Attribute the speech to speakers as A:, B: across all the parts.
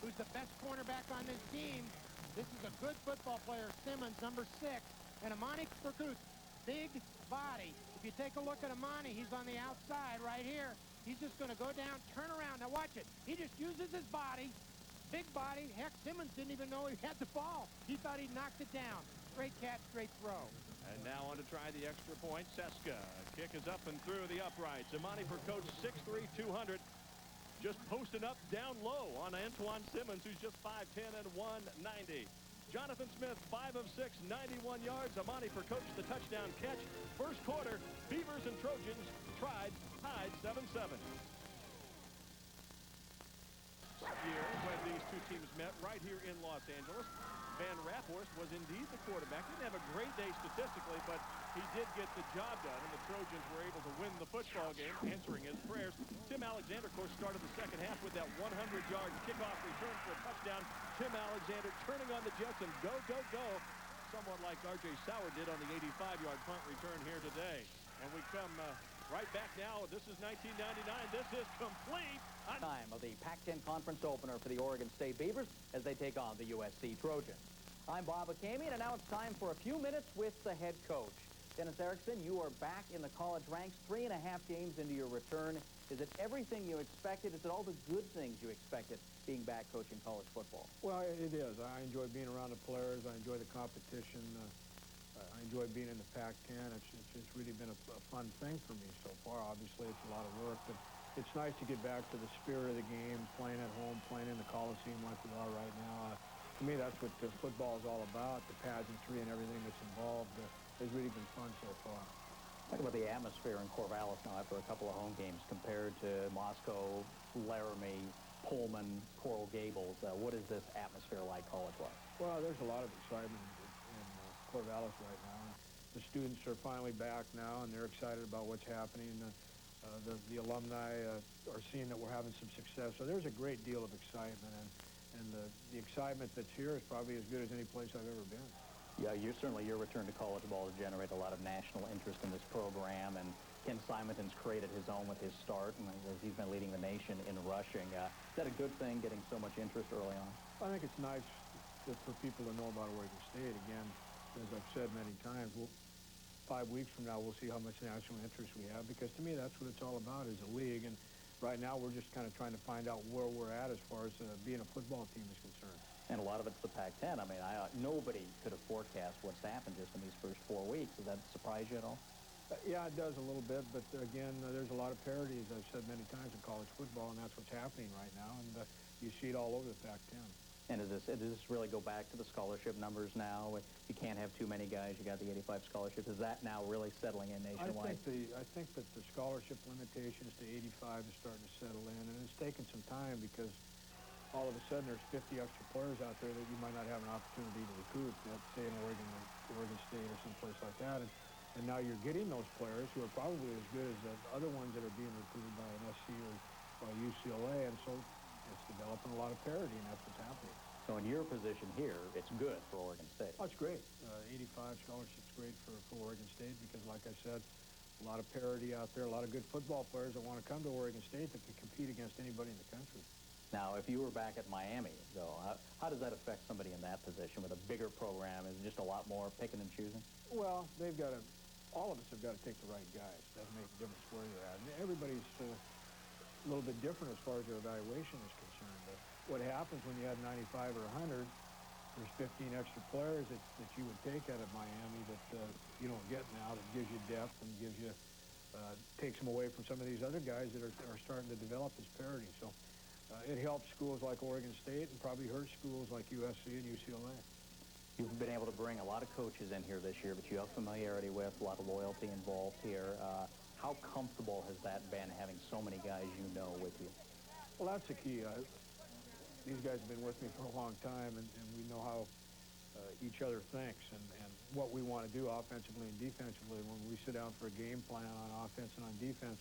A: who's the best cornerback on this team. This is a good football player, Simmons, number 6. And Amani Perkous, big body. If you take a look at Amani, he's on the outside right here. He's just going to go down, turn around. Now watch it. He just uses his body, big body. Heck, Simmons didn't even know he had the ball. He thought he knocked it down. Straight catch, straight throw.
B: And now on to try the extra point, Seska. Kick is up and through the uprights. Amani Perkous, 6'3", 200. Just posting up down low on Antoine Simmons, who's just 5'10" and 190. Jonathan Smith, 5 of 6, 91 yards. Amani Perkous, the touchdown catch. First quarter, Beavers and Trojans tied 7-7. Year when these two teams met right here in Los Angeles. Van Raphorst was indeed the quarterback. Didn't have a great day statistically, but he did get the job done, and the Trojans were able to win the football game, answering his prayers. Tim Alexander, of course, started the second half with that 100-yard kickoff return for a touchdown. Tim Alexander turning on the Jets and go, go, go, somewhat like R.J. Sauer did on the 85-yard punt return here today. And we come right back now. This is 1999. This is complete.
C: Time of the Pac-10 Conference opener for the Oregon State Beavers as they take on the USC Trojans. I'm Bob Akamian, and now it's time for a few minutes with the head coach. Dennis Erickson, you are back in the college ranks 3.5 games into your return. Is it everything you expected? Is it all the good things you expected being back coaching college football?
D: Well, it is. I enjoy being around the players. I enjoy the competition. I enjoy being in the Pac-10. It's really been a fun thing for me so far. Obviously, it's a lot of work, but it's nice to get back to the spirit of the game, playing at home, playing in the Coliseum like we are right now. To me, that's what football is all about, the pageantry and everything that's involved. It's really been fun so far.
C: Talk about the atmosphere in Corvallis now after a couple of home games compared to Moscow, Laramie, Pullman, Coral Gables. What is this atmosphere like college-wise?
D: Well, there's a lot of excitement in Corvallis right now. The students are finally back now, and they're excited about what's happening. The alumni are seeing that we're having some success. So there's a great deal of excitement, and the excitement that's here is probably as good as any place I've ever been.
C: Yeah, certainly your return to college ball has generated a lot of national interest in this program, and Ken Simonton's created his own with his start, and he's been leading the nation in rushing. Is that a good thing, getting so much interest early on?
D: I think it's nice for people to know about Oregon State. Again, as I've said many times, 5 weeks from now, we'll see how much national interest we have, because to me, that's what it's all about, is a league. And right now, we're just kind of trying to find out where we're at as far as being a football team is concerned.
C: And a lot of it's the Pac-10. I mean, nobody could have forecast what's happened just in these first 4 weeks. Does that surprise you at all?
D: Yeah, it does a little bit, but again, there's a lot of parity, as I've said many times, in college football, and that's what's happening right now, and you see it all over the Pac-10.
C: And does this really go back to the scholarship numbers now? If you can't have too many guys, you got the 85 scholarships. Is that now really settling in nationwide?
D: I think that the scholarship limitations to 85 is starting to settle in, and it's taken some time because all of a sudden there's 50 extra players out there that you might not have an opportunity to recruit, say in Oregon State or someplace like that. And now you're getting those players who are probably as good as the other ones that are being recruited by an SC or by UCLA, and so it's developing a lot of parity, and that's what's happening.
C: So in your position here, it's good for Oregon State.
D: Oh, it's great. 85 scholarships great for Oregon State because, like I said, a lot of parity out there, a lot of good football players that want to come to Oregon State that can compete against anybody in the country.
C: Now, if you were back at Miami, though, how does that affect somebody in that position with a bigger program? Is it just a lot more picking and choosing?
D: Well, all of us have got to take the right guys. Doesn't make a difference where you're at. And everybody's a little bit different as far as their evaluation is concerned. But what happens when you have 95 or 100, there's 15 extra players that you would take out of Miami that you don't get now, that gives you depth and gives you, takes them away from some of these other guys that are starting to develop as parity. So it helps schools like Oregon State and probably hurts schools like USC and UCLA.
C: You've been able to bring a lot of coaches in here this year, but you have familiarity with, a lot of loyalty involved here. How comfortable has that been, having so many guys you know with you?
D: Well, that's the key. These guys have been with me for a long time, and we know how each other thinks and what we want to do offensively and defensively. When we sit down for a game plan on offense and on defense,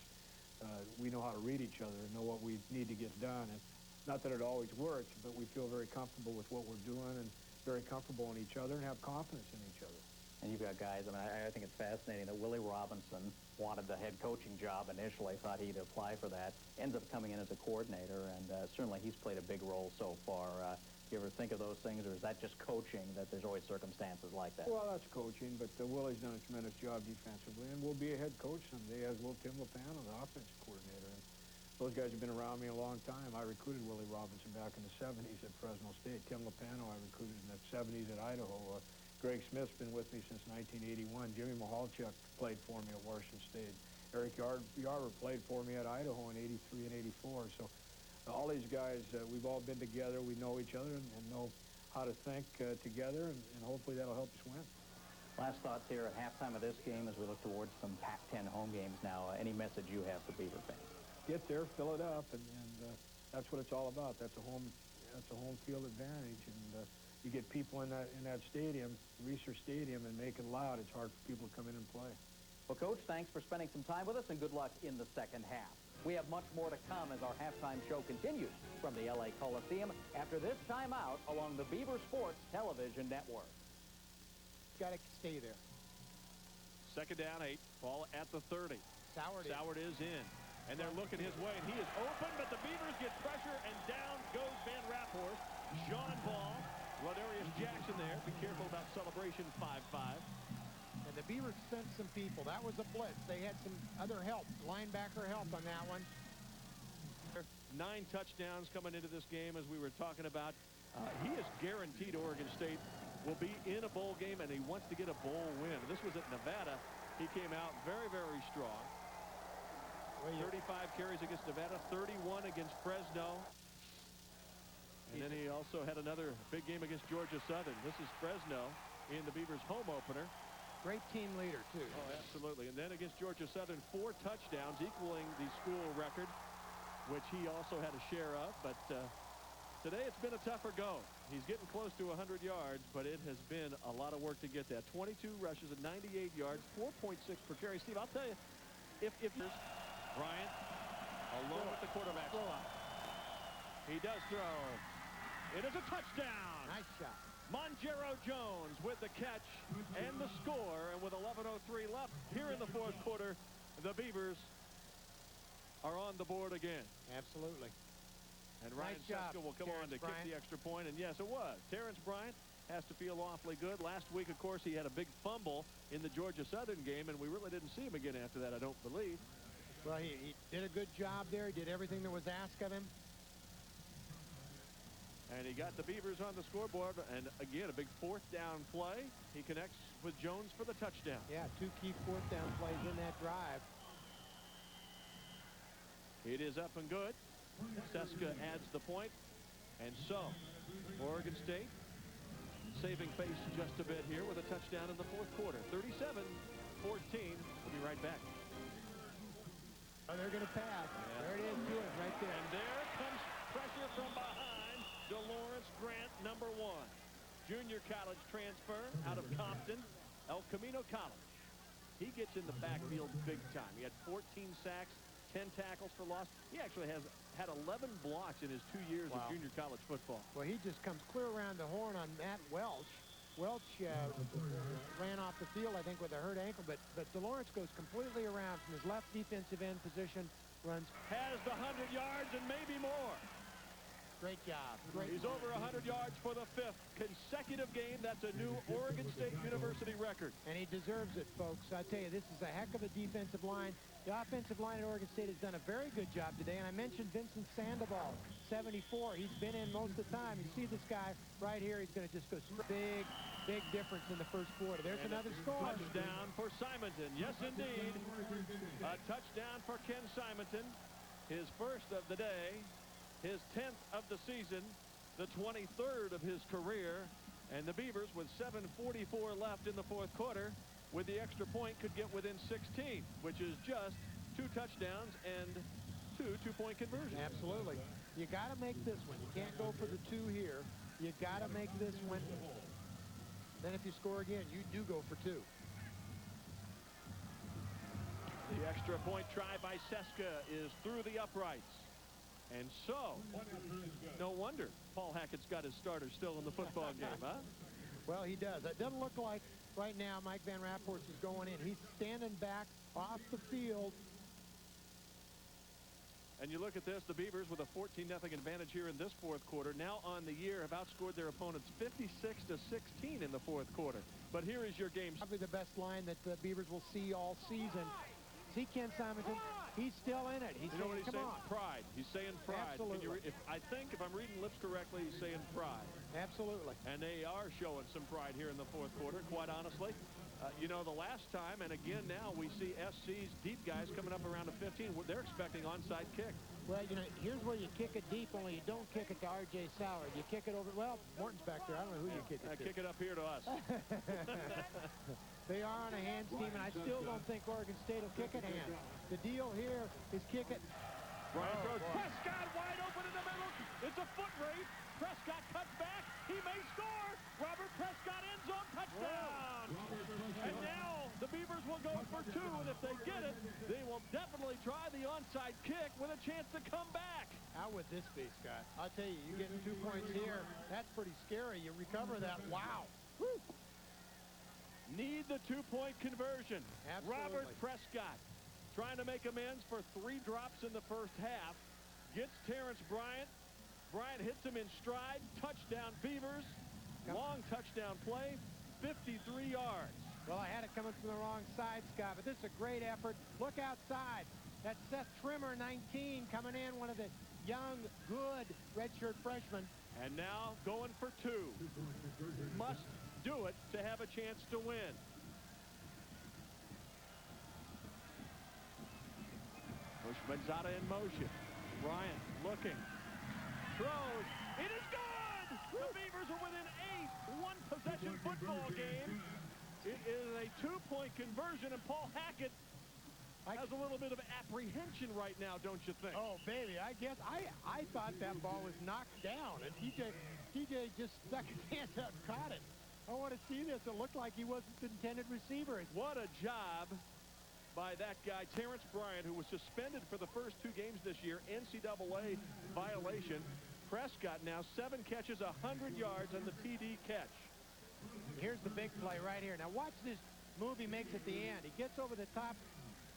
D: we know how to read each other and know what we need to get done. And not that it always works, but we feel very comfortable with what we're doing and very comfortable in each other and have confidence in each other.
C: And you've got guys, I mean, I think it's fascinating that Willie Robinson wanted the head coaching job initially, thought he'd apply for that, ends up coming in as a coordinator, and certainly he's played a big role so far. You ever think of those things, or is that just coaching, that there's always circumstances like that?
D: Well, that's coaching, but Willie's done a tremendous job defensively, and will be a head coach someday, as will Tim Lopano, the offensive coordinator. And those guys have been around me a long time. I recruited Willie Robinson back in the 70s at Fresno State. Tim Lopano I recruited in the 70s at Idaho. Greg Smith's been with me since 1981. Jimmy Mahalchuk played for me at Washington State. Eric Yarber played for me at Idaho in 83 and 84. So all these guys, we've all been together. We know each other and know how to think together, and hopefully that'll help us win.
C: Last thoughts here at halftime of this game as we look towards some Pac-10 home games now. Any message you have for Beaver fans?
D: Get there, fill it up, and that's what it's all about. That's a home field advantage, and you get people in that stadium, Reser Stadium, and make it loud. It's hard for people to come in and play.
C: Well, Coach, thanks for spending some time with us, and good luck in the second half. We have much more to come as our halftime show continues from the LA Coliseum after this timeout along the Beaver Sports Television Network.
A: Got to stay there.
B: Second down, 8. Ball at the 30. Soward is in. And they're looking his way, and he is open, but the Beavers get pressure, and down goes Van Raphorst. John Ball, Ladarius Jackson there. Be careful about celebration, 5-5.
A: And the Beavers sent some people. That was a blitz. They had some other help, linebacker help on that one.
B: 9 touchdowns coming into this game, as we were talking about. He is guaranteed Oregon State will be in a bowl game, and he wants to get a bowl win. This was at Nevada. He came out very, very strong. 35 carries against Nevada, 31 against Fresno. And then he also had another big game against Georgia Southern. This is Fresno in the Beavers' home opener.
A: Great team leader, too.
B: Oh, absolutely. And then against Georgia Southern, 4 touchdowns, equaling the school record, which he also had a share of. But today it's been a tougher go. He's getting close to 100 yards, but it has been a lot of work to get that. 22 rushes at 98 yards, 4.6 per carry. Steve, I'll tell you, if Bryant alone with the quarterback spot. He does throw. It is a touchdown.
A: Nice shot.
B: Monjero Jones with the catch and the score. And with 11:03 left here in the fourth quarter, the Beavers are on the board again.
A: Absolutely.
B: And Ryan Seska will come on to kick the extra point. And yes, it was. Terrence Bryant has to feel awfully good. Last week, of course, he had a big fumble in the Georgia Southern game, and we really didn't see him again after that, I don't believe.
A: Well, he did a good job there. He did everything that was asked of him.
B: And he got the Beavers on the scoreboard. And again, a big fourth down play. He connects with Jones for the touchdown.
A: Yeah, 2 key fourth down plays in that drive.
B: It is up and good. Seska adds the point. And so, Oregon State saving face just a bit here with a touchdown in the fourth quarter. 37-14. We'll be right back.
A: Oh, they're going to pass. Yeah. There it is, good, right there.
B: And there comes pressure from behind. DeLawrence Grant, number 1. Junior college transfer out of Compton, El Camino College. He gets in the backfield big time. He had 14 sacks, 10 tackles for loss. He actually has had 11 blocks in his 2 years of junior college football.
A: Well, he just comes clear around the horn on Matt Welch. Welch ran off the field, I think, with a hurt ankle, but DeLawrence goes completely around from his left defensive end position, runs.
B: Has the 100 yards and maybe more.
A: Great job.
B: He's over 100 yards for the 5th consecutive game. That's a new Oregon State University record.
A: And he deserves it, folks. I tell you, this is a heck of a defensive line. The offensive line at Oregon State has done a very good job today. And I mentioned Vincent Sandoval, 74. He's been in most of the time. You see this guy right here. He's going to just go big, big difference in the first quarter. There's another score.
B: Touchdown for Simonton. Yes, indeed. A touchdown for Ken Simonton. His first of the day. His 10th of the season, the 23rd of his career, and the Beavers, with 7:44 left in the fourth quarter, with the extra point, could get within 16, which is just 2 touchdowns and 2 two-point conversions.
A: Absolutely. You got to make this one. You can't go for the 2 here. You got to make this one. Then if you score again, you do go for 2.
B: The extra point try by Seska is through the uprights. And so, no wonder Paul Hackett's got his starter still in the football game, huh?
A: Well, he does. It doesn't look like Right now, Mike Van Raphorst is going in. He's standing back off the field.
B: And you look at this, the Beavers with a 14-0 advantage here in this fourth quarter. Now on the year have outscored their opponents 56-16 in the fourth quarter. But here is your game.
A: Probably the best line that the Beavers will see all season. See Ken Simonton? He's still in it. He's
B: you know
A: saying,
B: what he's saying?
A: On.
B: Pride. He's saying pride.
A: Absolutely.
B: I think if I'm reading lips correctly, he's saying pride.
A: Absolutely.
B: And they are showing some pride here in the fourth quarter, quite honestly. You know, the last time, and again now, we see SC's deep guys coming up around the 15. They're expecting onside kick.
A: Well, you know, here's where you kick it deep, only you don't kick it to R.J. Sauer. You kick it over, well, Morton's back there. I don't know who you kick it to.
B: Kick it up here to us.
A: They are on a hands team, and I still don't think Oregon State will kick it hands. The deal here is kick it.
B: Bryant throws. Prescott wide open in the middle. It's a foot race. Prescott cuts back. He may score. Robert Prescott end zone touchdown. And now the Beavers will go for two, and if they get it, they will definitely try the onside kick with a chance to come back.
A: How would this be, Scott? I'll tell you, you get 2 points here. That's pretty scary. You recover that. Wow. Woo.
B: Need the 2-point conversion.
A: Absolutely.
B: Robert Prescott trying to make amends for 3 drops in the first half. Gets Terrence Bryant. Bryant hits him in stride. Touchdown Beavers. Long touchdown play. 53 yards.
A: Well, I had it coming from the wrong side, Scott, but this is a great effort. Look outside. That's Seth Trimmer, 19, coming in, one of the young, good redshirt freshmen.
B: And now going for 2. Must do it to have a chance to win. Bushmanzada in motion. Bryant looking. Throws. It is good! The Beavers are within 8. One-possession football game. It is a 2-point conversion, and Paul Hackett has a little bit of apprehension right now, don't you think?
A: Oh, baby, I guess I thought that ball was knocked down, and TJ just stuck his hands up and caught it. I want to see this. It looked like he wasn't the intended receiver.
B: What a job by that guy, Terrence Bryant, who was suspended for the first 2 games this year, NCAA violation. Prescott now 7 catches, 100 yards on the TD catch.
A: Here's the big play right here. Now watch this move he makes at the end. He gets over the top.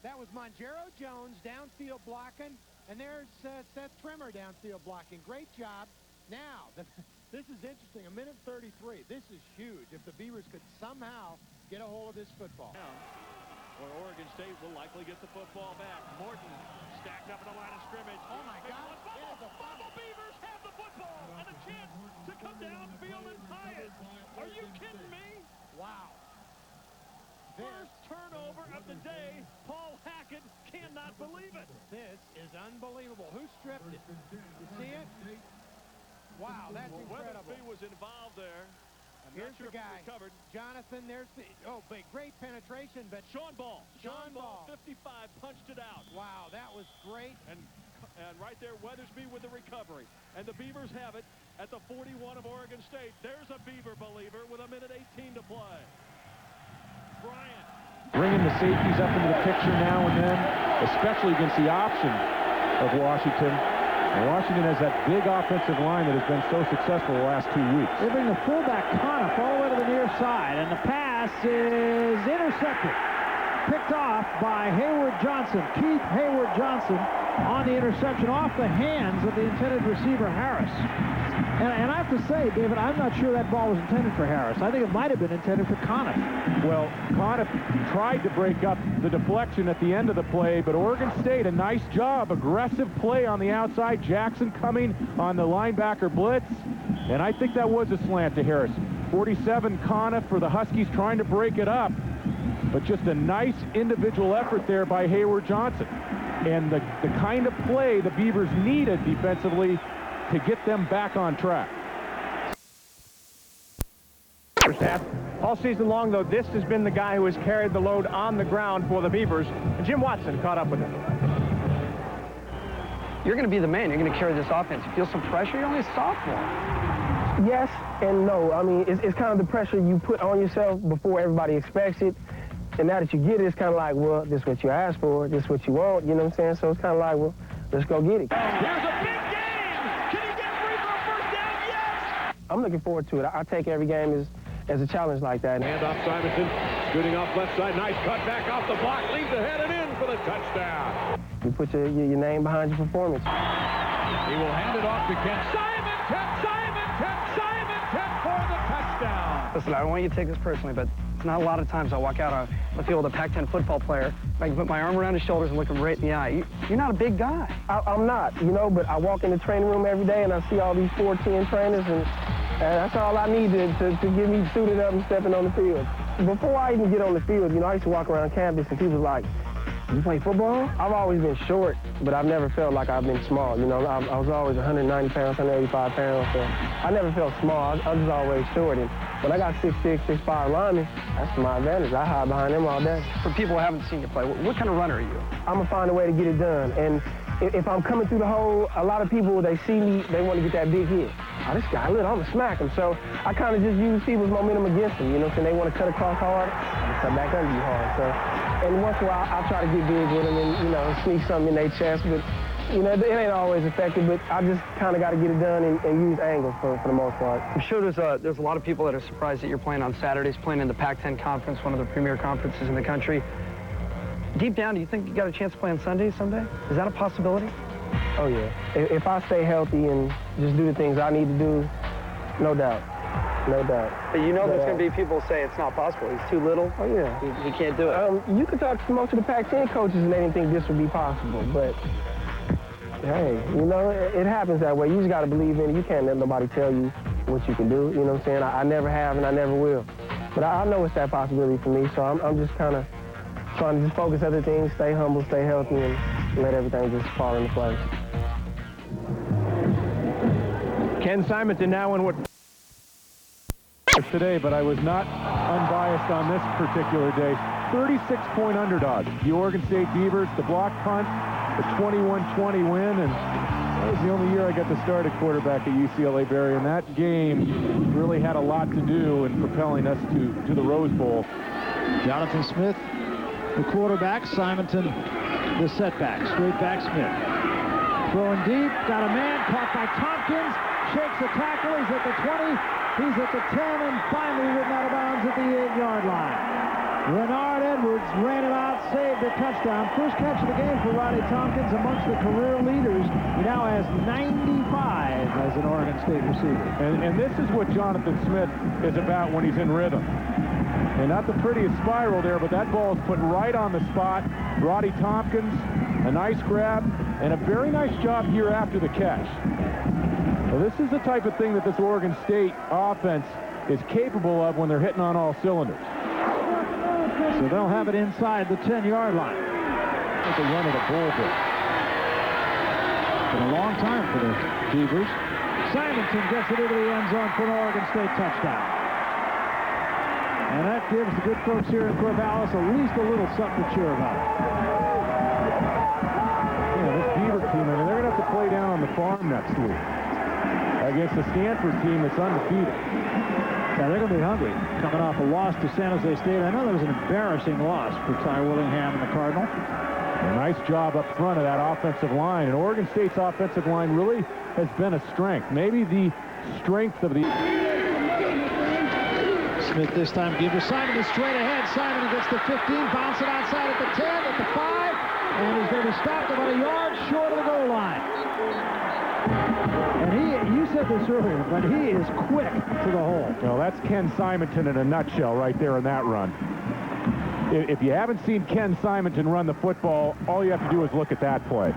A: That was Monjero Jones downfield blocking, and there's Seth Trimmer downfield blocking. Great job. Now, this is interesting. 1:33. This is huge. If the Beavers could somehow get a hold of this football.
B: Or Oregon State will likely get the football back. Morton stacked up in the line of scrimmage.
A: Oh, my God.
B: It is a fumble. Beavers have the football and a chance to come downfield and tie it. Are you kidding me?
A: Wow.
B: First turnover of the day. Paul Hackett cannot believe it.
A: This is unbelievable. Who stripped it? You see it? Wow, that's incredible.
B: Weatherby was involved there.
A: Here's the guy.
B: Recovered.
A: Jonathan, there's the, oh, big, great penetration, but
B: Sean Ball.
A: Sean Ball.
B: 55, punched it out.
A: Wow, that was great.
B: And right there, Weathersby with the recovery. And the Beavers have it at the 41 of Oregon State. There's a Beaver believer with 1:18 to play. Bryant.
E: Bringing the safeties up into the picture now and then, especially against the option of Washington. And Washington has that big offensive line that has been so successful the last 2 weeks.
F: They bring the fullback Conniff all the way to the near side, and the pass is intercepted. Picked off by Hayward Johnson, Keith Hayward Johnson, on the interception off the hands of the intended receiver, Harris. And I have to say, David, I'm not sure that ball was intended for Harris. I think it might have been intended for Conniff.
E: Well, Conniff tried to break up the deflection at the end of the play, but Oregon State, a nice job, aggressive play on the outside. Jackson coming on the linebacker blitz, and I think that was a slant to Harris. 47 Conniff for the Huskies trying to break it up, but just a nice individual effort there by Hayward Johnson. And the kind of play the Beavers needed defensively to get them back on track.
G: First half. All season long, though, this has been the guy who has carried the load on the ground for the Beavers. And Jim Watson caught up with him.
H: You're going to be the man. You're going to carry this offense. You feel some pressure? You're only a sophomore.
I: Yes and no. I mean, it's kind of the pressure you put on yourself before everybody expects it. And now that you get it, it's kind of like, well, this is what you asked for. This is what you want. You know what I'm saying? So it's kind of like, well, let's go get it.
B: Here's a big game. Can he get free for a first down? Yes.
I: I'm looking forward to it. I take every game as a challenge like that.
E: Hand off Simonton, scooting off left side. Nice cut back off the block. Leads ahead and in for the touchdown.
I: You put your name behind your performance.
E: He will hand it off to Ken Simonton for the touchdown.
H: Listen, I don't want you to take this personally, but it's not a lot of times I walk out on the field with a Pac-10 football player. I can put my arm around his shoulders and look him right in the eye. You're not a big guy.
I: I'm not, you know, but I walk in the training room every day and I see all these 4'10" trainers, and that's all I need to get me suited up and stepping on the field. Before I even get on the field, you know, I used to walk around campus and people like, you play football? I've always been short, but I've never felt like I've been small. You know, I was always 190 pounds, 185 pounds, so I never felt small. I was always short. And when I got 6'6", 6'5" linemen, that's to my advantage. I hide behind them all day.
H: For people who haven't seen you play, what kind of runner are you?
I: I'm going to find a way to get it done. And if I'm coming through the hole, a lot of people, they see me, they want to get that big hit. Oh, this guy lit, I'm going to smack him. So I kind of just use people's momentum against them. You know what I'm saying? They want to cut across hard, I cut back under you hard. So, and once in a while, I'll try to get big with them and, you know, sneak something in their chest. But, you know, it ain't always effective, but I just kind of got to get it done and use angles for the most part.
H: I'm sure there's a lot of people that are surprised that you're playing on Saturdays, playing in the Pac-10 conference, one of the premier conferences in the country. Deep down, do you think you got a chance to play on Sundays someday? Is that a possibility?
I: Oh, yeah. If I stay healthy and just do the things I need to do, no doubt. No doubt.
H: But you know there's going to be people who say it's not possible. He's too little.
I: Oh, yeah.
H: He can't do it.
I: You could talk to most of the Pac-10 coaches and they didn't think this would be possible. But, hey, you know, it happens that way. You just got to believe in it. You can't let nobody tell you what you can do. You know what I'm saying? I never have and I never will. But I know it's that possibility for me, so I'm just kind of trying to just focus other things, stay humble, stay healthy, and let everything just fall into place.
G: Ken Simonton now in what
E: today, but I was not unbiased on this particular day. 36-point underdog. The Oregon State Beavers, the block punt, the 21-20 win, and that was the only year I got to start at quarterback at UCLA Barry, and that game really had a lot to do in propelling us to the Rose Bowl.
F: Jonathan Smith, the quarterback. Simonton, the setback. Straight back Smith. Throwing deep, got a man, caught by Tompkins, shakes the tackle, he's at the 20, he's at the 10, and finally ridden out of bounds at the 8-yard line. Renard Edwards ran it out, saved a touchdown. First catch of the game for Roddy Tompkins amongst the career leaders. He now has 95 as an Oregon State receiver.
E: And this is what Jonathan Smith is about when he's in rhythm. And not the prettiest spiral there, but that ball is put right on the spot. Roddy Tompkins, a nice grab, and a very nice job here after the catch. Well, this is the type of thing that this Oregon State offense is capable of when they're hitting on all cylinders.
F: So they'll have it inside the 10-yard line.
E: I think they run it a bull bit.
F: Been a long time for the Beavers. Simonton gets it into the end zone for an Oregon State touchdown. And that gives the good folks here in Corvallis at least a little something to cheer about.
E: Yeah, this Beaver team, I mean, they're going to have to play down on the farm next week against the Stanford team that's undefeated.
F: Yeah, they're going to be hungry coming off a loss to San Jose State. I know that was an embarrassing loss for Ty Willingham and the Cardinal.
E: A nice job up front of that offensive line. And Oregon State's offensive line really has been a strength. Maybe the strength of the...
F: Smith this time gives Simon is straight ahead. Simon gets the 15, bouncing outside at the 10, at the 5, and he's going to be stopped about a yard short of the goal line. And you said this earlier, but he is quick to the hole.
E: Well, that's Ken Simonton in a nutshell right there in that run. If you haven't seen Ken Simonton run the football, all you have to do is look at that play.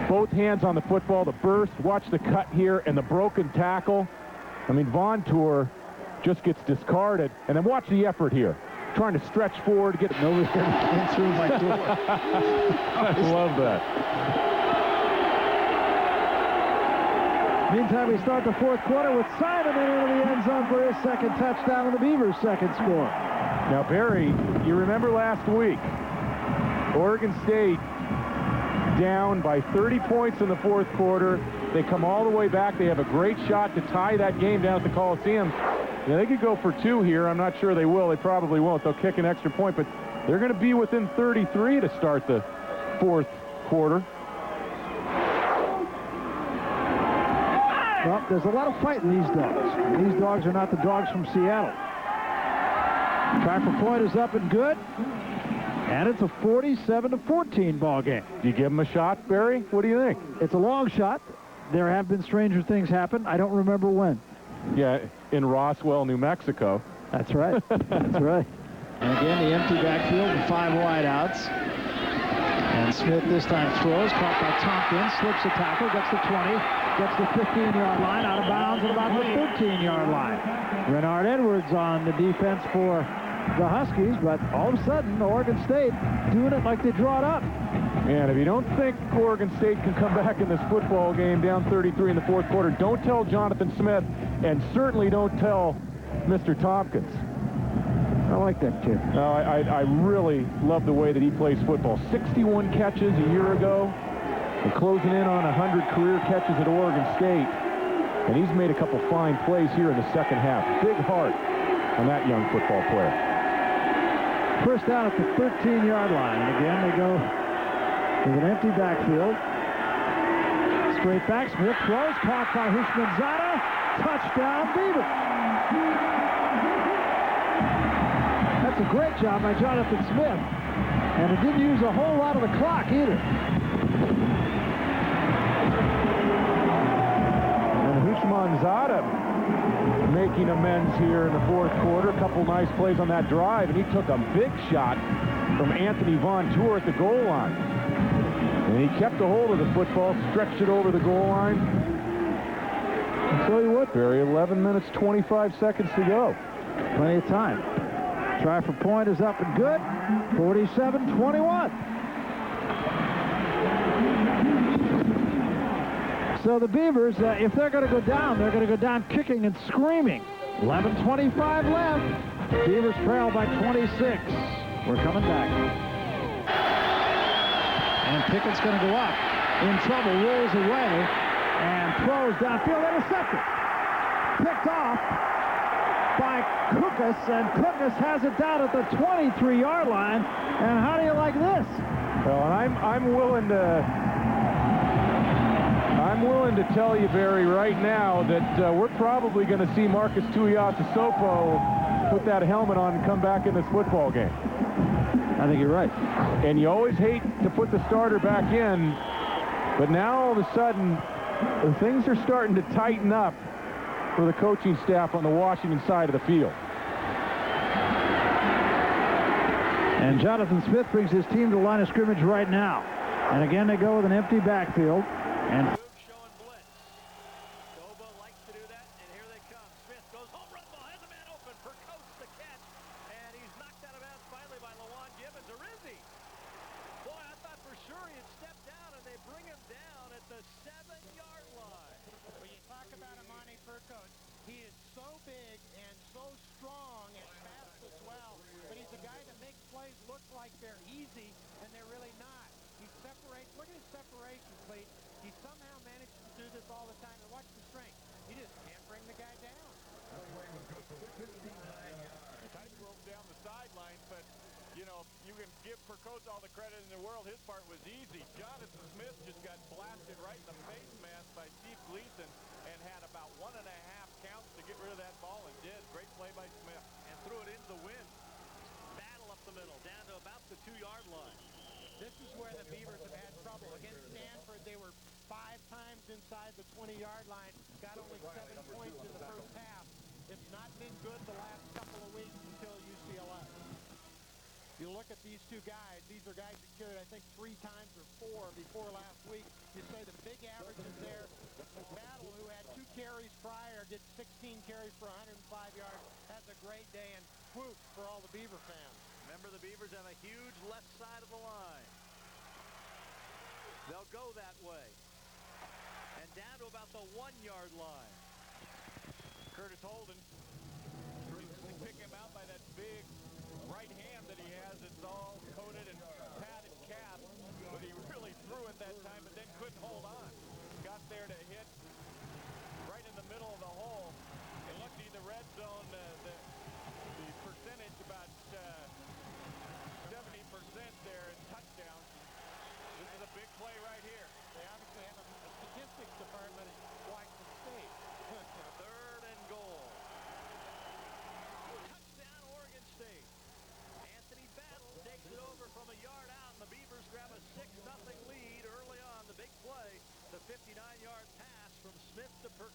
E: Both hands on the football, the burst, watch the cut here, and the broken tackle. I mean, Von Tour just gets discarded, and then watch the effort here. Trying to stretch forward, get nobody came through my door. I love that.
F: Meantime, we start the fourth quarter with Simon into the end zone for his second touchdown and the Beavers' second score.
E: Now, Barry, you remember last week, Oregon State down by 30 points in the fourth quarter. They come all the way back. They have a great shot to tie that game down at the Coliseum. Yeah, they could go for 2 here. I'm not sure they will. They probably won't. They'll kick an extra point, but they're going to be within 33 to start the fourth quarter.
F: Well, there's a lot of fight in these dogs. These dogs are not the dogs from Seattle. Try for point is up and good. And it's a 47-14 ball game.
E: Do you give him a shot, Barry? What do you think?
F: It's a long shot. There have been stranger things happen. I don't remember when.
E: Yeah, in Roswell, New Mexico.
F: That's right. That's right. And again, the empty backfield and 5 wideouts. And Smith this time throws, caught by Tompkins, slips a tackle, gets the 20, gets the 15-yard line, out of bounds at about the 13-yard line. Renard Edwards on the defense for the Huskies, but all of a sudden, Oregon State doing it like they draw it up.
E: And if you don't think Oregon State can come back in this football game down 33 in the fourth quarter, don't tell Jonathan Smith, and certainly don't tell Mr. Tompkins.
F: I like that kid.
E: I really love the way that he plays football. 61 catches a year ago, and closing in on 100 career catches at Oregon State. And he's made a couple fine plays here in the second half. Big heart on that young football player.
F: First down at the 13-yard line. And again, they go with an empty backfield. Straight back, Smith throws, caught by Hushmanzada. Touchdown, Beavers. That's a great job by Jonathan Smith. And it didn't use a whole lot of the clock either.
E: And Hushmanzada making amends here in the fourth quarter. A couple nice plays on that drive, and he took a big shot from Anthony Von Tour at the goal line. And he kept a hold of the football, stretched it over the goal line. I'll tell you what, Barry, 11 minutes, 25 seconds to go.
F: Plenty of time. Try for point is up and good. 47-21. So the Beavers, if they're going to go down, they're going to go down kicking and screaming. 11:25 left. Beavers trail by 26. We're coming back. And Pickett's going to go up. In trouble, rolls away, and throws downfield, intercepted. Picked off by Kukas, and Kukas has it down at the 23-yard line. And how do you like this?
E: Well, I'm willing to tell you, Barry, right now that we're probably going to see Marcus Tuiasosopo put that helmet on and come back in this football game.
F: I think you're right.
E: And you always hate to put the starter back in, but now all of a sudden things are starting to tighten up for the coaching staff on the Washington side of the field.
F: And Jonathan Smith brings his team to the line of scrimmage right now. And again, they go with an empty backfield. And
B: showing blitz. Doba likes to do that, and here they come. Smith goes home run ball, has a man open for Coates to catch, and he's knocked out of bounds finally by Lawan Gibbons. Or is he? Boy, I thought for sure he had stepped down, and they bring him down at the 7-yard line.
A: When you talk about Amani Furcoats, he is so big and so strong and fast as well, but he's a guy that makes plays look like they're easy, and they're really not. He separates. Look at his separation, Clete. He somehow manages to do this all the time. And watch the strength. He just can't bring the guy down.
B: Tight throw down the sideline, but, you know, you can give Percotes all the credit in the world. His part was easy. Jonathan Smith just got blasted right in the face mask by Steve Gleason and had about 1.5 counts to get rid of that ball and did. Great play by Smith. And threw it into the wind. Battle up the middle, down to about the 2-yard line.
A: This is where the Beavers have had trouble. Against Stanford, they were 5 times inside the 20-yard line, got only 7 points in the first half. It's not been good the last couple of weeks until UCLA. You look at these two guys. These are guys that carried, I think, 3 times or 4 before last week. You say the big averages there. Battle, who had 2 carries prior, did 16 carries for 105 yards, has a great day, and whoop for all the Beaver fans.
B: Remember, the Beavers have a huge left side of the line. They'll go that way. And down to about the 1-yard line. Curtis Holden. Pick him out by that big right hand that he has. It's all coated and padded calf. But he really threw it that time, but then couldn't hold on. Got there to hit right in the middle of the hole. And look, in the red zone, the percentage about 70% there in touchdowns. This is a big play right here.
A: They obviously have a statistics department at Washington State.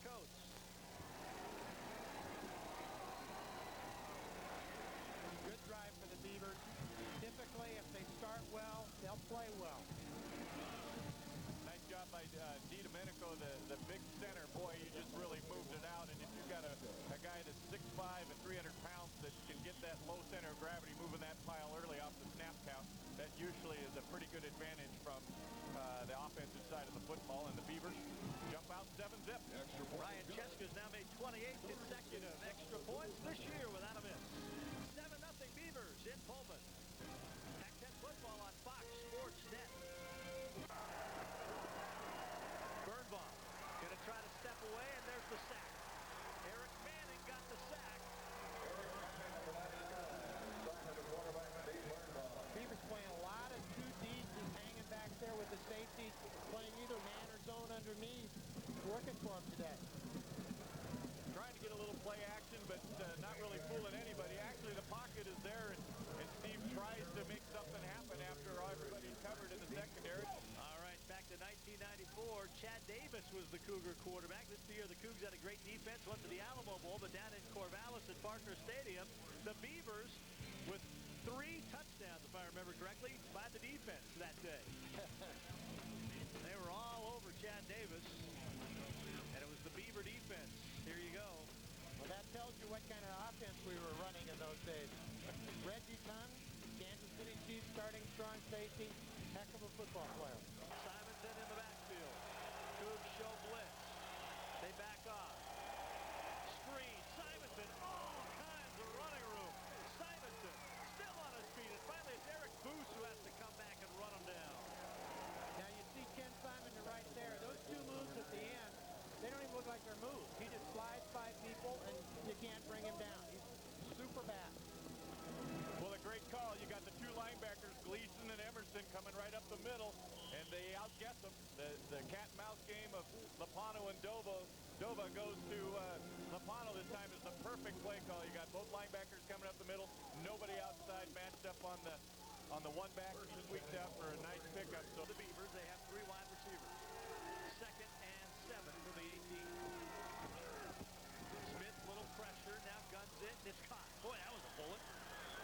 J: Coates.
A: Good drive for the Beavers. Typically, if they start well, they'll play well.
B: Nice job by DiDomenico, the big center. Boy, he just really moved it out. And if you've got a guy that's 6'5" and 300 pounds that can get that low center of gravity moving that pile early off the snap count, that usually is a pretty good advantage from the offensive side of the football. And the Beavers jump out 7-zip.
J: Ryan Cheska's now made 28 consecutive extra points this year without a miss. 7-0 Beavers in Pullman. Pac-10 football on Fox Sports Net. Birnbaum going to try to step away, and there's the sack. Eric Manning got the sack.
A: Beavers playing a lot of 2Ds, just hanging back there with the safeties, playing either man or zone underneath. Working for them today.
B: Trying to get a little play action, but not really fooling anybody. Actually, the pocket is there, and Steve tries to make something happen after everybody's covered in the secondary.
J: All right, back to 1994. Chad Davis was the Cougar quarterback. This year, the Cougs had a great defense, went to the Alamo Bowl, but down in Corvallis at Parker Stadium, the Beavers with 3 touchdowns, if I remember correctly, by the defense that day. They were all over Chad Davis, and it was the Beaver defense. Here you go.
A: Well, that tells you what kind of offense we were running in those days. Reggie Tunn, Kansas City Chiefs starting strong safety, heck of a football player.
J: Simonson in the backfield. Cougs show blitz. They back off. Screen. Simonson. All kinds of running room. Simonson still on his feet. And finally, it's Eric Boos who has to come back and run him down.
A: Now you see Ken Simonson right there. Those 2 moves at the end, they don't even look like they're moves. He just slides by people, and you can't bring him down. He's super fast.
B: Well, a great call. You got the 2 linebackers, Gleason and Emerson, coming right up the middle, and they outguess them. The cat-and-mouse game of Lapano and Dova goes to Lapano this time. Is the perfect play call. You got both linebackers coming up the middle, nobody outside, matched up on the one back. He squeaked out for a nice pickup. So
J: The Beavers, they have 3 wide receivers. 2nd and 7 for the 18. Smith, little pressure, now guns it, and it's caught. Boy, that was a bullet.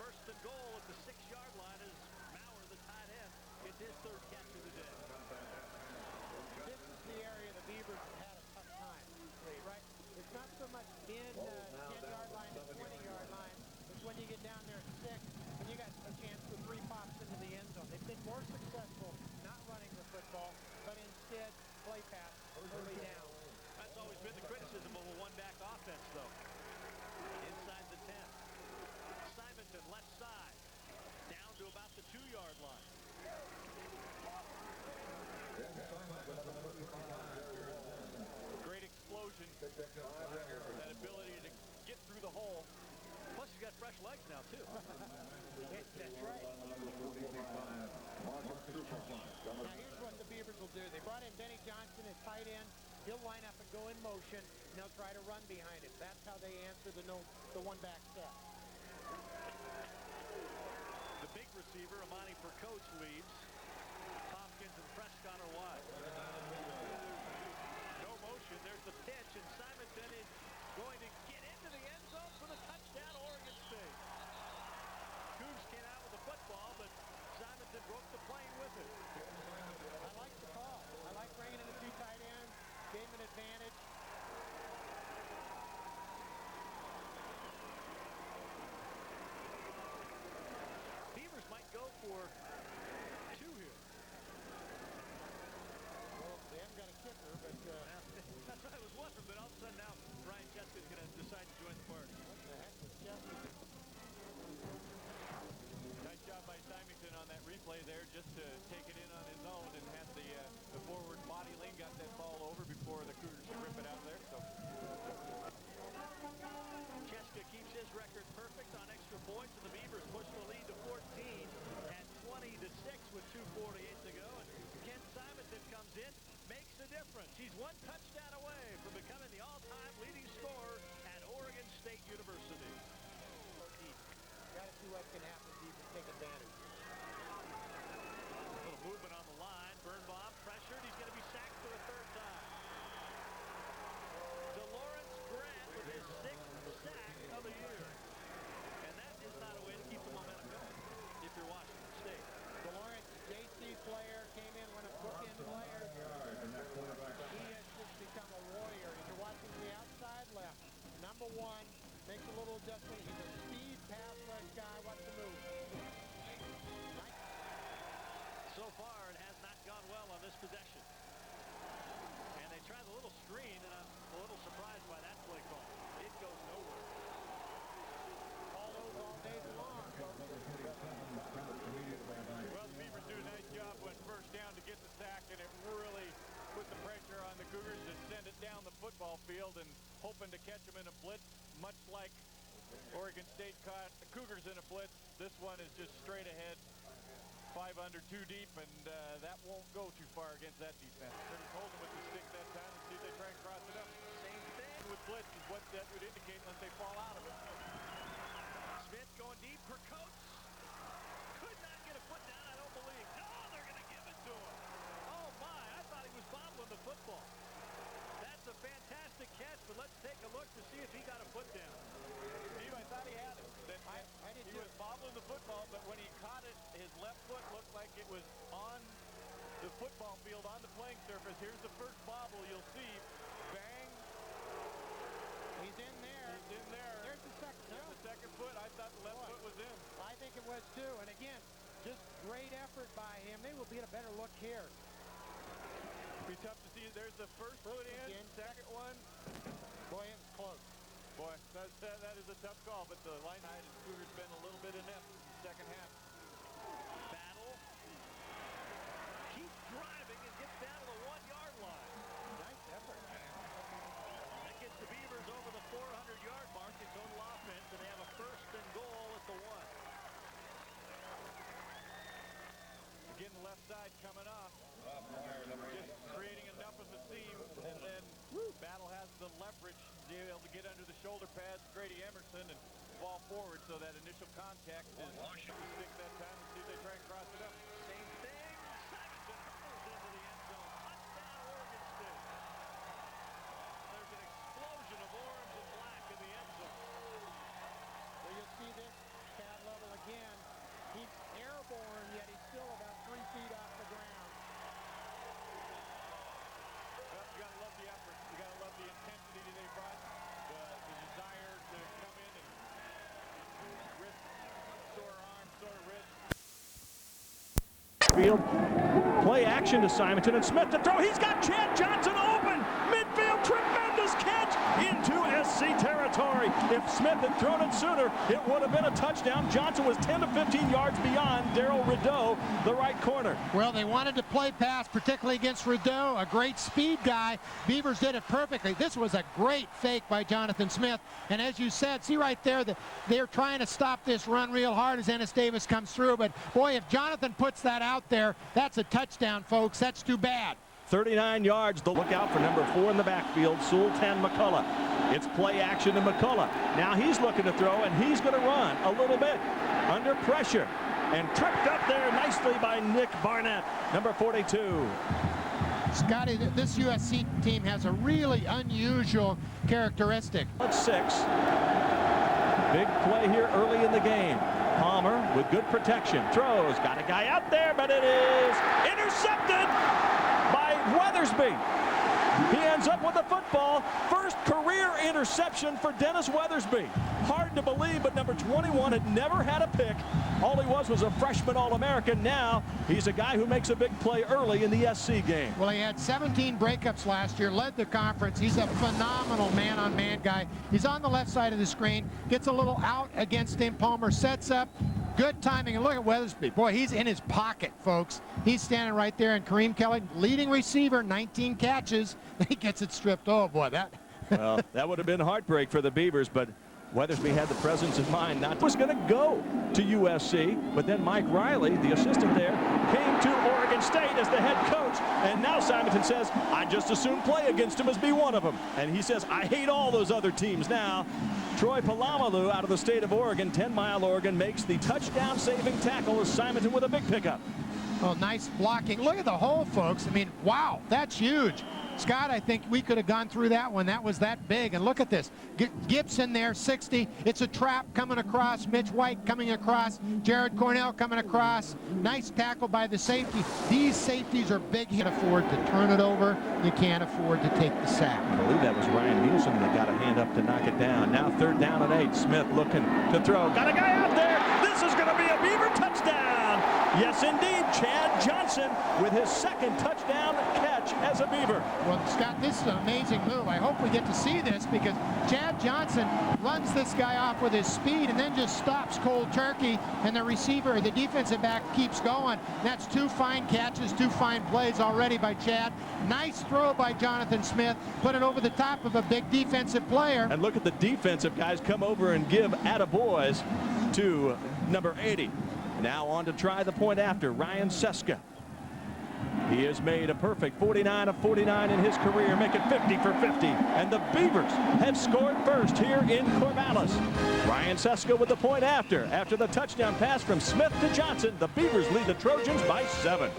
J: 1st and goal at the 6-yard line as Maurer, the tight end, gets his 3rd catch of the day.
A: This is the area the Beavers have had a tough time, right? It's not so much mid 10-yard line to 20-yard line. It's when you get down there at 6, when you got a chance for 3 pops into the end zone. They've been more successful not running the football, but instead play pass early down.
J: That's always been the criticism of a one-back offense, though. Inside the 10. Simonson, left side. Down to about the 2-yard line.
B: great explosion. That ability to get through the hole.
J: Plus, he's got fresh legs now, too.
A: That's right. Now, here's what the Beavers will do. They brought in Benny Johnson at tight end. He'll line up and go in motion, and they'll try to run behind him. That's how they answer the one-back set.
J: The big receiver, Amani for Coach, leads. Tompkins and Prescott are wide. No motion. There's the pitch, and Simonson is going to get into the end zone for the touchdown, Oregon State. Cougs came out with the football, but Simonson broke the plane with it.
A: I like the call. I like bringing in the 2 tight ends, gave him an advantage.
J: Beavers might go for 2 here.
A: Well, they haven't got a kicker, but...
J: That's what I was wondering, but all of a sudden now Ryan Cheska's going to decide to join the party.
A: What the heck is Cheska?
B: Nice job by Symington on that replay there, just to take it in on his own and had the forward body lean, got that ball over before the Cougars could rip it out there. So
J: Cheska keeps his record perfect on extra points, and the Beavers push the lead to 14 at 20-6 with 2:48 to go. And Ken Simonton comes in, makes a difference. He's 1 touchdown away from becoming the all-time leading scorer at Oregon State University.
A: Got to see what can happen if he can take advantage.
J: A little movement on the line. Birnbaum pressured. He's going to be sacked for the 3rd time. so far, it has not gone well on this possession. And they tried a little screen, and I'm a little surprised by that play call. It goes nowhere.
A: All those all day long.
B: Well, the Beavers do a nice job when first down to get the sack, and it really put the pressure on the Cougars to send it down the football field and hoping to catch them in a blitz, much like Oregon State caught the Cougars in a blitz. This one is just straight ahead, 5 under, 2 deep, and that won't go too far against that defense. Curtis hold them with the stick that time and see if they try and cross it up.
J: Same thing
B: With blitz is what that would indicate unless they fall out of it.
J: Smith going deep for Coates. Could not get a foot down, I don't believe. No, they're going to give it to him. Oh, my. I thought he was bobbling the football. That's a fantastic catch, but let's take a look to see if he got a foot down.
B: Steve, I thought he had it. He was bobbling the football, but when he caught it, his left foot looked like it was on the football field, on the playing surface. Here's the first bobble. You'll see. Bang.
A: He's in there.
B: He's in there.
A: There's the second.
B: There's the second foot. I thought the left foot was in.
A: I think it was too. And again, just great effort by him. They will get a better look here.
B: Be tough to see. There's the first foot in. Second one.
A: Boy, it was close.
B: Boy, that is a tough call, but the line height has Cougars been a little bit inept in the second half.
J: Battle. Keeps driving and gets down to the 1-yard line.
A: Nice effort.
J: That gets the Beavers over the 400-yard mark in total offense, and they have a first and goal at the 1.
B: Again, the left side coming off. Just creating enough of the seam, and then Battle has the leverage to be able to get under the shoulder pads, Grady Emerson, and fall forward, so that initial contact is stick that time and see if they try and cross it up.
J: Same thing. Simonson hurls into the end zone. Touchdown, Oregon State. There's an explosion of orange and black in the end zone.
A: So you'll see this pad level again. He's airborne, yet he's still about 3 feet off the ground.
B: Well, you gotta love the effort. You gotta love the intensity that they brought, the desire to come in and risk sore arm, sore wrist.
G: Field. Play action to Simonton and Smith to throw. He's got Chad Johnson open. Midfield, tremendous catch into SC territory. If Smith had thrown it sooner, it would have been a touchdown. Johnson was 10 to 15 yards beyond Darryl Rideau, the right corner.
A: Well, they wanted to play pass, particularly against Rideau, a great speed guy. Beavers did it perfectly. This was a great fake by Jonathan Smith. And as you said, see right there, that they're trying to stop this run real hard as Ennis Davis comes through. But, boy, if Jonathan puts that out there, that's a touchdown, folks. That's too bad.
G: 39 yards. The lookout for number 4 in the backfield, Sewell 10 McCullough. It's play action to McCullough. Now he's looking to throw, and he's going to run a little bit under pressure. And tripped up there nicely by Nick Barnett, number 42.
A: Scotty, this USC team has a really unusual characteristic.
G: 6. Big play here early in the game. Palmer with good protection. Throws. Got a guy out there, but it is intercepted by Weathersby. He ends up with the football. First career interception for Dennis Weathersby. Hard to believe, but number 21 had never had a pick. All he was a freshman All-American. Now he's a guy who makes a big play early in the SC game.
A: Well, he had 17 breakups last year, led the conference. He's a phenomenal man-on-man guy. He's on the left side of the screen, gets a little out against him. Palmer sets up. Good timing, and look at Weathersby. Boy, he's in his pocket, folks. He's standing right there, and Kareem Kelly, leading receiver, 19 catches. He gets it stripped. Oh, boy, that...
G: Well, that would have been heartbreak for the Beavers, but Weathersby had the presence in mind not was going to go to USC, but then Mike Riley, the assistant there, came to Oregon State as the head coach, and now Simonton says, I just as soon play against him as be one of them. And he says, I hate all those other teams now. Troy Polamalu out of the state of Oregon, 10-Mile Oregon, makes the touchdown-saving tackle as Simonton with a big pickup.
A: Oh, nice blocking. Look at the hole, folks. I mean, wow, that's huge. Scott, I think we could have gone through that one. That was that big. And look at this. Gibson there, 60. It's a trap coming across. Mitch White coming across. Jared Cornell coming across. Nice tackle by the safety. These safeties are big. You can't afford to turn it over. You can't afford to take the sack.
G: I believe that was Ryan Nielsen that got a hand up to knock it down. Now 3rd down and 8. Smith looking to throw. Got a guy out there. This is going to be a Beaver touchdown. Yes, indeed. Chad Johnson with his second touchdown catch as a Beaver.
A: Well, Scott, this is an amazing move. I hope we get to see this because Chad Johnson runs this guy off with his speed and then just stops cold turkey, and the receiver, the defensive back, keeps going. That's two fine catches, two fine plays already by Chad. Nice throw by Jonathan Smith, put it over the top of a big defensive player.
G: And look at the defensive guys come over and give attaboys to number 80. Now on to try the point after, Ryan Seska. He has made a perfect 49 of 49 in his career, making 50 for 50. And the Beavers have scored first here in Corvallis. Ryan Seska with the point after. After the touchdown pass from Smith to Johnson, the Beavers lead the Trojans by 7.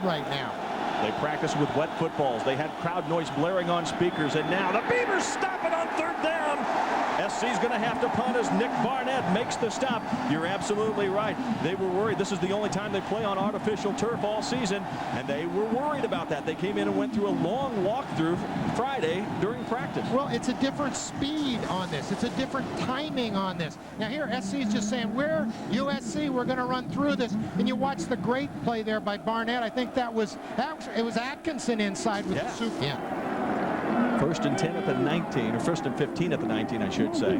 A: Right now.
G: They practice with wet footballs. They had crowd noise blaring on speakers, and now the Beavers stop it on 3rd down. SC's going to have to punt as Nick Barnett makes the stop. You're absolutely right. They were worried. This is the only time they play on artificial turf all season, and they were worried about that. They came in and went through a long walkthrough Friday during practice.
A: Well, it's a different speed on this. It's a different timing on this. Now here, SC's just saying, we're USC, we're going to run through this. And you watch the great play there by Barnett. I think it was Atkinson inside with the soup. Yeah.
G: 1st and 10 at the 19, or 1st and 15 at the 19, I should say.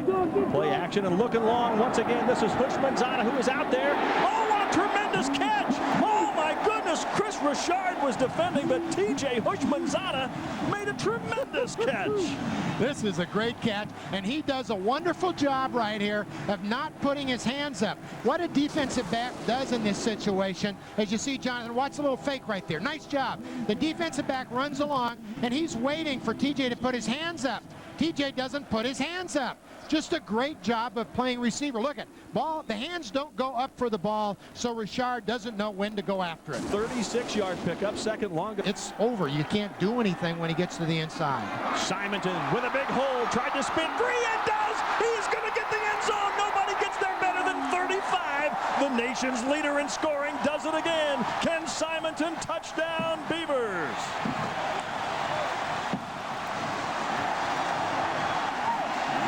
G: Play action and looking long. Once again, this is Hushmanzada who is out there. Oh, what a tremendous catch! Oh, my goodness, Chris Richard was defending, but TJ Hushmanzada made a tremendous catch.
A: This is a great catch, and he does a wonderful job right here of not putting his hands up. What a defensive back does in this situation, as you see Jonathan, watch the little fake right there. Nice job. The defensive back runs along, and he's waiting for TJ to put his hands up. TJ doesn't put his hands up. Just a great job of playing receiver. Look at ball. The hands don't go up for the ball, so Richard doesn't know when to go after it.
G: 36-yard pickup, second longest.
A: It's over. You can't do anything when he gets to the inside.
G: Simonton with a big hole, tried to spin free and does. He's going to get the end zone. Nobody gets there better than 35. The nation's leader in scoring does it again. Ken Simonton, touchdown, Beavers.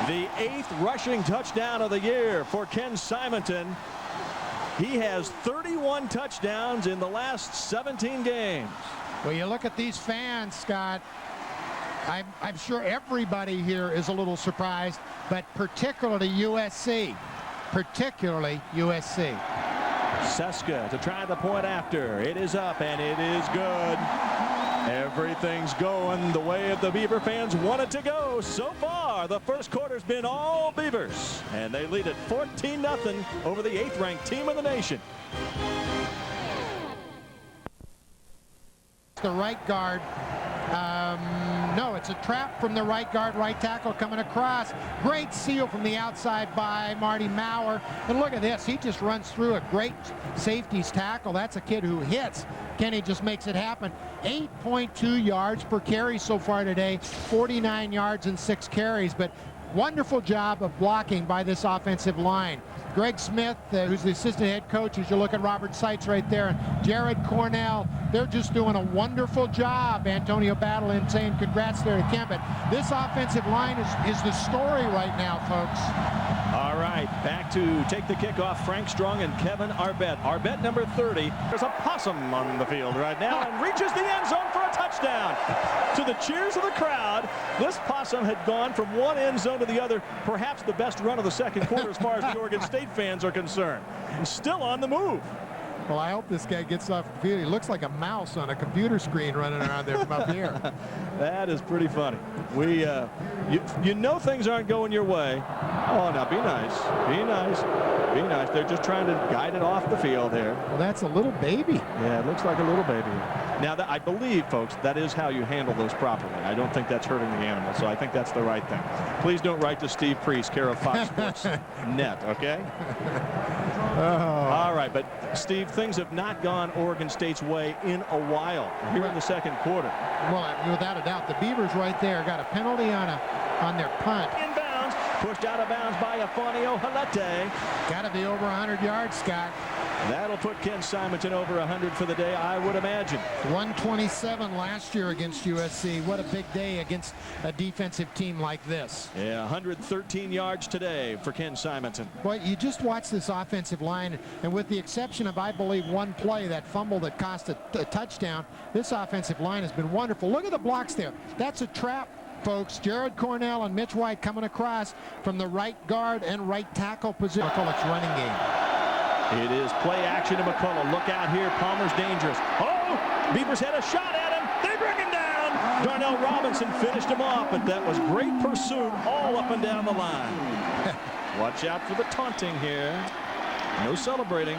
G: The 8th rushing touchdown of the year for Ken Simonton. He has 31 touchdowns in the last 17 games.
A: Well, you look at these fans, Scott. I'm sure everybody here is a little surprised, but particularly USC. Particularly USC.
G: Seska to try the point after. It is up, and it is good. Everything's going the way of the Beaver fans want it to go. So far, the first quarter's been all Beavers, and they lead it 14-0 over the 8th-ranked team in the nation.
A: The right guard. No, it's a trap from the right guard, right tackle coming across. Great seal from the outside by Marty Maurer. And look at this. He just runs through a great safety's tackle. That's a kid who hits. Kenny just makes it happen. 8.2 yards per carry so far today. 49 yards and 6 carries. But wonderful job of blocking by this offensive line. Greg Smith, who's the assistant head coach, as you look at Robert Seitz right there, and Jared Cornell, they're just doing a wonderful job. Antonio Battle in saying congrats there to Ken. But this offensive line is the story right now, folks.
G: All right, back to take the kickoff, Frank Strong and Kevin Arbett. Arbett, number 30. There's a possum on the field right now and reaches the end zone for a touchdown. To the cheers of the crowd, this possum had gone from one end zone to the other, perhaps the best run of the second quarter as far as the Oregon State fans are concerned. And still on the move.
A: Well, I hope this guy gets off the field. He looks like a mouse on a computer screen running around there from up here.
G: That is pretty funny. We, you know things aren't going your way. Oh, now be nice. Be nice. Be nice. They're just trying to guide it off the field here.
A: Well, that's a little baby.
G: Yeah, it looks like a little baby. Now, I believe, folks, that is how you handle those properly. I don't think that's hurting the animal, so I think that's the right thing. Please don't write to Steve Priest, care of Fox Sports Net, okay? All right, but Steve, things have not gone Oregon State's way in a while here in the second quarter.
A: Well, without a doubt, the Beavers right there got a penalty on their punt.
G: Inbounds, pushed out of bounds by Afonio Halete.
A: Got to be over 100 yards, Scott.
G: That'll put Ken Simonton over 100 for the day, I would imagine.
A: 127 last year against USC. What a big day against a defensive team like this.
G: Yeah, 113 yards today for Ken Simonton.
A: Boy, you just watch this offensive line, and with the exception of, I believe, one play, that fumble that cost a touchdown, this offensive line has been wonderful. Look at the blocks there. That's a trap, folks. Jared Cornell and Mitch White coming across from the right guard and right tackle position. McCulloch's running game.
G: It is play action to McCulloch. Look out here. Palmer's dangerous. Oh, Beavers had a shot at him. They bring him down. Darnell Robinson finished him off, but that was great pursuit all up and down the line. Watch out for the taunting here. No celebrating.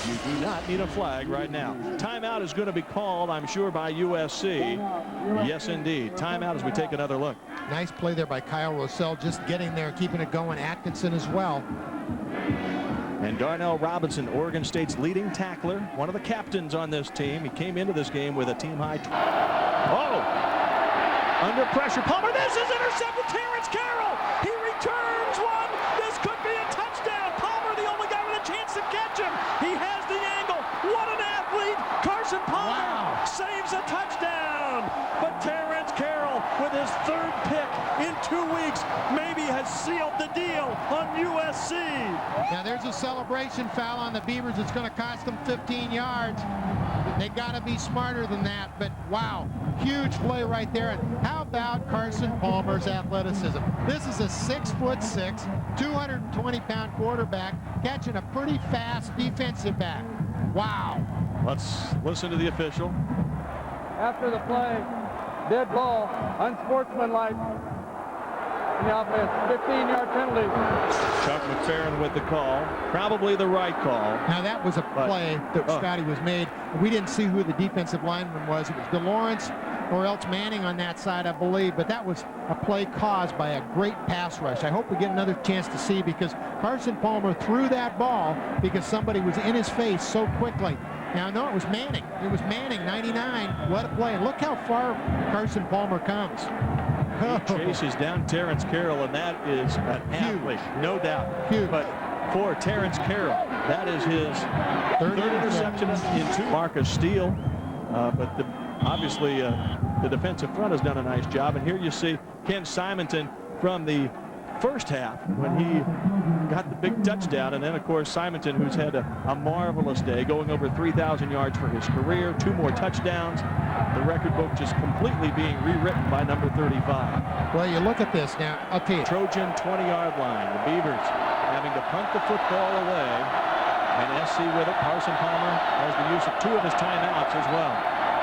G: You do not need a flag right now. Timeout is going to be called, I'm sure, by USC. Yes, indeed. Timeout as we take another look.
A: Nice play there by Kyle Rossell, just getting there, keeping it going. Atkinson as well.
G: And Darnell Robinson, Oregon State's leading tackler, one of the captains on this team. He came into this game with a team high. Oh! Under pressure. Palmer, this is intercepted. Terrence Carroll. He returns one. This could be a touchdown. Palmer, the only guy with a chance to catch him. He has the angle. What an athlete. Carson Palmer saves a touchdown. But Terrence Carroll, with his third pick in 2 weeks, maybe has sealed the deal on USC.
A: Now there's a celebration foul on the Beavers. It's going to cost them 15 yards. They got to be smarter than that, but wow, huge play right there. And how about Carson Palmer's athleticism? This is a 6'6", 220-pound quarterback catching a pretty fast defensive back. Wow.
G: Let's listen to the official.
K: After the play, dead ball, unsportsmanlike. In the offense, 15-yard penalty.
G: Chuck McFerrin with the call. Probably the right call.
A: Now that was a play that Scotty was made. We didn't see who the defensive lineman was. It was DeLawrence or else Manning on that side, I believe. But that was a play caused by a great pass rush. I hope we get another chance to see, because Carson Palmer threw that ball because somebody was in his face so quickly. Now, no, it was Manning. It was Manning, 99. What a play. And look how far Carson Palmer comes.
G: He chases down Terrence Carroll, and that is an athlete, no doubt.
A: Huge.
G: But for Terrence Carroll, that is his third interception in 2. Marcus Steele, but obviously the defensive front has done a nice job. And here you see Ken Simonton from the first half when he got the big touchdown, and then of course Simonton, who's had a marvelous day, going over 3,000 yards for his career, 2 more touchdowns. The record book just completely being rewritten by number 35.
A: Well, you look at this now. I'll tell you.
G: Trojan 20-yard line. The Beavers having to punt the football away, and SC with it. Carson Palmer has the use of 2 of his timeouts as well.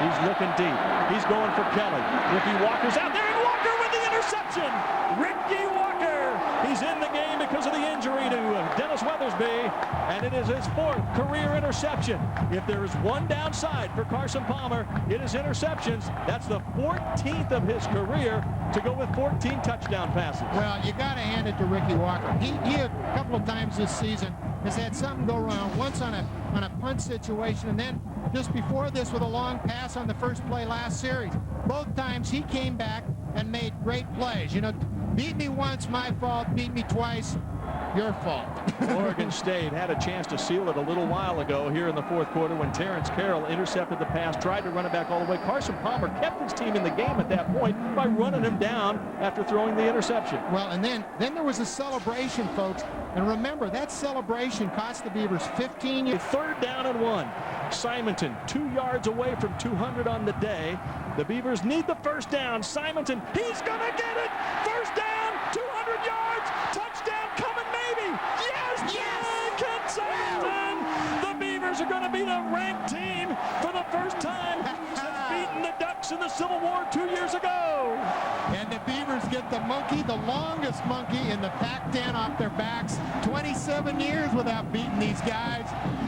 G: He's looking deep. He's going for Kelly. Ricky Walker's out there, and Walker with the interception. Ricky Walker. He's in the game because of the injury to Dennis Weathersby, and it is his 4th career interception. If there is one downside for Carson Palmer, it is interceptions. That's the 14th of his career to go with 14 touchdown passes.
A: Well, you got to hand it to Ricky Walker. He a couple of times this season has had something go wrong. Once on a punt situation, and then just before this with a long pass on the first play last series. Both times he came back and made great plays. You know, beat me once, my fault. Beat me twice, your fault.
G: Oregon State had a chance to seal it a little while ago here in the 4th quarter when Terrence Carroll intercepted the pass, tried to run it back all the way. Carson Palmer kept his team in the game at that point by running him down after throwing the interception.
A: Well, and then there was a celebration, folks. And remember, that celebration cost the Beavers 15 yards.
G: 3rd down and 1. Simonton 2 yards away from 200 on the day. The Beavers need the first down. Simonton, he's going to get it. First down, 200 yards. Touchdown coming maybe. Yes! Yes! Ken Simonton! The Beavers are going to be the ranked team for the first time since beating the Ducks in the Civil War 2 years ago.
A: And the Beavers get the monkey, the longest monkey in the Pac-10 off their backs. 27 years without beating these guys.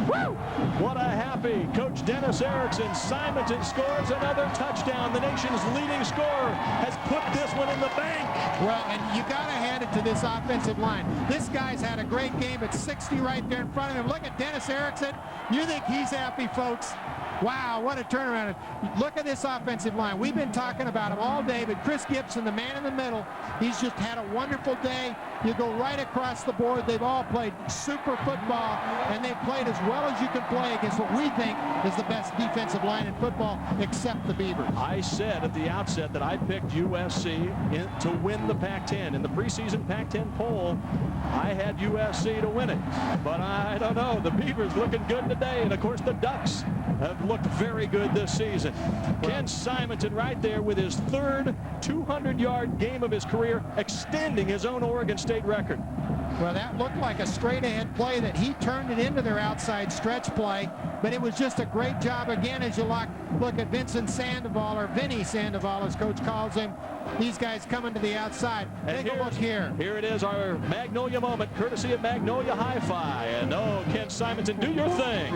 G: Woo! What a happy Coach Dennis Erickson. Simonton scores another touchdown. The nation's leading scorer has put this one in the bank.
A: Well, and you got to hand it to this offensive line. This guy's had a great game at 60 right there in front of him. Look at Dennis Erickson. You think he's happy, folks? Wow, what a turnaround. Look at this offensive line. We've been talking about him all day, but Chris Gibson, the man in the middle, he's just had a wonderful day. You go right across the board. They've all played super football, and they've played as well as you can play against what we think is the best defensive line in football, except the Beavers.
G: I said at the outset that I picked USC to win the Pac-10. In the preseason Pac-10 poll, I had USC to win it. But I don't know. The Beavers looking good today, and of course the Ducks have looked very good this season. Ken Simonton right there with his third 200-yard game of his career, extending his own Oregon State record.
A: Well, that looked like a straight-ahead play that he turned it into their outside stretch play, but it was just a great job again as you look at Vincent Sandoval, or Vinny Sandoval as Coach calls him. These guys coming to the outside. Take a look here.
G: Here it is, our Magnolia moment, courtesy of Magnolia Hi-Fi. And oh, Ken Simonton, do your thing.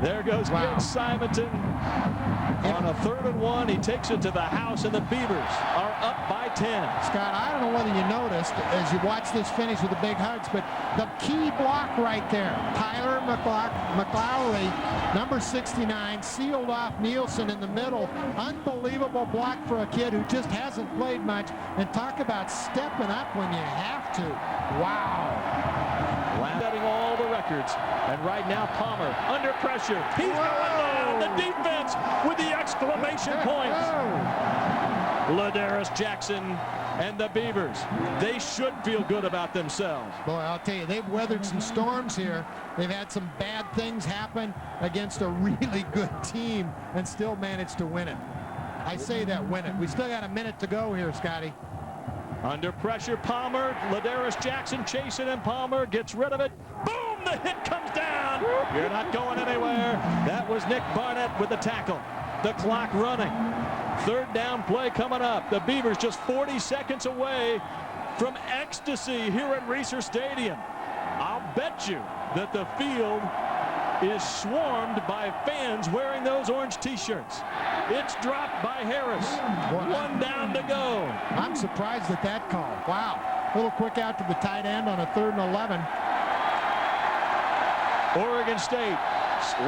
G: There goes Ken Simonton on a 3rd and 1. He takes it to the house, and the Beavers are up by 10.
A: Scott, I don't know whether you noticed as you watch this finish with the big hugs, but the key block right there, Tyler McLaury, number 69, sealed off Nielsen in the middle. Unbelievable block for a kid who just hasn't played much, and talk about stepping up when you have to. Wow.
G: Setting all the records, and right now Palmer under pressure. He's going down. The defense with the exclamation points. Ladarius Jackson and the Beavers, they should feel good about themselves.
A: Boy, I'll tell you, they've weathered some storms here. They've had some bad things happen against a really good team and still managed to win it. I say that, win it. We still got a minute to go here, Scotty.
G: Under pressure, Palmer, Ladarius Jackson chasing him. Palmer gets rid of it. Boom! The hit comes down. You're not going anywhere. That was Nick Barnett with the tackle. The clock running. 3rd down play coming up. The Beavers just 40 seconds away from ecstasy here at Reser Stadium. I'll bet you that the field is swarmed by fans wearing those orange t-shirts. It's dropped by Harris. 1 down to go.
A: I'm surprised at that call. Wow. Little quick out to the tight end on a 3rd and 11.
G: Oregon State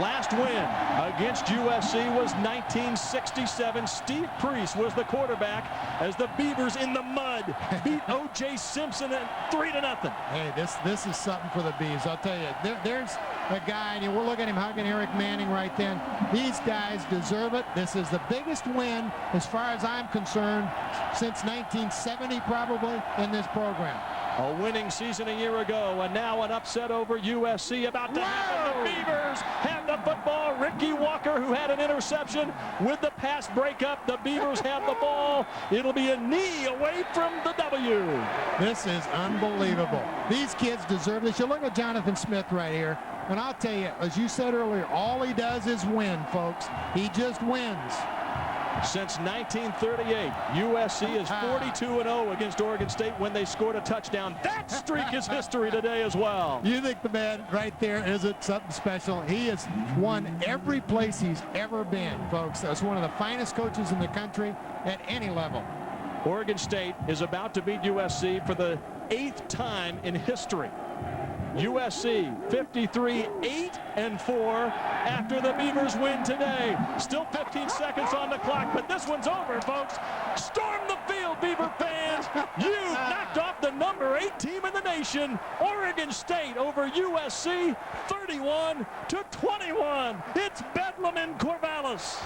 G: last win against USC was 1967. Steve Priest was the quarterback as the Beavers in the mud beat O.J. Simpson at 3-0.
A: Hey, this is something for the Bees. I'll tell you, there's a guy, and we'll look at him hugging Eric Manning right then. These guys deserve it. This is the biggest win, as far as I'm concerned, since 1970 probably in this program.
G: A winning season a year ago, and now an upset over USC about to happen. The Beavers have the football. Ricky Walker, who had an interception with the pass breakup. The Beavers have the ball. It'll be a knee away from the W.
A: This is unbelievable. These kids deserve this. You look at Jonathan Smith right here, and I'll tell you, as you said earlier, all he does is win, folks. He just wins.
G: Since 1938, USC is 42-0 against Oregon State when they scored a touchdown. That streak is history today as well.
A: You think the man right there isn't something special? He has won every place he's ever been, folks. That's one of the finest coaches in the country at any level.
G: Oregon State is about to beat USC for the 8th time in history. USC 53-8-4 after the Beavers win today. Still 15 seconds on the clock, but this one's over, folks. Storm the field, Beaver fans. You knocked off the number 8 team in the nation. Oregon State over USC 31-21. It's Bedlam in Corvallis.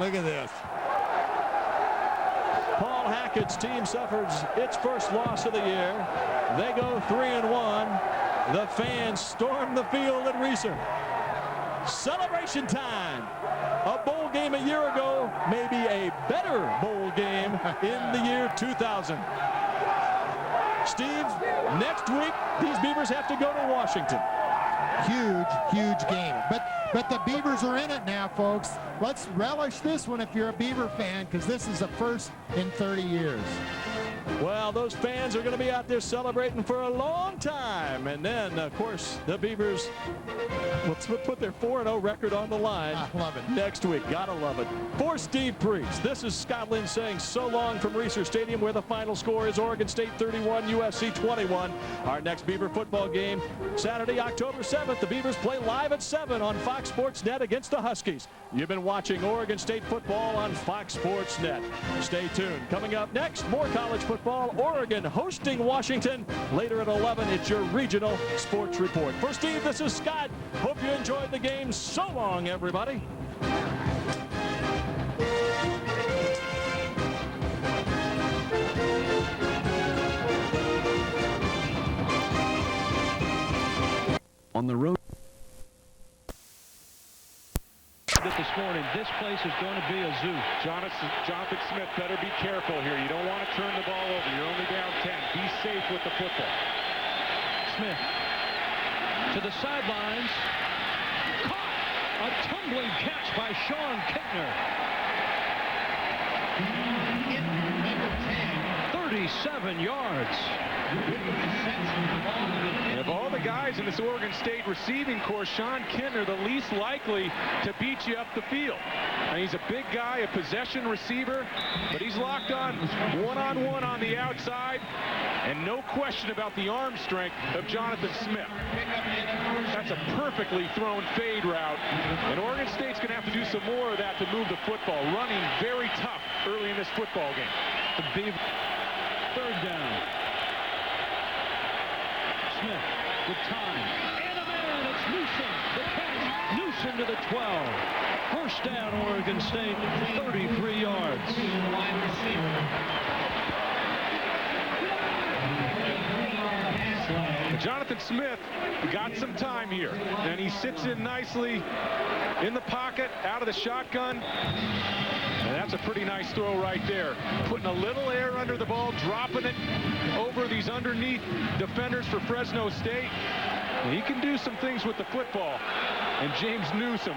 A: Look at this.
G: Paul Hackett's team suffers its first loss of the year. They go 3-1. The fans storm the field at Reser. Celebration time. A bowl game a year ago, maybe a better bowl game in the year 2000. Steve, next week, these Beavers have to go to Washington.
A: Huge game. But the Beavers are in it now, folks. Let's relish this one if you're a Beaver fan, because this is the first in 30 years.
G: Well, those fans are going to be out there celebrating for a long time. And then, of course, the Beavers will put their 4-0 record on the line.
L: I love it.
G: Next week. Gotta love it. For Steve Priest, this is Scott Lynn saying so long from Reser Stadium, where the final score is Oregon State 31, USC 21. Our next Beaver football game, Saturday, October 7th. The Beavers play live at 7 on Fox Sports Net against the Huskies. You've been watching Oregon State football on Fox Sports Net. Stay tuned. Coming up next, more college football. Oregon hosting Washington. Later at 11, it's your regional sports report. For Steve, this is Scott. Hope you enjoyed the game. So long, everybody.
M: On the road.
J: This morning, this place is going to be a zoo.
B: Jonathan Smith better be careful here. You don't want to turn the ball over. You're only down 10. Be safe with the football.
J: Smith to the sidelines. Caught! A tumbling catch by Sean Kittner. 37 yards.
B: And of all the guys in this Oregon State receiving corps, Sean Kittner, the least likely to beat you up the field. And he's a big guy, a possession receiver, but he's locked on one-on-one on the outside, and no question about the arm strength of Jonathan Smith. That's a perfectly thrown fade route, and Oregon State's going to have to do some more of that to move the football, running very tough early in this football game.
J: The Beavers. Third down. Smith with time. And a man, it's Newsom. The catch. Newsom to the 12. First down, Oregon State, 33 yards.
B: Jonathan Smith got some time here, and he sits in nicely in the pocket, out of the shotgun. And that's a pretty nice throw right there. Putting a little air under the ball, dropping it over these underneath defenders for Fresno State. And he can do some things with the football. And James Newsom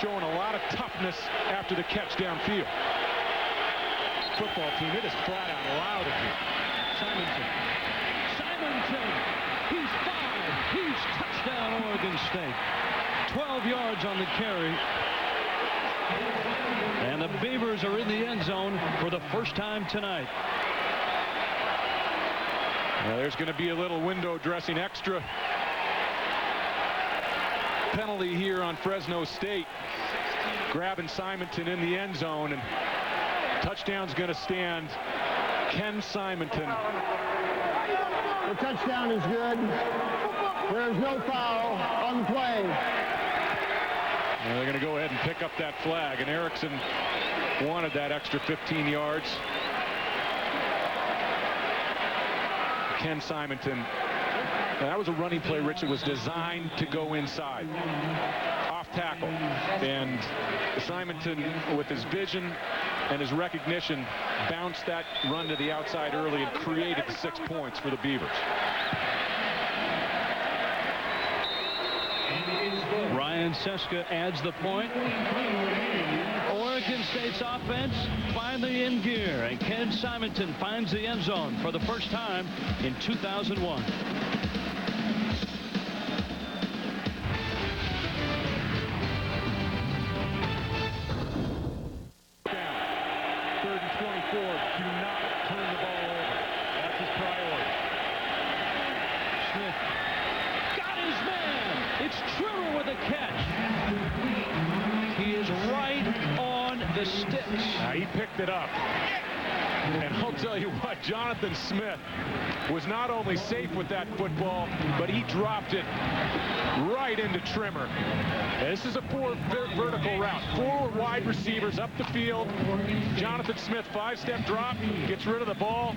B: showing a lot of toughness after the catch downfield. Football team, it is flat out loud in here.
J: Simonton. He's 5. He's touchdown, Oregon State. 12 yards on the carry. And the Beavers are in the end zone for the first time tonight.
B: Well, there's going to be a little window dressing extra penalty here on Fresno State. Grabbing Simonton in the end zone, and touchdown's going to stand Ken Simonton.
I: The touchdown is good. There's no foul on the play.
B: Well, they're going to go ahead and pick up that flag, and Erickson wanted that extra 15 yards. Ken Simonton. That was a running play, Rich. It was designed to go inside. Off tackle. And Simonton, with his vision and his recognition, bounced that run to the outside early and created the 6 points for the Beavers.
J: Ryan Seska adds the point. Oregon State's offense finally in gear, and Ken Simonton finds the end zone for the first time in 2001.
B: He picked it up. And I'll tell you what, Jonathan Smith was not only safe with that football, but he dropped it right into Trimmer. And this is a vertical route. 4 wide receivers up the field. Jonathan Smith, 5-step drop, gets rid of the ball.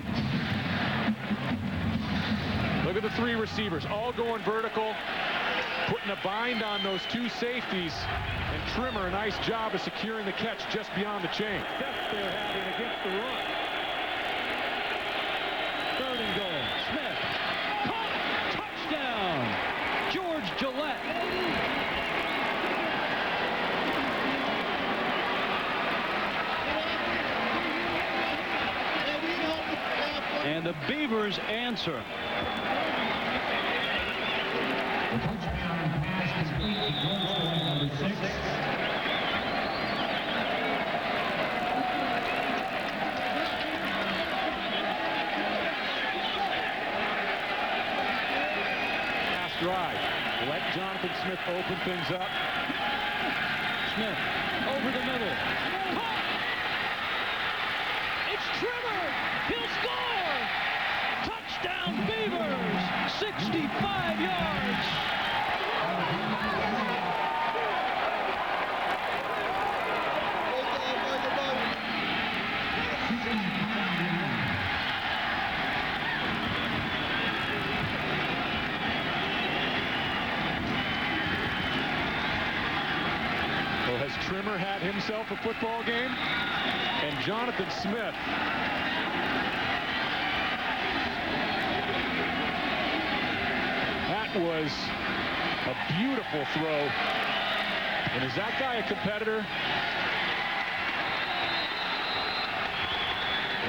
B: Look at the 3 receivers, all going vertical, putting a bind on those 2 safeties. And Trimmer, a nice job of securing the catch just beyond the chain.
J: Steps they're having against the run. 3rd and goal. Smith. Caught. Touchdown. George Gillette. the Beavers answer.
E: Drive. Let Jonathan Smith open things up.
J: Smith over the middle. Caught! It's Trimmer! He'll score! Touchdown Beavers! 65 yards!
E: Has Trimmer had himself a football game? And Jonathan Smith. That was a beautiful throw. And is that guy a competitor?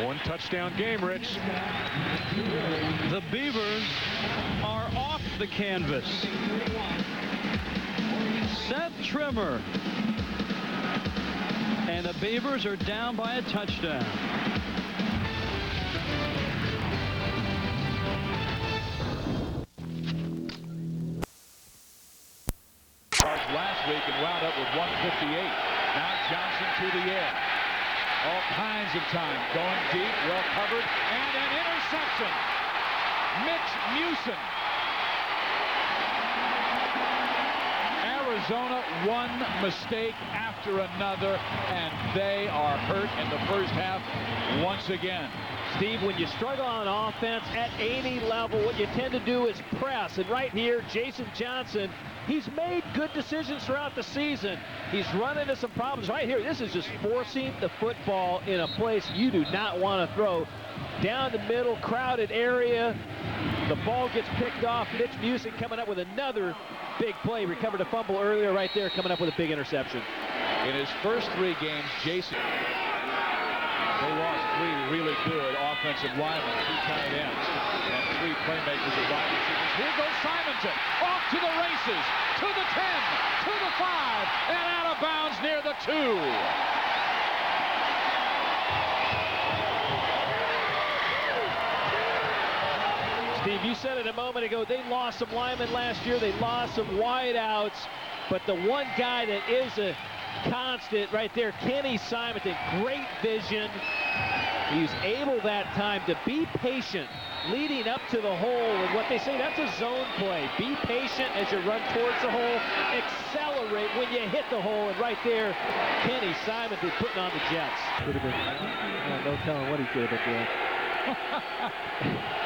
E: One touchdown game, Rich.
J: The Beavers are off the canvas. Seth Trimmer. And the Beavers are down by a touchdown.
E: Last week and wound up with 158. Now Johnson to the air. All kinds of time. Going deep, well covered, and an interception. Mitch Musin. Arizona, one mistake after another, and they are hurt in the first half once again.
G: Steve, when you struggle on offense at any level, what you tend to do is press. And right here, Jason Johnson, he's made good decisions throughout the season. He's run into some problems right here. This is just forcing the football in a place you do not want to throw. Down the middle, crowded area. The ball gets picked off. Mitch Musin coming up with another big play. Recovered a fumble earlier right there, coming up with a big interception.
E: In his first 3 games, Jason, they lost 3 really good offensive linemen, 2 tight ends, and 3 playmakers at wide receivers. Here goes Simonton, off to the races, to the 10, to the 5, and out of bounds near the 2.
G: Steve, you said it a moment ago, they lost some linemen last year, they lost some wideouts, but the one guy that is a constant right there, Kenny Simonton, great vision. He's able that time to be patient leading up to the hole, and what they say, that's a zone play. Be patient as you run towards the hole, accelerate when you hit the hole, and right there, Kenny Simonton putting on the Jets.
F: Could have been, no telling what he could have been doing.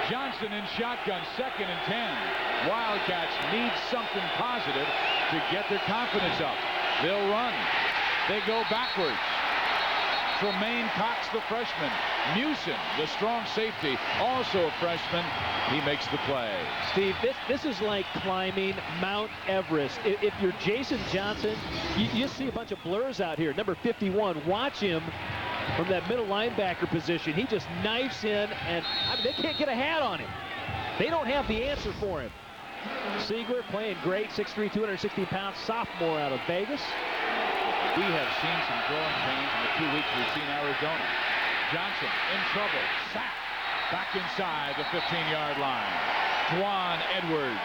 E: Johnson in shotgun, 2nd and 10. Wildcats need something positive to get their confidence up. They'll run. They go backwards. Tremaine Cox, the freshman. Musin, the strong safety, also a freshman. He makes the play.
G: Steve, this is like climbing Mount Everest. If you're Jason Johnson, you see a bunch of blurs out here. Number 51, watch him from that middle linebacker position. He just knifes in, and I mean, they can't get a hat on him. They don't have the answer for him. Siegler playing great, 6'3", 260 pounds, sophomore out of Vegas.
E: We have seen some growing pains in the 2 weeks we've seen Arizona. Johnson in trouble, sacked, back inside the 15-yard line. Dwan Edwards.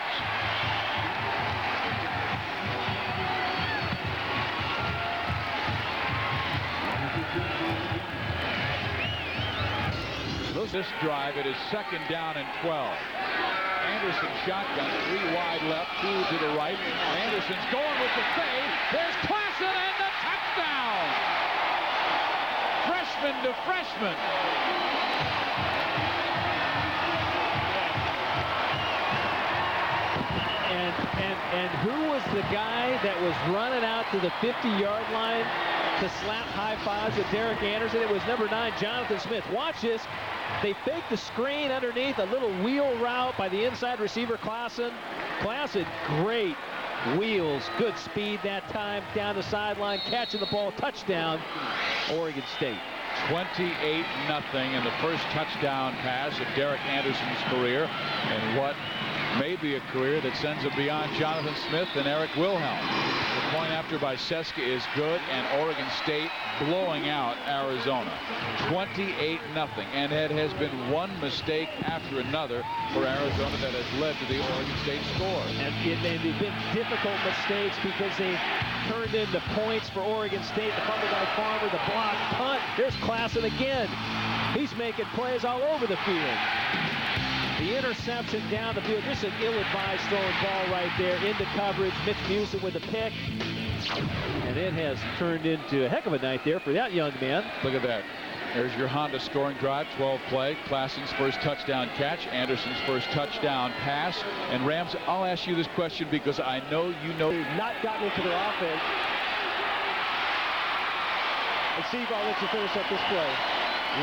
E: This drive, it is 2nd down and 12. Anderson shotgun, 3 wide left, 2 to the right. Anderson's going with the fade. There's Klassen and the touchdown! Freshman to freshman.
G: And who was the guy that was running out to the 50-yard line to slap high fives with Derek Anderson? It was number 9, Jonathan Smith. Watch this. They fake the screen underneath, a little wheel route by the inside receiver, Klassen. Klassen, great wheels, good speed that time, down the sideline, catching the ball, touchdown, Oregon State.
E: 28-0 in the first touchdown pass of Derek Anderson's career, and what may be a career that sends him beyond Jonathan Smith and Eric Wilhelm. The point after by Seska is good, and Oregon State blowing out Arizona. 28-0, and it has been one mistake after another for Arizona that has led to the Oregon State score.
L: And they've been difficult mistakes because they turned into points for Oregon State. The fumble by Farmer, the block, punt. Here's Klassen again. He's making plays all over the field. The interception down the field, just an ill-advised throwing ball right there into coverage. Mitch Musin with the pick. And it has turned into a heck of a night there for that young man.
E: Look at that. There's your Honda scoring drive, 12 play. Klassen's first touchdown catch, Anderson's first touchdown pass. And Rams, I'll ask you this question because I know you know.
L: They've not gotten into their offense. And Steve, I'll let you finish up this play.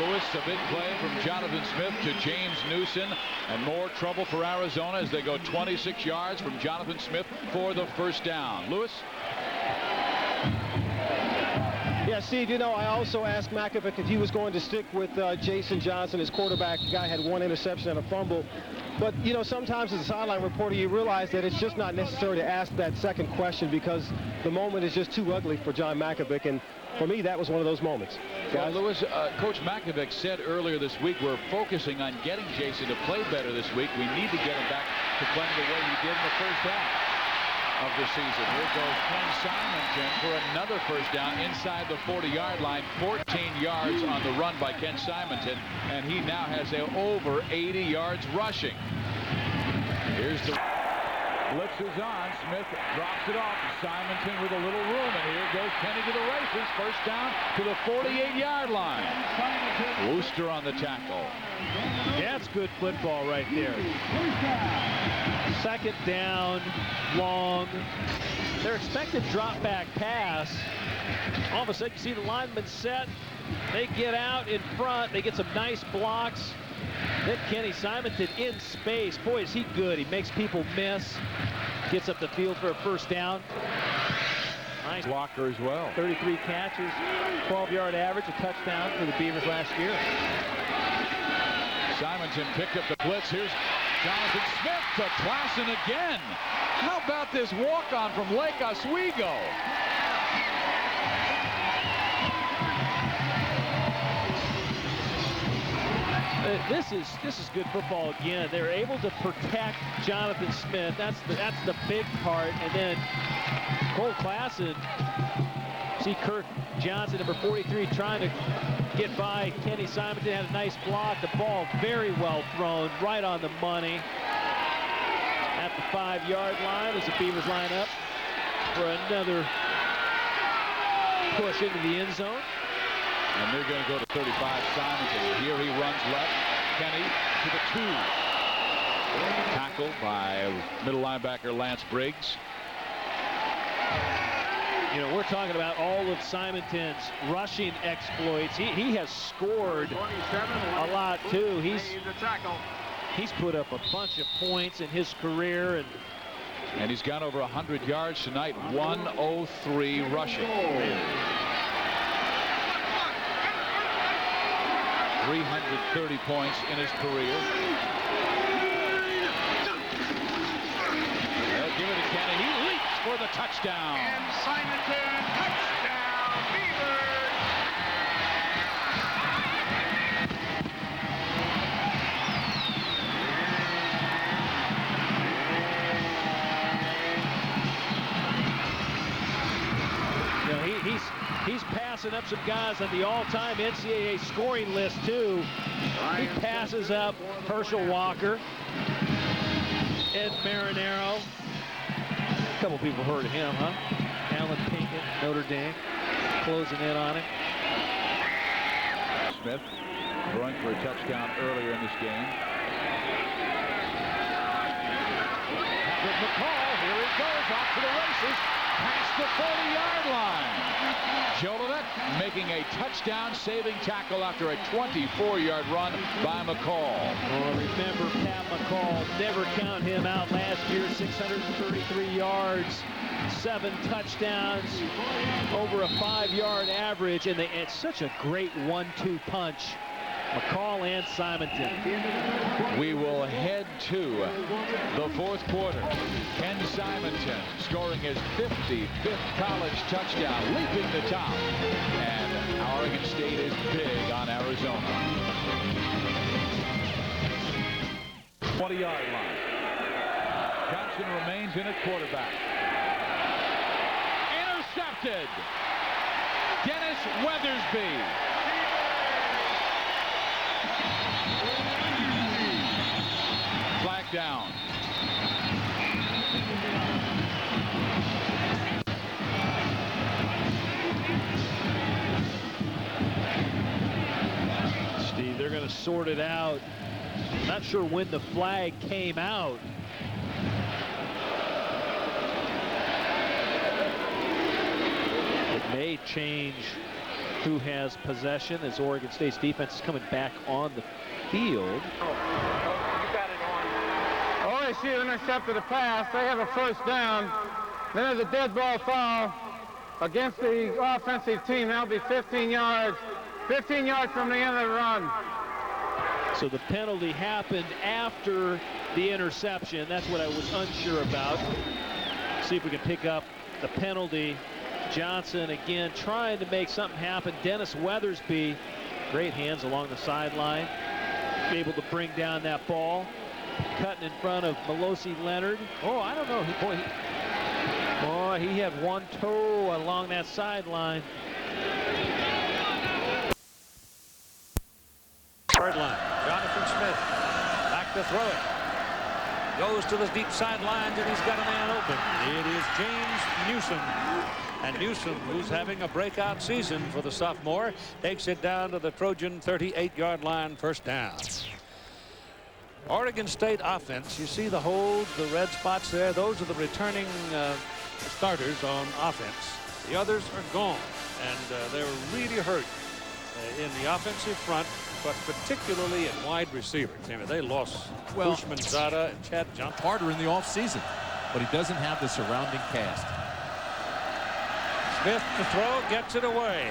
E: Lewis, a big play from Jonathan Smith to James Newsom, and more trouble for Arizona as they go 26 yards from Jonathan Smith for the first down. Lewis?
N: Yeah, Steve, you know, I also asked Makovic if he was going to stick with Jason Johnson, his quarterback. The guy had one interception and a fumble. But, you know, sometimes as a sideline reporter, you realize that it's just not necessary to ask that second question because the moment is just too ugly for John Makovic. And for me, that was one of those moments.
E: Well, Lewis, Coach Makovic said earlier this week, we're focusing on getting Jason to play better this week. We need to get him back to playing the way he did in the first half of the season. Here goes Ken Simonton for another first down inside the 40-yard line. 14 yards on the run by Ken Simonton, and he now has over 80 yards rushing. Here's the blitz is on. Smith drops it off. Simonton with a little room, and here goes Kenny to the races. First down to the 48-yard line. Wooster on the tackle.
L: That's good football right there. Second down, long. Their expected drop back pass. All of a sudden you see the lineman set. They get out in front. They get some nice blocks. Then Kenny Simonton in space. Boy, is he good. He makes people miss. Gets up the field for a first down. Nice
E: blocker as well.
L: 33 catches, 12-yard average, a touchdown for the Beavers last year.
E: Simonton picked up the blitz. Here's Jonathan Smith to Klassen again. How about this walk-on from Lake Oswego?
L: This is good football again. They're able to protect Jonathan Smith. That's the big part. And then Cole Klassen, see Kirk Johnson, number 43, trying to get by Kenny Simonton. Had a nice block. The ball very well thrown, right on the money. At the 5-yard line as the Beavers line up for another push into the end zone.
E: And they're going to go to 35, Simonton. Here he runs left. Kenny to the 2. Tackled by middle linebacker Lance Briggs.
L: You know, we're talking about all of Simonton's rushing exploits. He has scored a lot, too. He's put up a bunch of points in his career.
E: And he's got over 100 yards tonight, 103 rushing. 330 points in his career. They'll give it to Kenny. He leaps for the touchdown.
O: And Simonton, touchdown, Beavers!
L: You know, he's passing up some guys on the all-time NCAA scoring list, too. He passes up Herschel Walker, Ed Marinero. A couple people heard of him, huh? Alan Pinkett, Notre Dame, closing in on him.
E: Smith throwing for a touchdown earlier in this game. With McCall, here he goes, off to the races, past the 40-yard line. Jolivet making a touchdown-saving tackle after a 24-yard run by McCall.
L: Oh, remember Pat McCall, never count him out last year, 633 yards. 7 touchdowns, over a 5-yard average, and it's such a great 1-2 punch. McCall and Simonton.
P: We will head to the fourth quarter. Ken Simonton scoring his 55th college touchdown, leaping the top. And Oregon State is big on Arizona. 20-yard line. Johnson remains in at quarterback. Intercepted. Dennis Weathersby. Flag down.
L: Steve, they're going to sort it out. Not sure when the flag came out. It may change who has possession as Oregon State's defense is coming back on the field.
K: OSU intercepted a pass. They have a first down. Then there's a dead ball foul against the offensive team. That'll be 15 yards. 15 yards from the end of the run.
L: So the penalty happened after the interception. That's what I was unsure about. See if we can pick up the penalty. Johnson again trying to make something happen. Dennis Weathersby, great hands along the sideline, able to bring down that ball. Cutting in front of Melosi Leonard. Oh, I don't know. Boy, he had one toe along that sideline.
Q: Third line. Jonathan Smith back to throw it. Goes to the deep sidelines, and he's got a man open. It is James Newsom. And Newsom, who's having a breakout season for the sophomore, takes it down to the Trojan 38-yard line, first down. Oregon State offense, you see the holds, the red spots there. Those are the returning starters on offense. The others are gone, and they're really hurt in the offensive front, but particularly at wide receivers. I mean, they lost Bushman Zada and Chad Johnson.
G: Harder in the offseason, but he doesn't have the surrounding cast.
Q: Smith to throw, gets it away.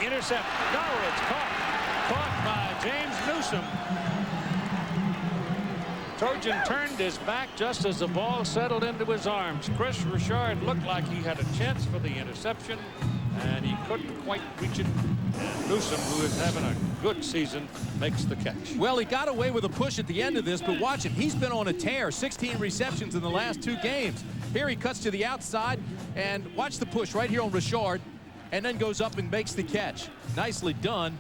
Q: Intercept. No, it's caught. Caught by James Newsom. Trojan turned his back just as the ball settled into his arms. Chris Richard looked like he had a chance for the interception, and he couldn't quite reach it. And Newsom, who is having a good season, makes the catch.
G: Well, he got away with a push at the end of this, but watch him. He's been on a tear. 16 receptions in the last 2 games. Here he cuts to the outside, and watch the push right here on Richard, and then goes up and makes the catch. Nicely done.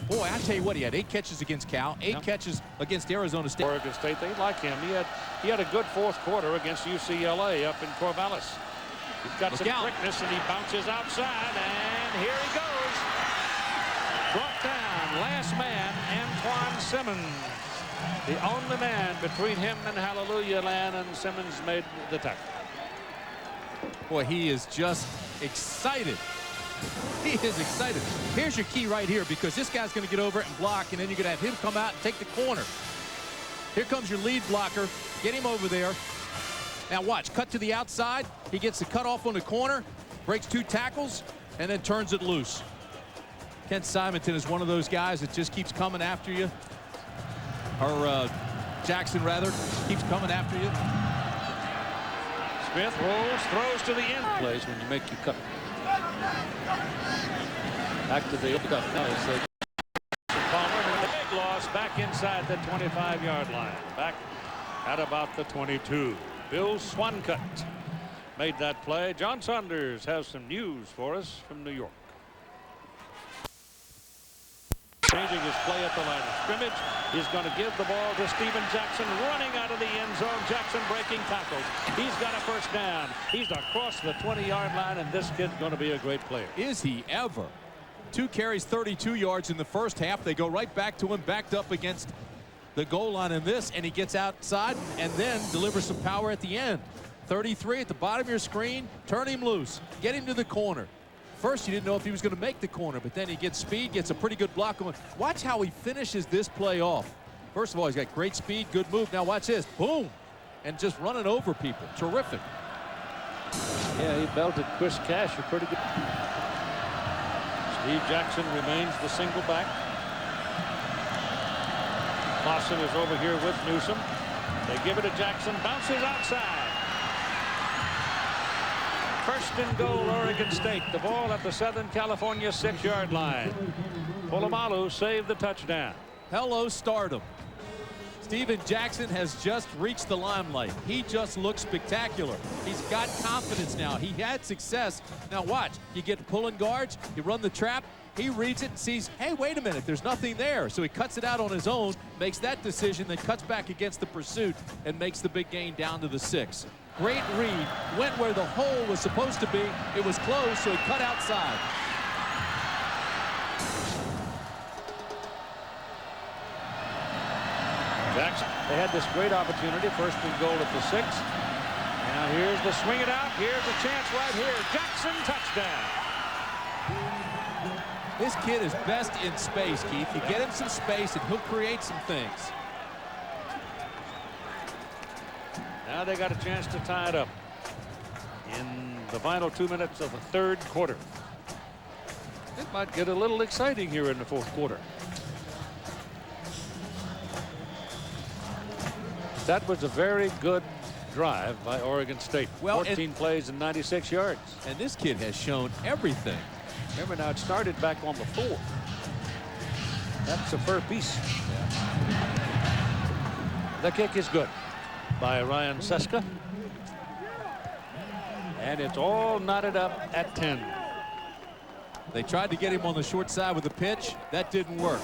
G: Boy, I tell you what, he had 8 catches against Cal, 8 catches against Arizona State.
Q: Oregon State, they like him. He had a good fourth quarter against UCLA up in Corvallis. He's got some quickness, and he bounces outside, and here he goes. Brought down, last man, Antoine Simmons. The only man between him and Hallelujah Land, and Simmons made the tackle.
G: Boy, he is just excited. He is excited. Here's your key right here, because this guy's going to get over it and block, and then you're going to have him come out and take the corner. Here comes your lead blocker. Get him over there. Now watch, cut to the outside. He gets the cutoff on the corner, breaks 2 tackles, and then turns it loose. Ken Simonton is one of those guys that just keeps coming after you. Or Jackson, rather, keeps coming after you.
Q: Smith rolls, throws to the end. Plays when you make your cut. Back to the Palmer, and a big loss back inside the 25-yard line. Back at about the 22. Bill Swancutt made that play. John Saunders has some news for us from New York. Changing his play at the line of scrimmage. He's going to give the ball to Steven Jackson, running out of the end zone. Jackson breaking tackles. He's got a first down. He's across the 20-yard line, and this kid's going to be a great player.
G: Is he ever? 2 carries, 32 yards in the first half. They go right back to him, backed up against the goal line in this, and he gets outside and then delivers some power at the end. 33 at the bottom of your screen. Turn him loose. Get him to the corner. First, you didn't know if he was going to make the corner, but then he gets speed, gets a pretty good block on. Watch how he finishes this play off. First of all, he's got great speed, good move. Now watch this. Boom. And just running over people. Terrific.
Q: Yeah, he belted Chris Cash pretty good. Steve Jackson remains the single back. Clausen is over here with Newsom. They give it to Jackson, bounces outside. First and goal, Oregon State. The ball at the Southern California 6-yard line. Polamalu saved the touchdown.
R: Hello, stardom. Steven Jackson has just reached the limelight. He just looks spectacular. He's got confidence now. He had success. Now watch, you get pulling guards, you run the trap, he reads it and sees, hey, wait a minute, there's nothing there. So he cuts it out on his own, makes that decision, then cuts back against the pursuit and makes the big gain down to the 6. Great read, went where the hole was supposed to be. It was closed, so he cut outside.
Q: Jackson, they had this great opportunity, first and goal at the 6. Now here's the swing it out. Here's a chance right here. Jackson, touchdown.
R: This kid is best in space, Keith. You get him some space and he'll create some things.
Q: Now they got a chance to tie it up in the final 2 minutes of the third quarter. It might get a little exciting here in the fourth quarter. That was a very good drive by Oregon State.
R: Well,
Q: 14 plays and 96 yards.
R: And this kid has shown everything.
Q: Remember now, it started back on the 4. That's a fair piece. The kick is good by Ryan Seska. And it's all knotted up at 10.
R: They tried to get him on the short side with a pitch. That didn't work.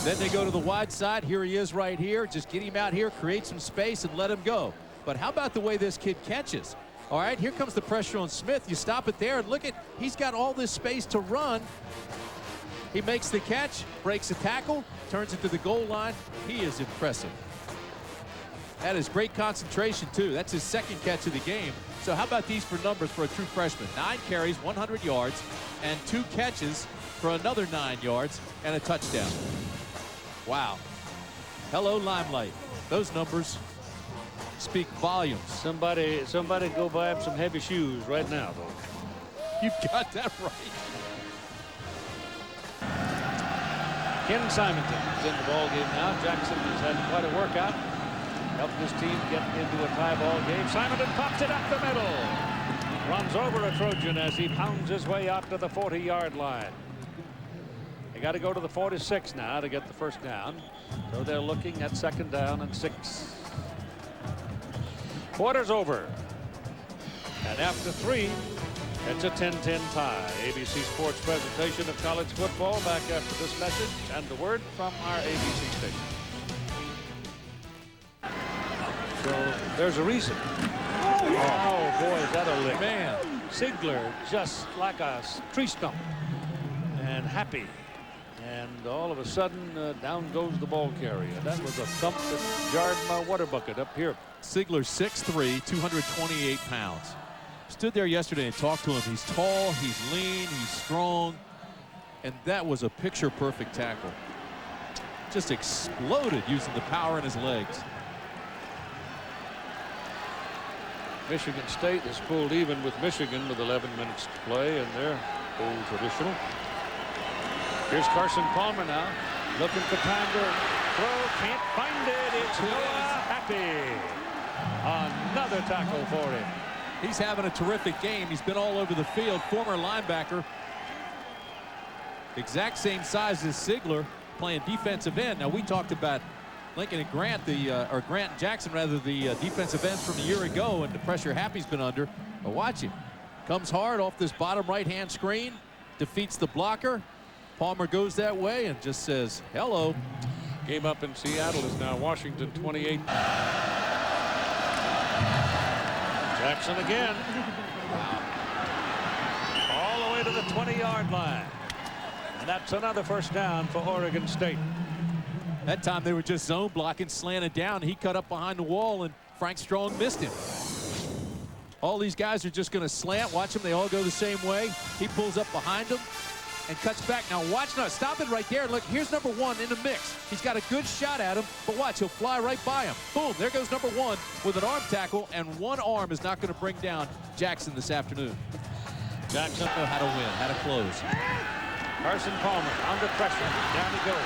R: Then they go to the wide side. Here he is right here. Just get him out here, create some space, and let him go. But how about the way this kid catches? All right, here comes the pressure on Smith. You stop it there and look at, he's got all this space to run. He makes the catch, breaks a tackle, turns it to the goal line. He is impressive. That is great concentration, too. That's his second catch of the game. So how about these for numbers for a true freshman? 9 carries, 100 yards, and 2 catches for another 9 yards and a touchdown. Wow. Hello, limelight. Those numbers speak volumes.
Q: Somebody go buy him some heavy shoes right now, though.
R: You've got that right.
Q: Ken Simonton is in the ball game now. Jackson has had quite a workout. Helped his team get into a tie ball game. Simonton pops it up the middle. Runs over a Trojan as he pounds his way out to the 40-yard line. They got to go to the 46 now to get the first down. So they're looking at 2nd down and 6. Quarter's over. And after 3, it's a 10-10 tie. ABC Sports presentation of college football back after this message and the word from our ABC station. So there's a reason. Oh boy, is that a lick.
R: Man.
Q: Sigler just like a tree stump and happy. And all of a sudden, down goes the ball carrier. That was a thump that jarred my water bucket up here.
R: Sigler, 6'3", 228 pounds. Stood there yesterday and talked to him. He's tall, he's lean, he's strong. And that was a picture-perfect tackle. Just exploded using the power in his legs.
Q: Michigan State has pulled even with Michigan with 11 minutes to play in their old traditional. Here's Carson Palmer now, looking for time to throw, can't find it. It's Noah Happy. Another tackle for him.
R: He's having a terrific game. He's been all over the field. Former linebacker. Exact same size as Sigler, playing defensive end. Now, we talked about Lincoln and Grant, or Grant and Jackson, rather, the defensive ends from a year ago, and the pressure Happy's been under. But watch him. Comes hard off this bottom right-hand screen, defeats the blocker. Palmer goes that way and just says, hello.
Q: Game up in Seattle is now Washington 28. Jackson again. All the way to the 20-yard line. And that's another first down for Oregon State.
R: That time they were just zone blocking, slanted down. He cut up behind the wall, and Frank Strong missed him. All these guys are just going to slant. Watch them. They all go the same way. He pulls up behind them. and cuts back. Now watch now. Stop it right there. Look, here's number 1 in the mix. He's got a good shot at him, but watch, he'll fly right by him. Boom, there goes number 1 with an arm tackle, and one arm is not going to bring down Jackson this afternoon. Jackson know how to win, how to close.
Q: Carson Palmer under pressure. Down he goes.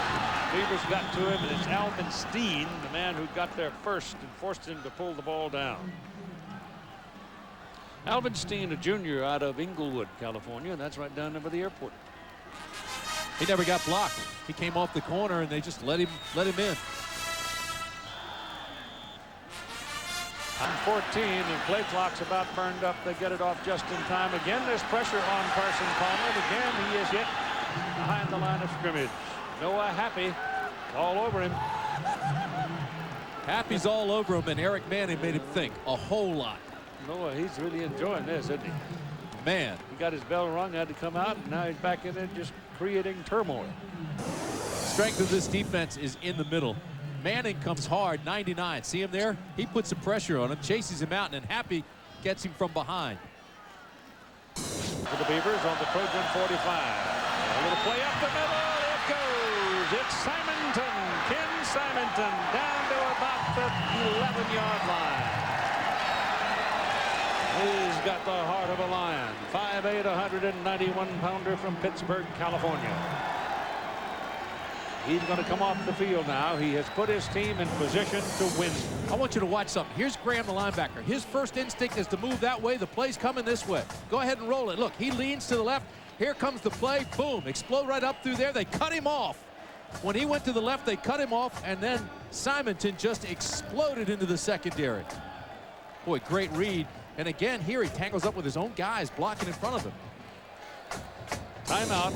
Q: Beavers got to him, and it's Alvin Steen, the man who got there first and forced him to pull the ball down. Alvin Steen, a junior out of Inglewood, California, and that's right down there by the airport.
R: He never got blocked. He came off the corner, and they just let him in.
Q: On 14, and play clock's about burned up. They get it off just in time. Again, there's pressure on Carson Palmer, and again, he is hit behind the line of scrimmage. Noah Happy all over him.
R: Happy's all over him, and Eric Manning made him think a whole lot.
Q: Noah, he's really enjoying this, isn't he?
R: Man.
Q: He got his bell rung, had to come out, and now he's back in it just creating turmoil.
R: Strength of this defense is in the middle. Manning comes hard, 99. See him there? He puts some pressure on him, chases him out, and Happy gets him from behind.
Q: For the Beavers on the Trojan 45. A little play up the middle. It goes. It's Simonton. Ken Simonton down to about the 11-yard line. He's got the heart of a lion. 5'8", 191-pounder from Pittsburgh, California. He's going to come off the field now. He has put his team in position to win.
R: I want you to watch something. Here's Graham, the linebacker. His first instinct is to move that way. The play's coming this way. Go ahead and roll it. Look, he leans to the left. Here comes the play. Boom. Explode right up through there. They cut him off. When he went to the left, they cut him off, and then Simonton just exploded into the secondary. Boy, great read. And again, here he tangles up with his own guys blocking in front of him.
Q: Timeout.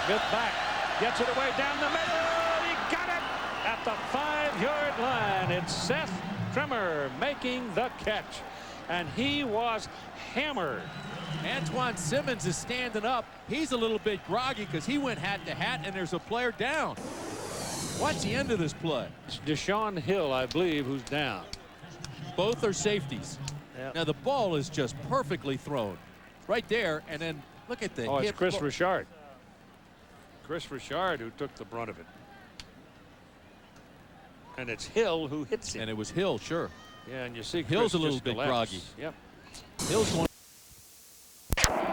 Q: Smith back, gets it away down the middle. He got it at the 5-yard line. It's Seth Trimmer making the catch, and he was hammered.
R: Antoine Simmons is standing up. He's a little bit groggy because he went hat to hat, and there's a player down. Watch the end of this play.
Q: It's Deshaun Hill, I believe, who's down.
R: Both are safeties.
Q: Yep.
R: Now the ball is just perfectly thrown right there, and then look at the hit.
Q: It's Chris Richard. Chris Richard who took the brunt of it. And it's Hill who hits him.
R: And it was Hill, sure.
Q: Yeah, and you see
R: Hill's
Q: Chris
R: a little bit groggy.
Q: Yep.
R: Hill's going.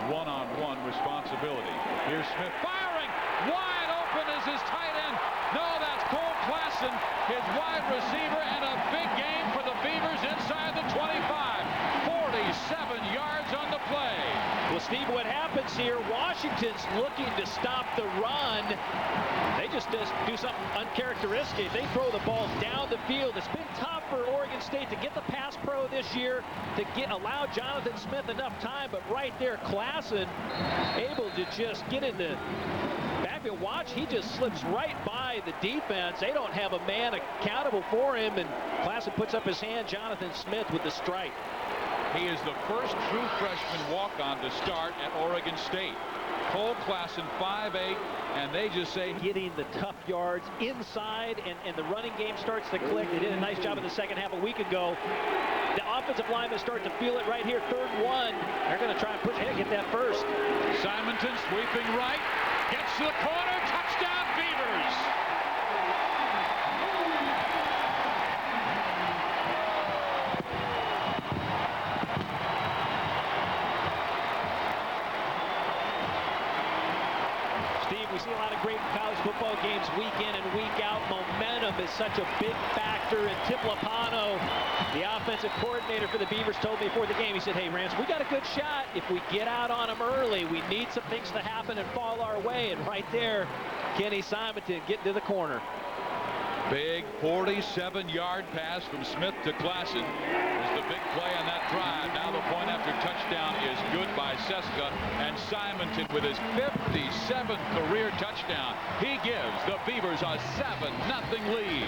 P: One-on-one responsibility. Here's Smith firing. Wide open is his tight end. No, that's Cole Klassen, his wide receiver, and a big game for the Beavers inside the 25. 47 yards on the play.
L: Well, Steve, what happens here, Washington's looking to stop the run. They just do something uncharacteristic. They throw the ball down the field. It's been tough for Oregon State to get the pass pro this year, to allow Jonathan Smith enough time, but right there, Klassen able to just get in the backfield. Watch, he just slips right by the defense. They don't have a man accountable for him, and Klassen puts up his hand. Jonathan Smith with the strike.
P: He is the first true freshman walk-on to start at Oregon State. Cole Klassen, 5'8", and they just say
L: getting the tough yards inside, and the running game starts to click. They did a nice job in the second half a week ago. The offensive linemen start to feel it right here. 3rd 1. They're going to try and push ahead, get that first.
P: Simonton sweeping right, gets to the corner, touchdown Beavers.
L: We see a lot of great college football games week in and week out. Momentum is such a big factor. And Tim Lapano, the offensive coordinator for the Beavers, told me before the game, he said, hey, Rance, we got a good shot. If we get out on them early, we need some things to happen and fall our way. And right there, Kenny Simonton getting to the corner.
P: Big 47-yard pass from Smith to Klassen is the big play on that drive. Now the point after touchdown is good by Seska, and Simonton with his 57th career touchdown. He gives the Beavers a 7-0 lead.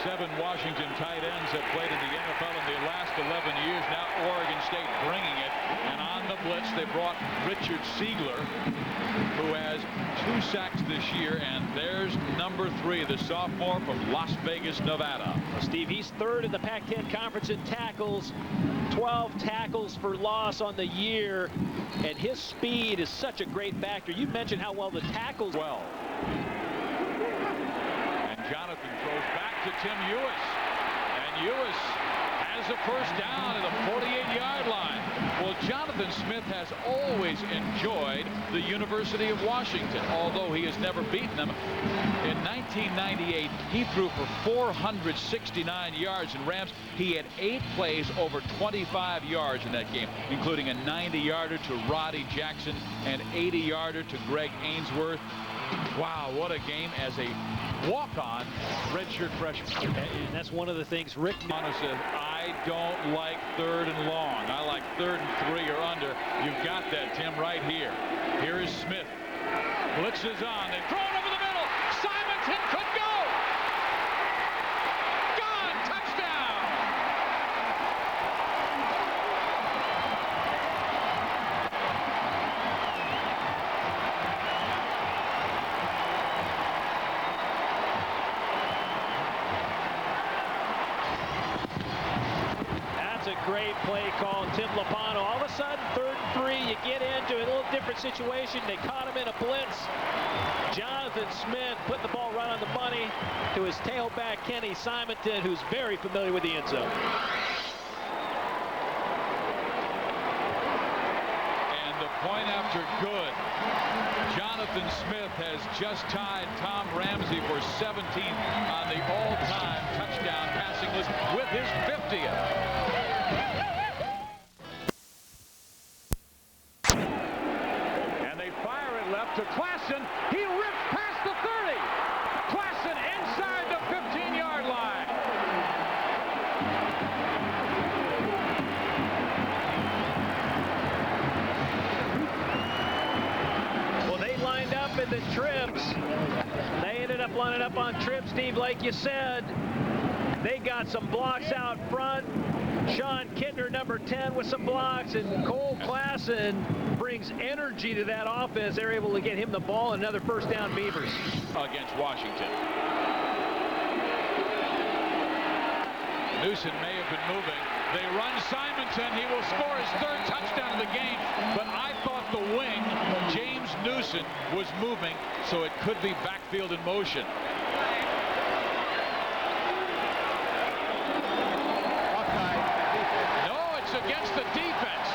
P: 7 Washington tight ends have played in the NFL in the last 11 years. Now Oregon State bringing it, and on the blitz they brought Richard Siegler, who has 2 sacks this year, and there's number 3, the sophomore from Las Vegas, Nevada.
L: Well, Steve, he's third in the Pac-10 Conference in tackles, 12 tackles for loss on the year, and his speed is such a great factor. You mentioned how well the tackles.
P: Well, and Jonathan throws back to Tim Ewis, and Ewis has a first down at the 48-yard line. Well, Jonathan Smith has always enjoyed the University of Washington, although he has never beaten them. In 1998, he threw for 469 yards in Rams. He had 8 plays over 25 yards in that game, including a 90-yarder to Roddy Jackson and 80-yarder to Greg Ainsworth. Wow, what a game as a walk-on redshirt freshman.
L: And that's one of the things Rick
P: Mona said, I don't like 3rd and long. I like 3rd and 3 or under. You've got that, Tim, right here. Here is Smith. Blitz is on. They throw it over the middle. Simonton could go. Gone. Touchdown.
L: Great play call, Tim Lapano. All of a sudden, 3rd and 3, you get into a little different situation. They caught him in a blitz. Jonathan Smith put the ball right on the money to his tailback, Kenny Simonton, who's very familiar with the end zone.
P: And the point after good. Jonathan Smith has just tied Tom Ramsey for 17th on the all-time touchdown passing list with his 50th. To Klassen, he rips past the 30. Klassen inside the 15-yard line.
L: Well, they lined up in the trips. They ended up lining up on trips, Steve, like you said. They got some blocks out front. Sean Kittner, number 10, with some blocks, and Cole Klassen brings energy to that offense. They're able to get him the ball, and another first down, Beavers.
P: Against Washington. Newsom may have been moving. They run Simonton. He will score his 3rd touchdown of the game, but I thought the wing, James Newsom, was moving, so it could be backfield in motion. Against the defense.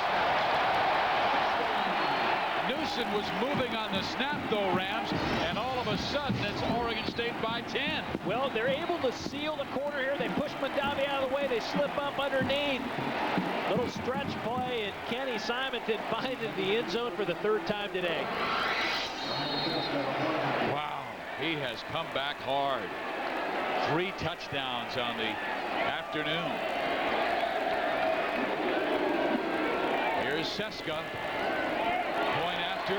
P: Newsom was moving on the snap, though, Rams, and all of a sudden it's Oregon State by 10.
L: Well, they're able to seal the corner here. They push Mondavi out of the way. They slip up underneath. Little stretch play, and Kenny Simonton finding the end zone for the 3rd time today.
P: Wow, he has come back hard. 3 touchdowns on the afternoon. Here's Seska. Point after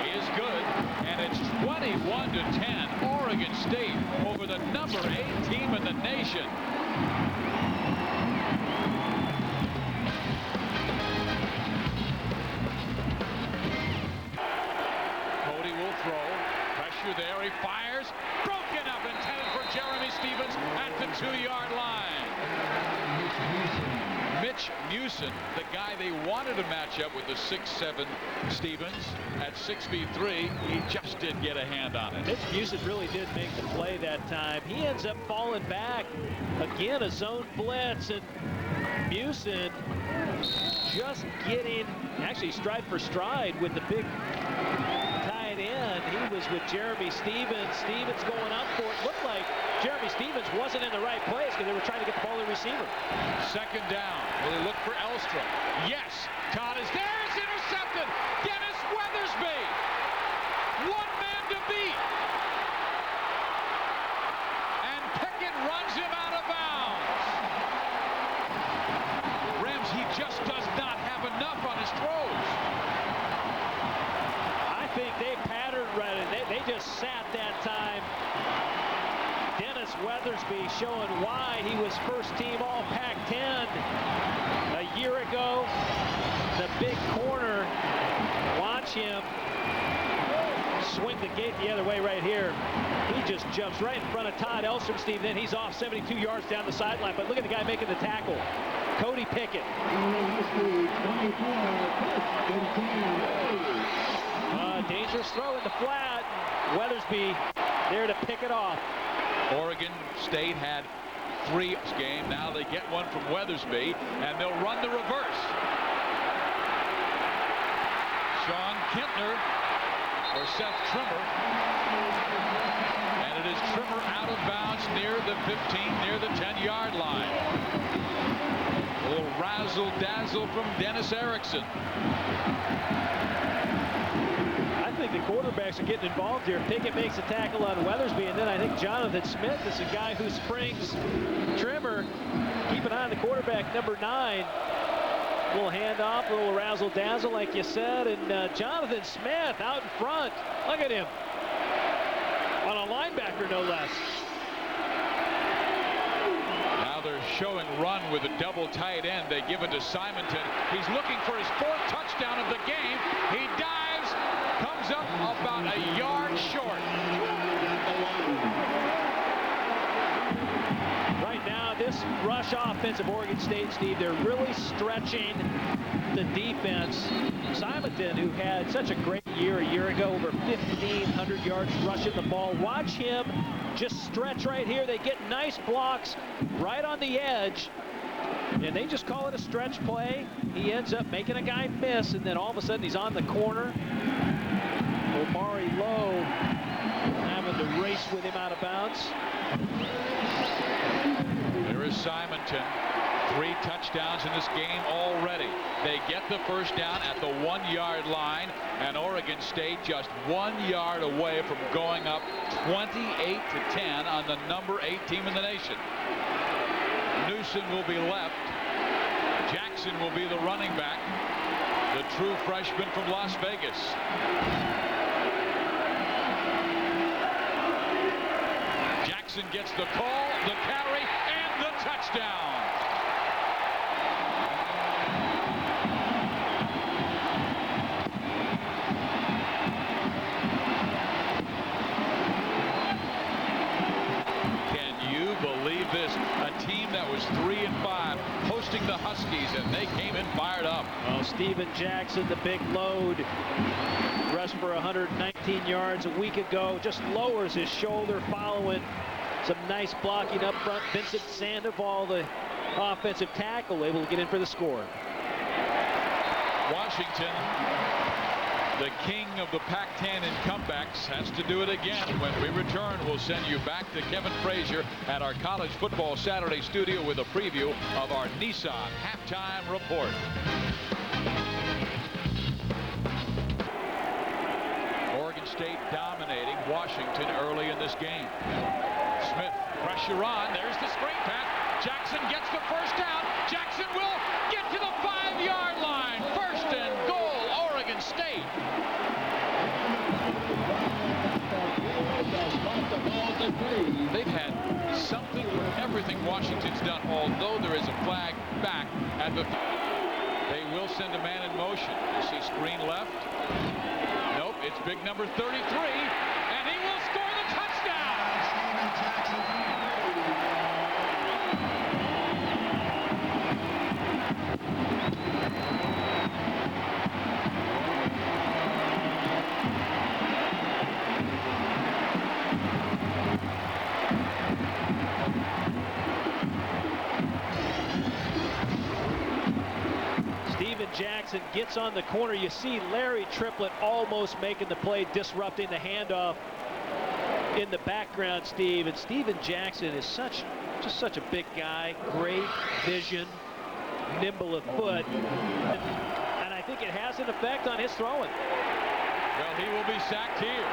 P: is good, and it's 21-10. Oregon State over the number 8 team in the nation. Cody will throw. Pressure there. He fires. Broken up, intended for Jeremy Stevens at the 2-yard line. Mitch Newsom, the guy they wanted to match up with the 6'7" Stevens at 6'3", he just didn't get a hand on it.
L: Mitch Newsom really did make the play that time. He ends up falling back. Again, a zone blitz, and Newsom just getting, actually stride for stride with the big tight end. He was with Jeremy Stevens. Stevens going up for it. Looked like Jeremy Stevens wasn't in the right place because they were trying to get the ball to the receiver.
P: 2nd down. Will he look for Elstrom? Yes. Todd is there. It's intercepted. Dennis Weathersby. 1 man to beat. And Pickett runs him out of bounds. Rams, he just does not have enough on his throws.
L: I think they patterned right. They just sat that time. Dennis Weathersby showing why he was 1st team all Pac-10 a year ago. The big corner. Watch him swing the gate the other way right here. He just jumps right in front of Todd Elstrom, Steve. Then he's off 72 yards down the sideline. But look at the guy making the tackle, Cody Pickett. Dangerous throw in the flat. Weathersby there to pick it off.
P: Oregon State had 3 game. Now they get one from Weathersby, and they'll run the reverse. Sean Kintner or Seth Trimmer. And it is Trimmer out of bounds near the 15, near the 10-yard line. A little razzle-dazzle from Dennis Erickson.
L: I think the quarterbacks are getting involved here. Pickett makes a tackle on Weathersby, and then I think Jonathan Smith is a guy who springs Trimmer. Keep an eye on the quarterback, number 9. Little handoff, a little razzle-dazzle, like you said, and Jonathan Smith out in front. Look at him. On a linebacker, no less.
P: Now they're showing run with a double tight end. They give it to Simonton. He's looking for his 4th touchdown of the game. He dives, comes up about a yard short.
L: Right now, this rush offense of Oregon State, Steve, they're really stretching the defense. Simonton, who had such a great year a year ago, over 1,500 yards rushing the ball. Watch him just stretch right here. They get nice blocks right on the edge, and they just call it a stretch play. He ends up making a guy miss, and then all of a sudden he's on the corner. Omari Lowe having to race with him out of bounds.
P: There is Simonton. 3 touchdowns in this game already. They get the first down at the 1-yard line, and Oregon State just 1 yard away from going up 28-10 on the number 8 team in the nation. Newsom will be left. Jackson will be the running back, the true freshman from Las Vegas. Jackson gets the call, the carry, and the touchdown. This a team that was 3-5 hosting the Huskies, and they came in fired up.
L: Well, Steven Jackson, the big load, rushed for 119 yards a week ago, just lowers his shoulder following some nice blocking up front. Vincent Sandoval, the offensive tackle, able to get in for the score.
P: Washington, the king of the Pac-10 in comebacks, has to do it again. When we return, we'll send you back to Kevin Frazier at our College Football Saturday studio with a preview of our Nissan halftime report. Oregon State dominating Washington early in this game. Smith, pressure on. There's the screen pass. Jackson gets the first down. Jackson will get to the 5-yard line. First and goal, Oregon State. They've had something with everything Washington's done, although there is a flag back at the... They will send a man in motion. You see screen left. Nope, it's big number 33, and he will score the touchdown.
L: Jackson gets on the corner. You see Larry Triplett almost making the play, disrupting the handoff in the background, Steve. And Steven Jackson is just such a big guy, great vision, nimble of foot, and I think it has an effect on his throwing.
P: Well, he will be sacked here.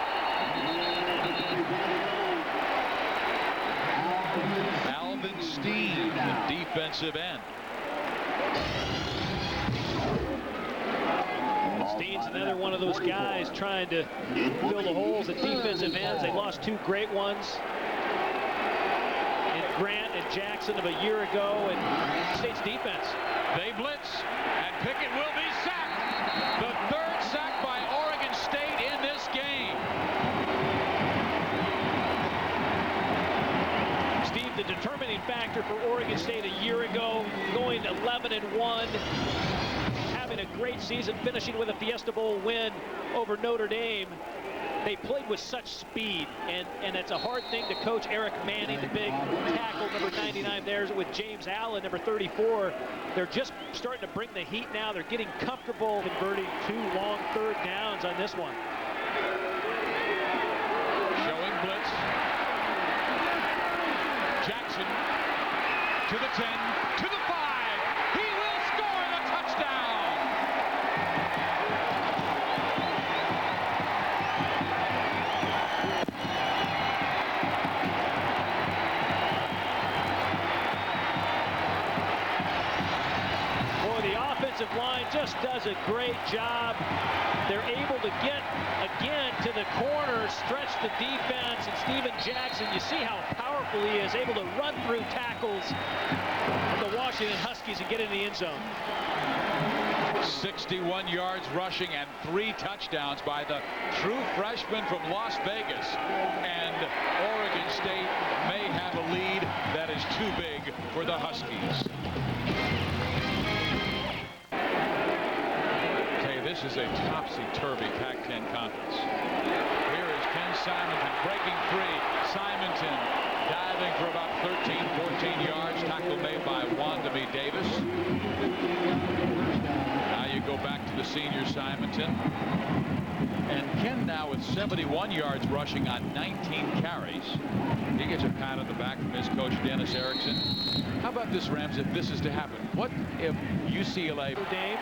P: Alvin Steen, the defensive end.
L: Steen's another one of those guys trying to fill the holes at defensive ends. They lost 2 great ones in Grant and Jackson of a year ago, and State's defense.
P: They blitz, and Pickett will be sacked. The 3rd sack by Oregon State in this game.
L: determining factor for Oregon State a year ago, going 11-1, having a great season, finishing with a Fiesta Bowl win over Notre Dame. They played with such speed, and it's a hard thing to coach Eric Manning, the big tackle, number 99 there, with James Allen, number 34. They're just starting to bring the heat now. They're getting comfortable, converting 2 long third downs on this one.
P: Showing blitz. Jackson to the 10, to the 5. He will score the touchdown.
L: Boy, the offensive line just does a great job. They're able to get, again, to the corner, stretch the defense, and Steven Jackson, you see how powerful he is, able to run through tackles of the Washington Huskies and get in the end zone.
P: 61 yards rushing and 3 touchdowns by the true freshman from Las Vegas. And Oregon State may have a lead that is too big for the Huskies. This is a topsy-turvy Pac-10 conference. Here is Ken Simonton breaking free. Simonton diving for about 13, 14 yards. Tackle made by Wandami Davis. Now you go back to the senior Simonton. And Ken now with 71 yards rushing on 19 carries. He gets a pat on the back from his coach, Dennis Erickson. How about this, Rams, if this is to happen? What if UCLA...
L: Dame.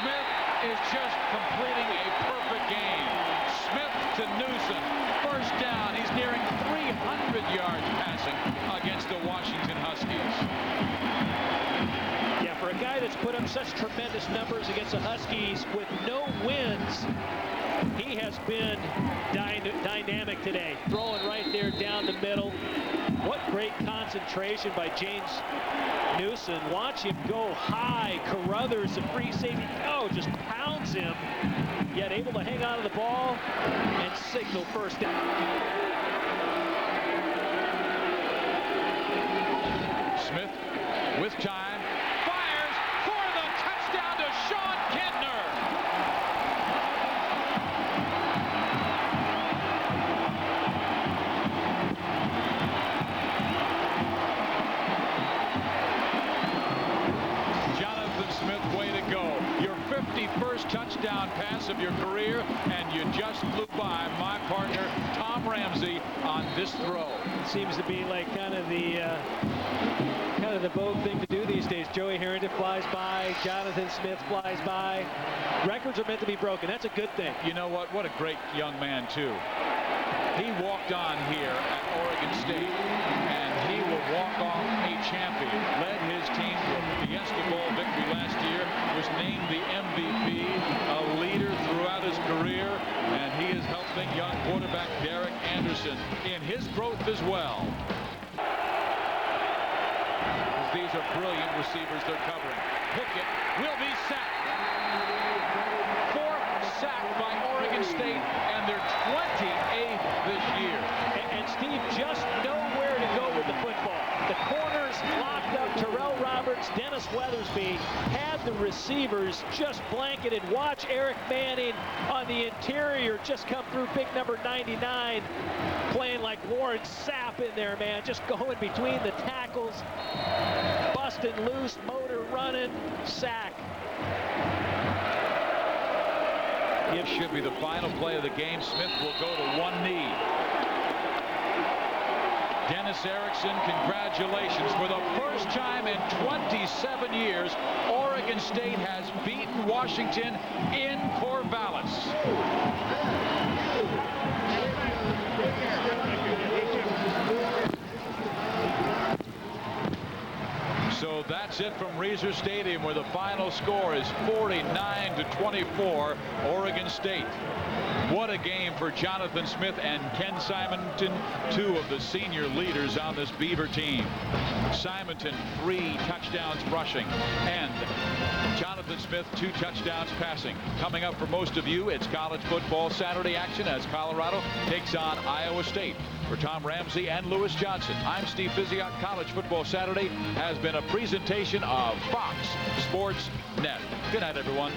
P: Smith is just completing a perfect game. Smith to Newsom. First down. He's nearing 300 yards passing against the Washington Huskies.
L: Yeah, for a guy that's put up such tremendous numbers against the Huskies with no wins, he has been dynamic today. Throwing right there down the middle. What great concentration by James Newsom. Watch him go high. Carruthers, the free safety, just pounds him, yet able to hang on to the ball and signal first down.
P: Smith with time, fires for the touchdown to Sean Kintner. First touchdown pass of your career, and you just flew by my partner Tom Ramsey on this throw.
L: It seems to be like kind of the vogue thing to do these days. Joey Harrington flies by, Jonathan Smith flies by. Records are meant to be broken. That's a good thing.
P: You know what? What a great young man too. He walked on here at Oregon State, and he will walk off a champion. Led his team to a Fiesta Bowl victory last year, was named the MVP, a leader throughout his career, and he is helping young quarterback Derek Anderson in his growth as well. These are brilliant receivers they're covering. Pickett will be sacked. 4th sack by Oregon State, and they're 28th this year.
L: And Steve just know where to go with the football. The corners locked up. Terrell Roberts, Dennis Weathersby had the receivers just blanketed. Watch Eric Manning on the interior just come through, big number 99, playing like Warren Sapp in there, man. Just going between the tackles, busting loose, motor running, sack.
P: It should be the final play of the game. Smith will go to one knee. Dennis Erickson, congratulations. For the first time in 27 years, Oregon State has beaten Washington in Corvallis. So that's it from Reser Stadium, where the final score is 49-24, Oregon State. What a game for Jonathan Smith and Ken Simonton, 2 of the senior leaders on this Beaver team. Simonton, 3 touchdowns rushing, and Jonathan Jonathan Smith, 2 touchdowns passing. Coming up for most of you, it's college football Saturday action as Colorado takes on Iowa State. For Tom Ramsey and Lewis Johnson, I'm Steve Physiak. College Football Saturday has been a presentation of Fox Sports Net. Good night, everyone.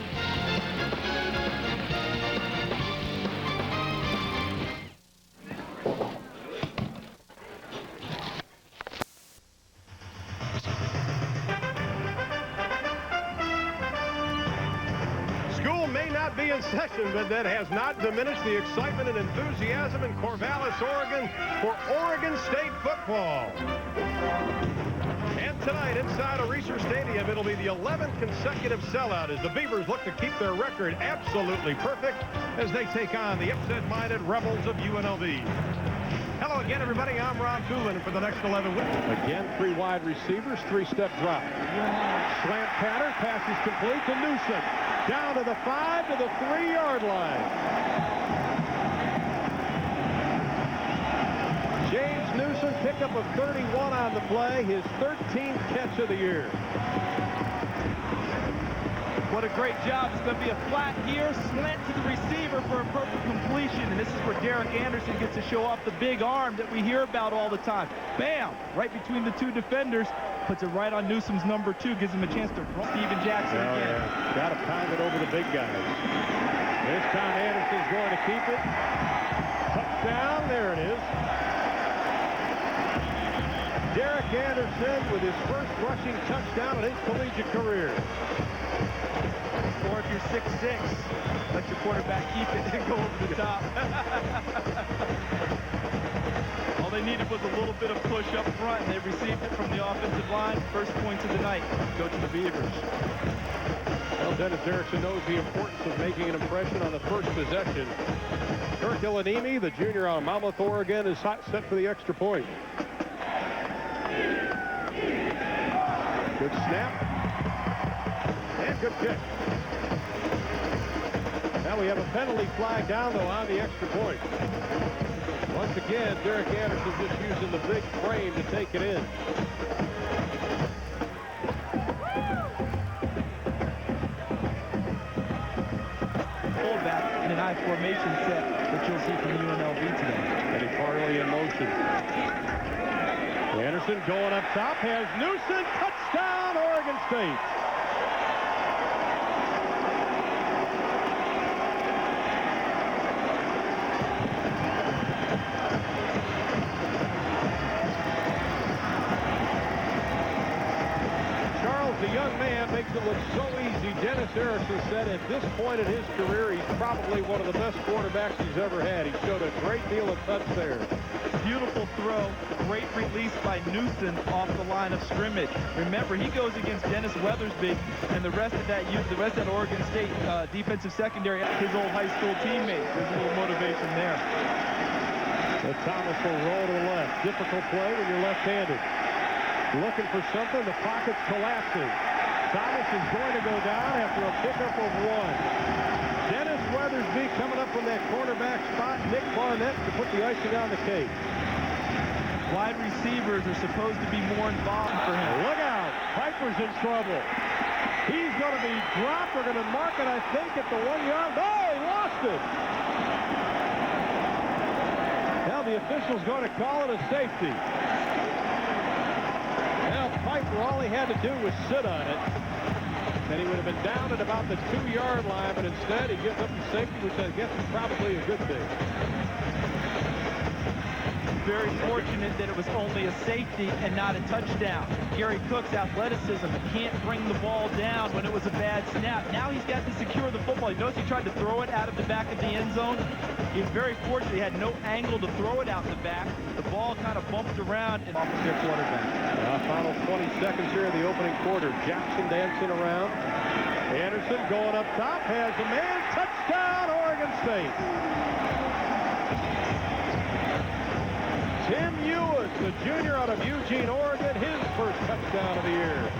B: School may not be in session, but that has not diminished the excitement and enthusiasm in Corvallis, Oregon for Oregon State football. And tonight inside of Reser Stadium, it'll be the 11th consecutive sellout as the Beavers look to keep their record absolutely perfect as they take on the upset-minded Rebels of UNLV. Hello again, everybody. I'm Ron Coolin for the next 11 weeks. Again, 3 wide receivers, 3-step drop. Slant pattern, pass is complete to Newsom. Down to the 5 to the 3-yard line. James Newsom, pickup of 31 on the play, his 13th catch of the year.
S: What a great job. It's going to be a flat here, slant to the receiver for a perfect completion. And this is where Derek Anderson gets to show off the big arm that we hear about all the time. Bam! Right between the 2 defenders. Puts it right on Newsom's number 2. Gives him a chance to run. Steven Jackson again.
B: Yeah. Got to pound it over the big guys. This time Anderson's going to keep it. Touchdown. There it is. Derek Anderson with his first rushing touchdown in his collegiate career.
S: Or if you're 6'6", let your quarterback keep it and go over the top. All they needed was a little bit of push up front, and they received it from the offensive line. First points of the night go to the Beavers.
B: Well, Dennis Erickson knows the importance of making an impression on the first possession. Kirk Ilanimi, the junior out of Monmouth, Oregon, is set for the extra point. Good snap. And good kick. Now we have a penalty flag down, though, on the extra point. Once again, Derek Anderson just using the big frame to take it in.
S: Fullback in an I formation set that you'll see from UNLV today.
B: Eddie Farley in motion. Anderson going up top, has Newsom, touchdown, Oregon State. The young man makes it look so easy. Dennis Erickson said at this point in his career, he's probably one of the best quarterbacks he's ever had. He showed a great deal of touch there.
S: Beautiful throw. Great release by Newsom off the line of scrimmage. Remember, he goes against Dennis Weathersby and the rest of that Oregon State defensive secondary, his old high school teammate. There's a little motivation there.
B: So Thomas will roll to the left. Difficult play when you're left-handed. Looking for something, the pocket's collapsing. Thomas is going to go down after a pickup of 1. Dennis Weathersby coming up from that cornerback spot. Nick Barnett to put the icing on the cake.
S: Wide receivers are supposed to be more involved for him.
B: Look out. Piper's in trouble. He's going to be dropped. They're going to mark it, I think, at the 1-yard. Oh, he lost it. Now the official's going to call it a safety. Piper, all he had to do was sit on it, and he would have been down at about the 2-yard line, but instead he gives up the safety, which I guess is probably a good thing.
S: Very fortunate that it was only a safety and not a touchdown. Gary Cook's athleticism can't bring the ball down when it was a bad snap. Now he's got to secure the football. You notice he tried to throw it out of the back of the end zone. He was very fortunate. He had no angle to throw it out the back. The ball kind of bumped around and off of their quarterback.
B: Final 20 seconds here in the opening quarter. Jackson dancing around. Anderson going up top, has a man. Touchdown, Oregon State. Tim Ewis, the junior out of Eugene, Oregon, his first touchdown of the year.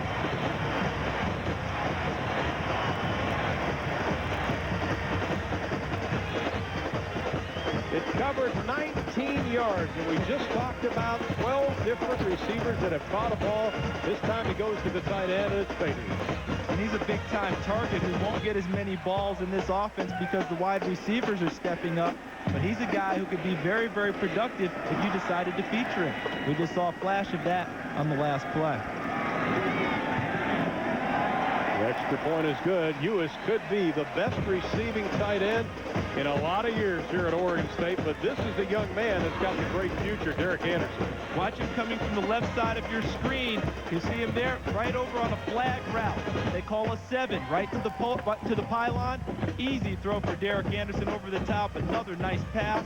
B: It covered 19 yards, and we just talked about 12 different receivers that have caught a ball. This time he goes to the tight end, and it's Beavers.
S: and he's a big-time target who won't get as many balls in this offense because the wide receivers are stepping up. But he's a guy who could be very, very productive if you decided to feature him. We just saw a flash of that on the last play.
B: The extra point is good. Ewis could be the best receiving tight end in a lot of years here at Oregon State, but this is the young man that's got the great future, Derek Anderson.
S: Watch him coming from the left side of your screen. You see him there right over on a flag route. They call a 7 right to the pylon. Easy throw for Derek Anderson over the top. Another nice pass.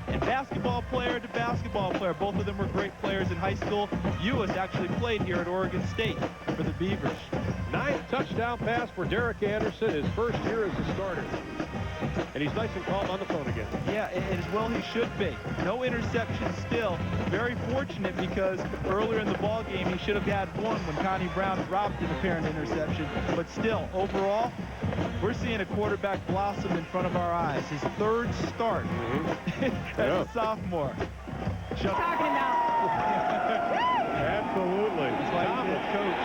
S: And basketball player to basketball player. Both of them were great players in high school. Ewis actually played here at Oregon State for the Beavers.
B: 9th touchdown pass for Derek Anderson, his first year as a starter. And he's nice and calm on the phone again.
S: Yeah, and as well he should be. No interception still. Very fortunate because earlier in the ball game he should have had one when Connie Brown dropped an apparent interception. But still, overall, we're seeing a quarterback blossom in front of our eyes. His 3rd start as a sophomore.
O: Talking about.
B: Absolutely.
S: That's why he's a coach.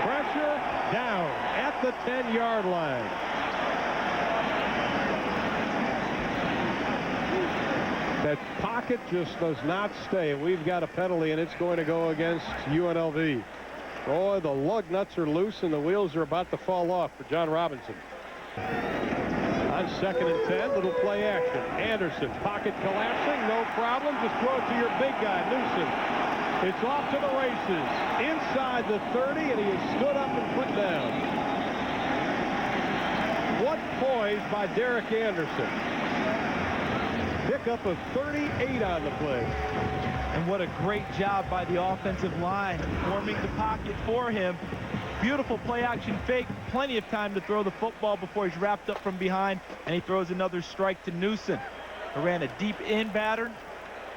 B: Pressure down at the 10-yard line. That pocket just does not stay. We've got a penalty, and it's going to go against UNLV. Boy, the lug nuts are loose, and the wheels are about to fall off for John Robinson. On 2nd and 10, little play action. Anderson, pocket collapsing, no problem. Just throw it to your big guy, Newsom. It's off to the races. Inside the 30, and he is stood up and put down. What poise by Derek Anderson. Pickup of 38 on the play.
S: And what a great job by the offensive line, forming the pocket for him. Beautiful play-action fake. Plenty of time to throw the football before he's wrapped up from behind, and he throws another strike to Newsom, who ran a deep in pattern,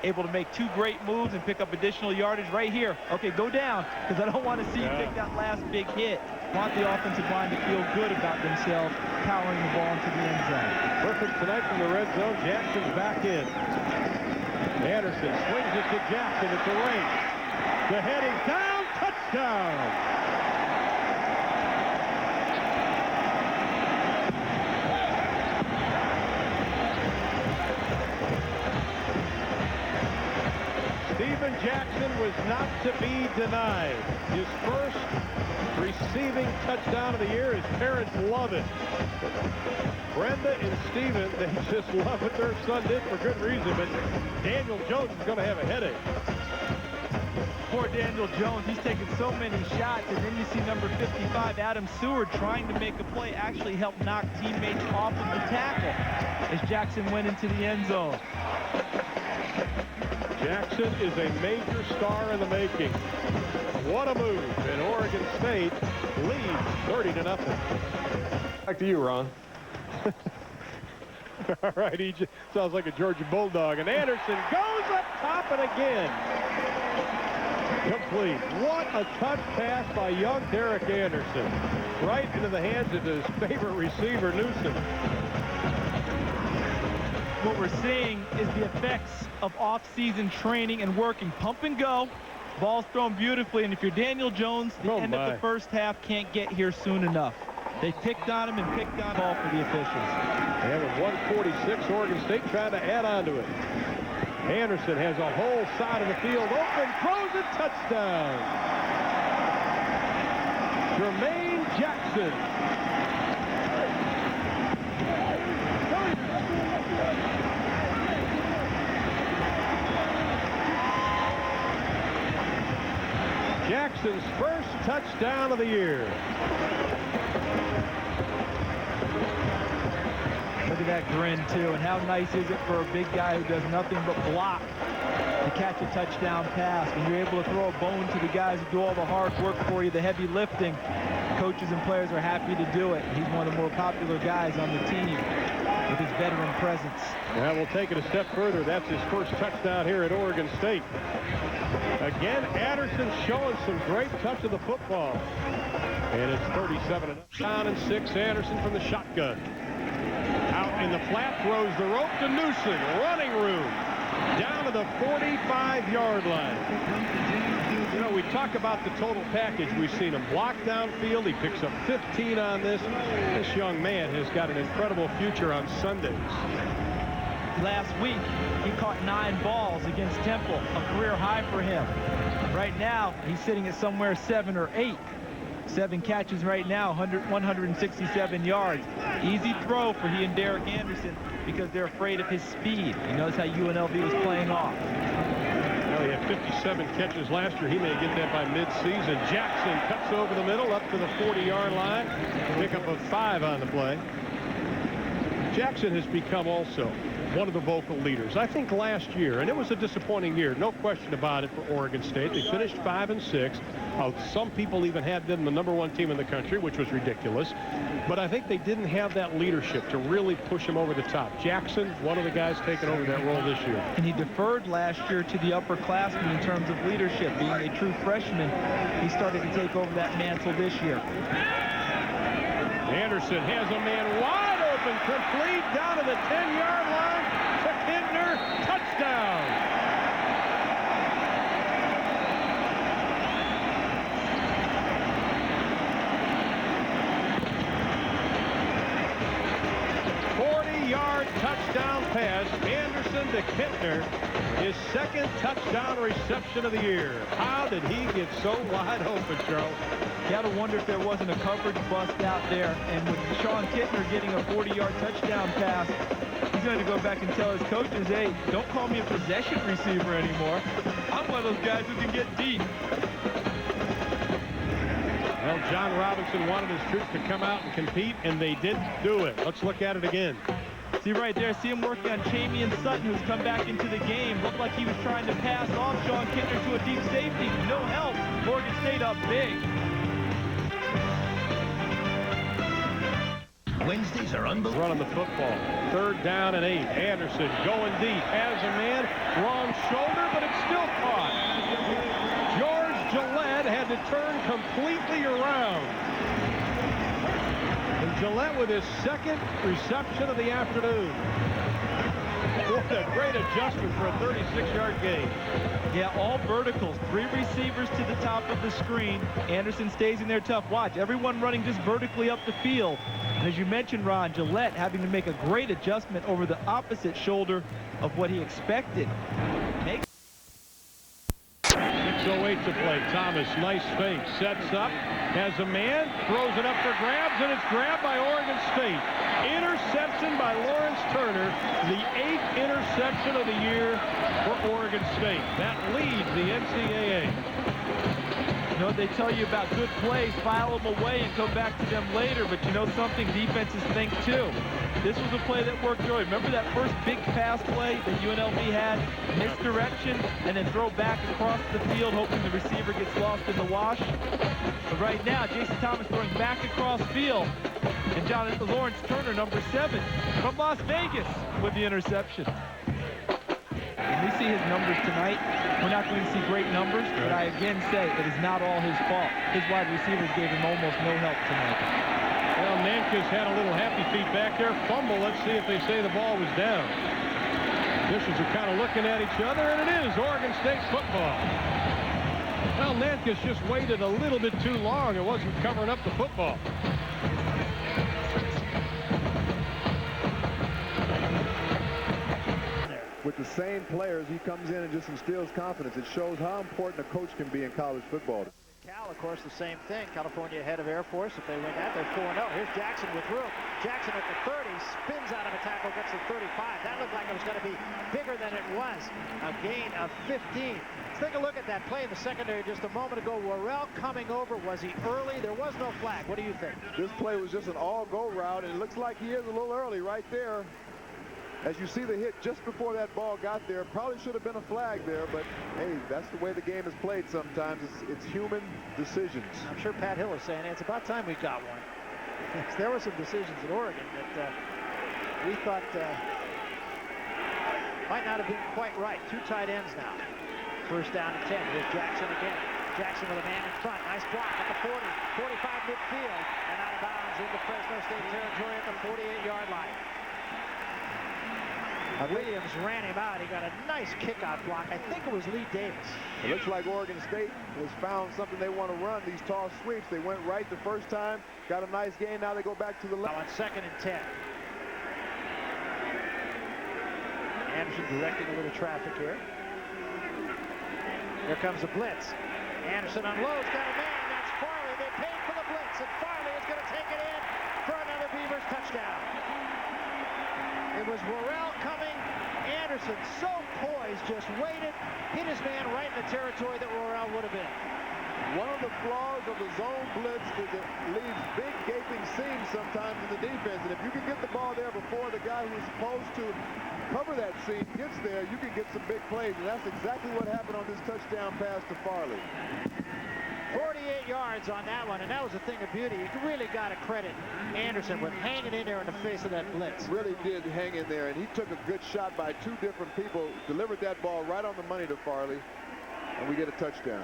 S: able to make 2 great moves and pick up additional yardage right here. Okay, go down, because I don't want to see you take that last big hit. Want the offensive line to feel good about themselves, powering the ball into the end zone.
B: Perfect tonight from the red zone. Jackson's back in. Anderson swings it to Jackson at the range. The heading down, touchdown! Steven Jackson was not to be denied. His first receiving touchdown of the year. His parents love it. Brenda and Steven, they just love what their son did for good reason, but Daniel Jones is going to have a headache.
S: Poor Daniel Jones, he's taken so many shots, and then you see number 55, Adam Seward, trying to make a play, actually helped knock teammates off of the tackle as Jackson went into the end zone.
B: Jackson is a major star in the making. What a move, and Oregon State leads 30-0. Back to you, Ron. All right, he just sounds like a Georgia Bulldog, and Anderson goes up top and again. Complete. What a touch pass by young Derek Anderson. Right into the hands of his favorite receiver, Newsom.
S: What we're seeing is the effects of off-season training and working. Pump and go. Ball's thrown beautifully, and if you're Daniel Jones, the end of the first half can't get here soon enough. They picked on him and picked on ball for the officials.
B: And with 1:46, Oregon State trying to add on to it. Anderson has a whole side of the field open, throws a touchdown. Jermaine Jackson. Jackson's first touchdown of the year.
S: Look at that grin, too. And how nice is it for a big guy who does nothing but block to catch a touchdown pass? When you're able to throw a bone to the guys who do all the hard work for you, the heavy lifting, coaches and players are happy to do it. He's one of the more popular guys on the team with his veteran presence.
B: Well, we'll take it a step further. That's his first touchdown here at Oregon State. Again, Anderson showing some great touch of the football. And it's 37-0. Down and 6, Anderson from the shotgun. Out in the flat, throws the rope to Newsom. Running room. Down to the 45-yard line. You know, we talk about the total package. We've seen him block downfield. He picks up 15 on this. This young man has got an incredible future on Sundays.
S: Last week, he caught 9 balls against Temple, a career high for him. Right now, he's sitting at somewhere 7 or 8. 7 catches right now, 167 yards. Easy throw for he and Derek Anderson because they're afraid of his speed. He knows how UNLV was playing off.
B: Well, he had 57 catches last year. He may get that by mid-season. Jackson cuts over the middle up to the 40-yard line. Pick up a 5 on the play. Jackson has become also one of the vocal leaders. I think last year, and it was a disappointing year, no question about it for Oregon State. They finished 5-6. Some people even had them the #1 team in the country, which was ridiculous. But I think they didn't have that leadership to really push him over the top. Jackson, one of the guys taking over that role this year.
S: And he deferred last year to the upperclassmen in terms of leadership. Being a true freshman, he started to take over that mantle this year.
B: Anderson has a man wide open, complete down to the 10-yard line to Kintner. Touchdown. Touchdown pass, Anderson to Kintner, his second touchdown reception of the year. How did he get so wide open, Charles?
S: You got to wonder if there wasn't a coverage bust out there, and with Sean Kintner getting a 40-yard touchdown pass, he's going to go back and tell his coaches, hey, don't call me a possession receiver anymore. I'm one of those guys who can get deep.
B: Well, John Robinson wanted his troops to come out and compete, and they did do it. Let's look at it again.
S: See right there, see him working on Chamian Sutton, who's come back into the game. Looked like he was trying to pass off Sean Kintner to a deep safety. No help. Oregon State up big.
B: Wednesdays are unbelievable. Running the football. 3rd down and 8. Anderson going deep. Has a man. Wrong shoulder, but it's still caught. George Gillette had to turn completely around. And Gillette with his second reception of the afternoon. What a great adjustment for a 36-yard gain.
S: Yeah, all verticals. 3 receivers to the top of the screen. Anderson stays in there tough. Watch, everyone running just vertically up the field. And as you mentioned, Ron, Gillette having to make a great adjustment over the opposite shoulder of what he expected.
B: 6:08 to play. Thomas, nice fake. Sets up, has a man, throws it up for grabs, and it's grabbed by Oregon State. Interception by Lawrence Turner, the 8th interception of the year for Oregon State. That leads the NCAA.
S: You know what they tell you about good plays, file them away and come back to them later, but you know something, defenses think too. This was a play that worked early. Remember that first big pass play that UNLV had? Misdirection, and then throw back across the field, hoping the receiver gets lost in the wash. But right now, Jason Thomas throwing back across field, and Lawrence Turner, number 7, from Las Vegas, with the interception. When we see his numbers tonight, we're not going to see great numbers, but I again say it is not all his fault. His wide receivers gave him almost no help tonight.
B: Well, Nankus had a little happy feet back there. Fumble. Let's see if they say the ball was down. Officials are kind of looking at each other, and it is Oregon State football. Well, Nankus just waited a little bit too long. It wasn't covering up the football.
T: With the same players, he comes in and just instills confidence. It shows how important a coach can be in college football.
J: Cal, of course, the same thing. California ahead of Air Force. If they win that, they're 4-0. Here's Jackson with room. Jackson at the 30, spins out of a tackle, gets to 35. That looked like it was going to be bigger than it was. A gain of 15. Let's take a look at that play in the secondary just a moment ago. Worrell coming over. Was he early? There was no flag. What do you think?
T: This play was just an all-go route, and it looks like he is a little early right there. As you see the hit just before that ball got there, probably should have been a flag there, but hey, that's the way the game is played sometimes. It's human decisions.
J: I'm sure Pat Hill is saying, hey, it's about time we got one. There were some decisions in Oregon that we thought might not have been quite right. 2 tight ends now. 1st down and 10. Here's Jackson again. Jackson with a man in front. Nice block at the 40, 45 midfield, and out of bounds into Fresno State territory at the 48-yard line.
F: Williams ran him out. He got a nice kick-out block. I think it was Lee Davis.
T: It looks like Oregon State has found something they want to run, these toss sweeps. They went right the first time, got a nice gain. Now they go back to the left.
F: On 2nd and 10. Anderson directing a little traffic here. Here comes the blitz. Anderson unloads, got a man. That's Farley. They paid for the blitz, and Farley is going to take it in for another Beavers touchdown. It was Worrell coming. Anderson, so poised, just waited, hit his man right in the territory that Worrell would have been.
T: One of the flaws of the zone blitz is it leaves big gaping seams sometimes in the defense. And if you can get the ball there before the guy who's supposed to cover that seam gets there, you can get some big plays. And that's exactly what happened on this touchdown pass to Farley.
F: 48 yards on that one, and that was a thing of beauty. You really got to credit Anderson with hanging in there in the face of that blitz.
T: Really did hang in there, and he took a good shot by 2 different people, delivered that ball right on the money to Farley, and we get a touchdown.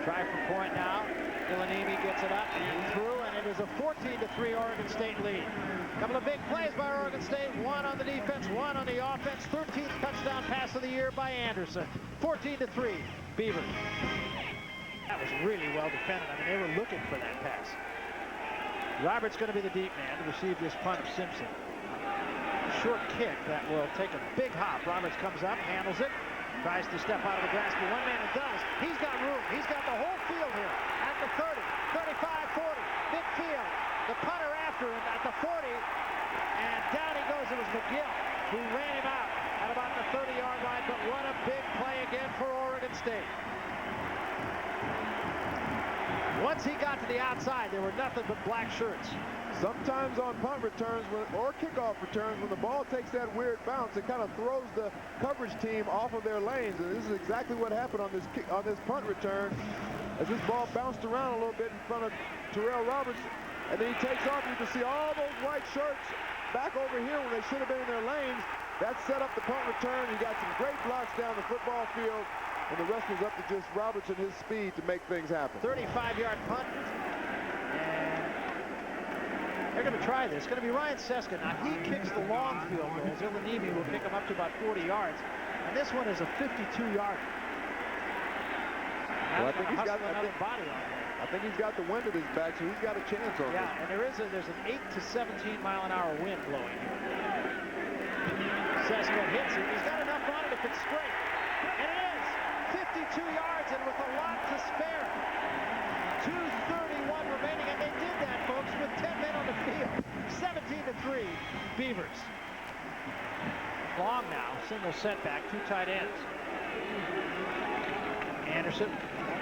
F: Try for point now. Ilanimi gets it up and through, and it is a 14-3 Oregon State lead. A couple of big plays by Oregon State, one on the defense, one on the offense. 13th touchdown pass of the year by Anderson. 14-3, Beavers. That was really well defended. I mean, they were looking for that pass. Roberts going to be the deep man to receive this punt of Simpson. Short kick that will take a big hop. Roberts comes up, handles it, tries to step out of the grass, but one man it does. He's got room. He's got the whole field here at the 30, 35, 40, midfield. The punter after him at the 40, and down he goes. It was McGill who ran him out at about the 30-yard line, but what a big play again for Oregon State. Once he got to the outside, there were nothing but black shirts.
T: Sometimes on punt returns or kickoff returns, when the ball takes that weird bounce, it kind of throws the coverage team off of their lanes. And this is exactly what happened on this punt return. As this ball bounced around a little bit in front of Terrell Roberts, and then he takes off. You can see all those white shirts back over here when they should have been in their lanes. That set up the punt return. He got some great blocks down the football field. And the rest was up to just Roberts and his speed to make things happen.
F: 35-yard punt. And they're going to try this. It's going to be Ryan Seska. Now, he kicks the long field goals. Ilanimi will pick him up to about 40 yards. And this one is a 52-yarder.
T: Well, I think he's got
F: another body on there.
T: I think he's got the wind at his back, so he's got a chance on it.
F: Yeah, and there's an 8 to 17 mile an hour wind blowing here. Seska hits it. He's got enough on it if it's straight. And it is. 52 yards and with a lot to spare. 2:31 remaining, and they did that, folks, with 10 men on the field. 17-3, Beavers. Long now, single setback, 2 tight ends. Anderson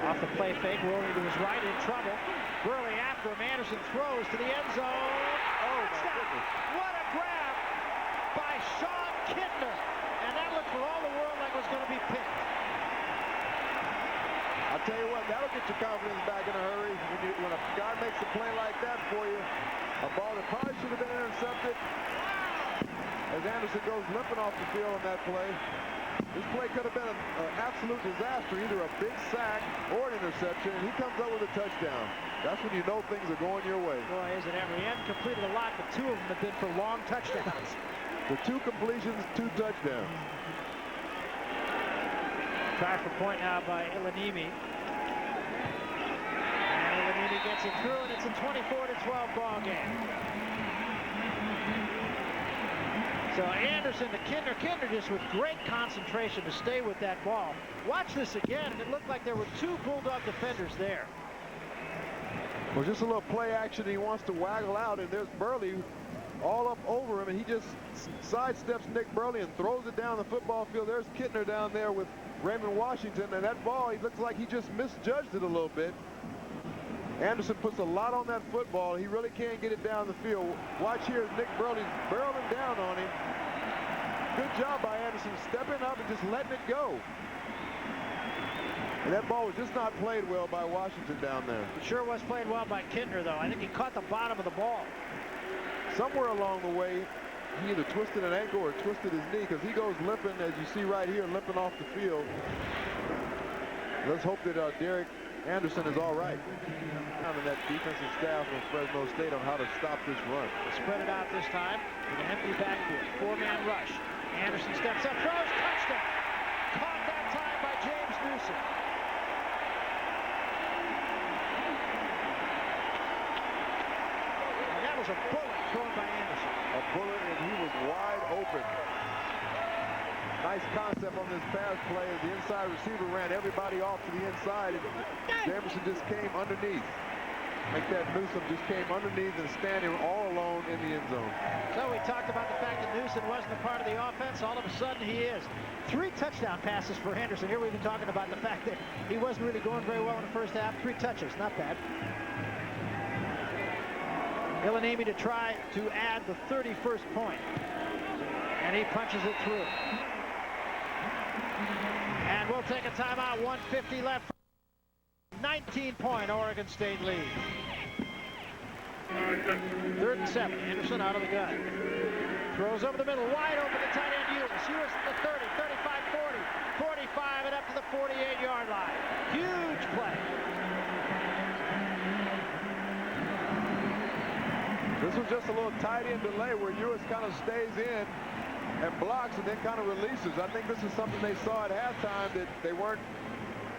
F: off the play fake, rolling to his right, in trouble. Burley after him. Anderson throws to the end zone. Oh, my goodness. What a grab by Sean Kidner. And that looked for all the world like it was going to be picked.
T: I'll tell you what, that'll get your confidence back in a hurry. When a guy makes a play like that for you, a ball that probably should have been intercepted, as Anderson goes limping off the field on that play. This play could have been an absolute disaster, either a big sack or an interception, and he comes up with a touchdown. That's when you know things are going your way.
F: Boy, isn't every end completed a lot, but 2 of them have been for long touchdowns.
T: The 2 completions, 2 touchdowns.
F: Try for point now by Ilanimi. And Ilanimi gets it through, and it's a 24-12 ball game. So Anderson to Kidner. Kidner just with great concentration to stay with that ball. Watch this again, and it looked like there were 2 Bulldog defenders there.
T: Well, just a little play action. He wants to waggle out, and there's Burley all up over him, and he just sidesteps Nick Burley and throws it down the football field. There's Kidner down there with Raymond Washington, and that ball, he looks like he just misjudged it a little bit. Anderson puts a lot on that football. He really can't get it down the field. Watch here as Nick Burley's barreling down on him. Good job by Anderson stepping up and just letting it go. And that ball was just not played well by Washington down there.
F: It sure was played well by Kidner, though. I think he caught the bottom of the ball.
T: Somewhere along the way, he either twisted an ankle or twisted his knee, because he goes limping, as you see right here, limping off the field. Let's hope that Derek Anderson is all right. And that defensive staff of Fresno State on how to stop this run.
F: They spread it out this time with an empty backfield. 4-man rush. Anderson steps up, throws, touchdown. Caught that time by James Newsom. And that was a bullet thrown by Anderson.
T: A bullet, and he was wide open. Nice concept on this pass play as the inside receiver ran everybody off to the inside, and Jamerson just came underneath. Like that, Newsom just came underneath and standing all alone in the end zone.
F: So we talked about the fact that Newsom wasn't a part of the offense. All of a sudden he is. 3 touchdown passes for Henderson. Here we've been talking about the fact that he wasn't really going very well in the first half. 3 touches, not bad. Illanimi to try to add the 31st point. And he punches it through. And we'll take a timeout. 1:50 left. 19-point Oregon State lead. 3rd and 7. Anderson out of the gun. Throws over the middle. Wide open to tight end Ewis. Ewis at the 30, 35, 40, 45, and up to the 48-yard line. Huge play.
T: This was just a little tight end delay where Ewis kind of stays in and blocks and then kind of releases. I think this is something they saw at halftime, that they weren't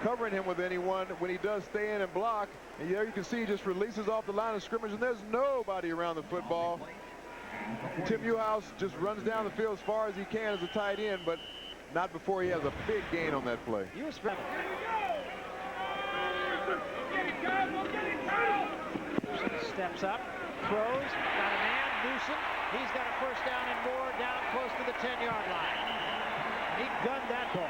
T: covering him with anyone when he does stay in and block. And there you can see he just releases off the line of scrimmage, and there's nobody around the football. Tim Newhouse just runs down the field as far as he can as a tight end, but not before he has a big gain on that play.
F: Steps up, throws, got a man, Newsom. He's got a first down and more, down close to the 10-yard line. He gunned that ball.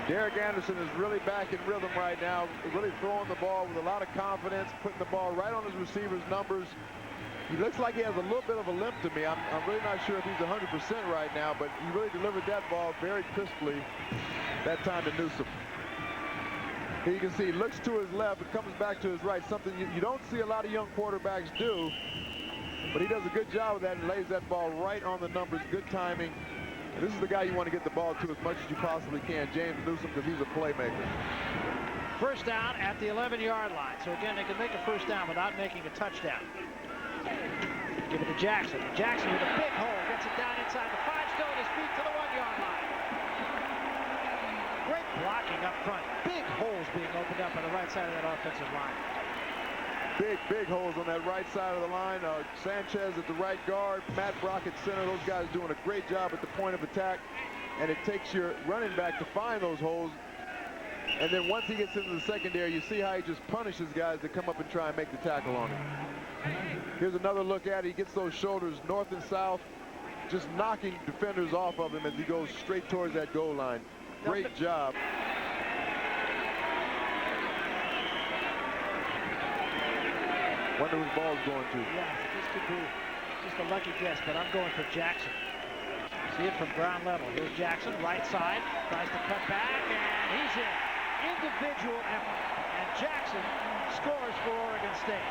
T: Derek Anderson is really back in rhythm right now, really throwing the ball with a lot of confidence, putting the ball right on his receiver's numbers. He looks like he has a little bit of a limp to me. I'm really not sure if he's 100% right now, but he really delivered that ball very crisply that time to Newsom. Here you can see he looks to his left and comes back to his right, something you don't see a lot of young quarterbacks do, but he does a good job of that and lays that ball right on the numbers. Good timing. And this is the guy you want to get the ball to as much as you possibly can, James Newsom, because he's a playmaker.
F: First down at the 11-yard line. So again, they can make a first down without making a touchdown. Give it to Jackson. Jackson with a big hole, gets it down inside the 5, still on his feet to the 1-yard line. Great blocking up front. Big holes being opened up on the right side of that offensive line.
T: Big holes on that right side of the line. Sanchez at the right guard, Matt Brock at center. Those guys doing a great job at the point of attack. And it takes your running back to find those holes. And then once he gets into the secondary, you see how he just punishes guys that come up and try and make the tackle on him. Here's another look at it. He gets those shoulders north and south, just knocking defenders off of him as he goes straight towards that goal line. Great job. Wonder whose ball's going to.
F: Yeah, this could be just a lucky guess, but I'm going for Jackson. See it from ground level. Here's Jackson, right side, tries to cut back, and he's in. Individual effort, and Jackson scores for Oregon State.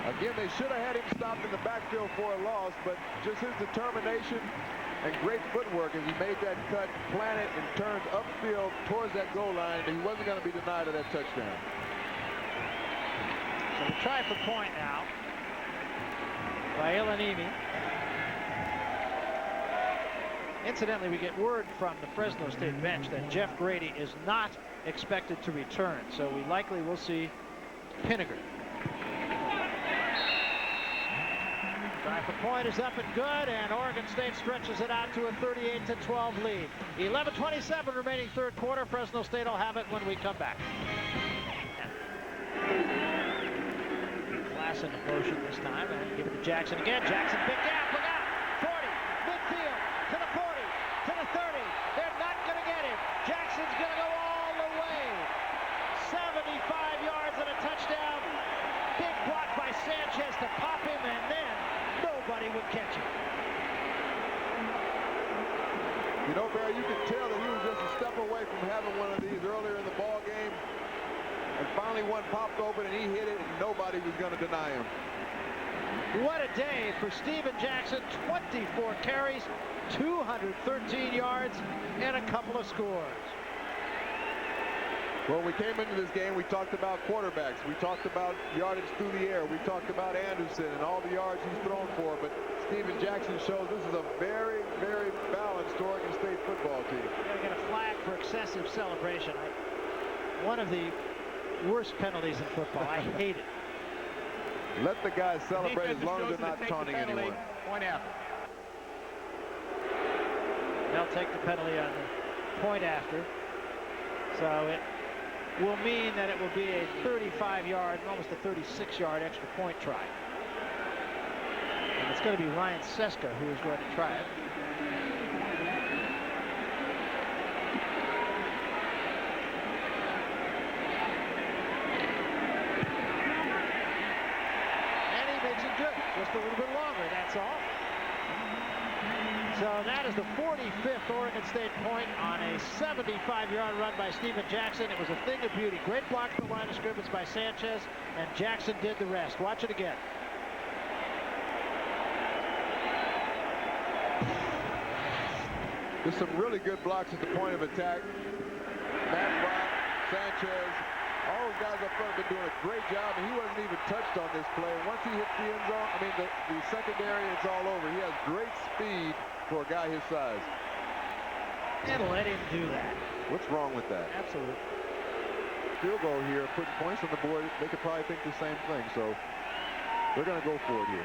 T: Again, they should have had him stopped in the backfield for a loss, but just his determination and great footwork as he made that cut, planted, and turned upfield towards that goal line, and he wasn't going to be denied of that touchdown.
F: So we try for point now by Illanimi. Incidentally, we get word from the Fresno State bench that Jeff Grady is not expected to return, so we likely will see Pinniger. Try for point is up and good, and Oregon State stretches it out to a 38-12 lead. 11:27 remaining third quarter. Fresno State will have it when we come back. Class in motion this time, and give it to Jackson again. Jackson, big gap, look out! 40, midfield, to the 40, to the 30. They're not going to get him. Jackson's going to go all the way. 75 yards and a touchdown. Big block by Sanchez to pop him, and then nobody would catch him.
T: You know, Barry, you could tell that he was just a step away from having one of these earlier in the ball game. And finally one popped open and he hit it, and nobody was going to deny him.
F: What a day for Steven Jackson. 24 carries, 213 yards, and a couple of scores.
T: Well, we came into this game, we talked about quarterbacks. We talked about yardage through the air. We talked about Anderson and all the yards he's thrown for. But Steven Jackson shows this is a very, very balanced Oregon State football team.
F: You're going to get a flag for excessive celebration. One of the worst penalties in football. I hate it.
T: Let the guys celebrate as long as they're not taunting anyone.
F: Point after. They'll take the penalty on the point after. So it will mean that it will be a 35-yard, almost a 36-yard extra point try. And it's going to be Ryan Seska who is going to try it. And he makes it good. Just a little bit longer, that's all. So that is the 45th Oregon State point on a 75-yard run by Steven Jackson. It was a thing of beauty. Great block at the line of scrimmage by Sanchez, and Jackson did the rest. Watch it again.
T: There's some really good blocks at the point of attack. Matt Brock, Sanchez, all those guys up front have been doing a great job, and he wasn't even touched on this play. Once he hits the end zone, I mean, the secondary, it's all over. He has great speed for a guy his size.
F: And let him do that.
T: What's wrong with that?
F: Absolutely.
T: Field goal here, putting points on the board, they could probably think the same thing, so they're going to go for it here.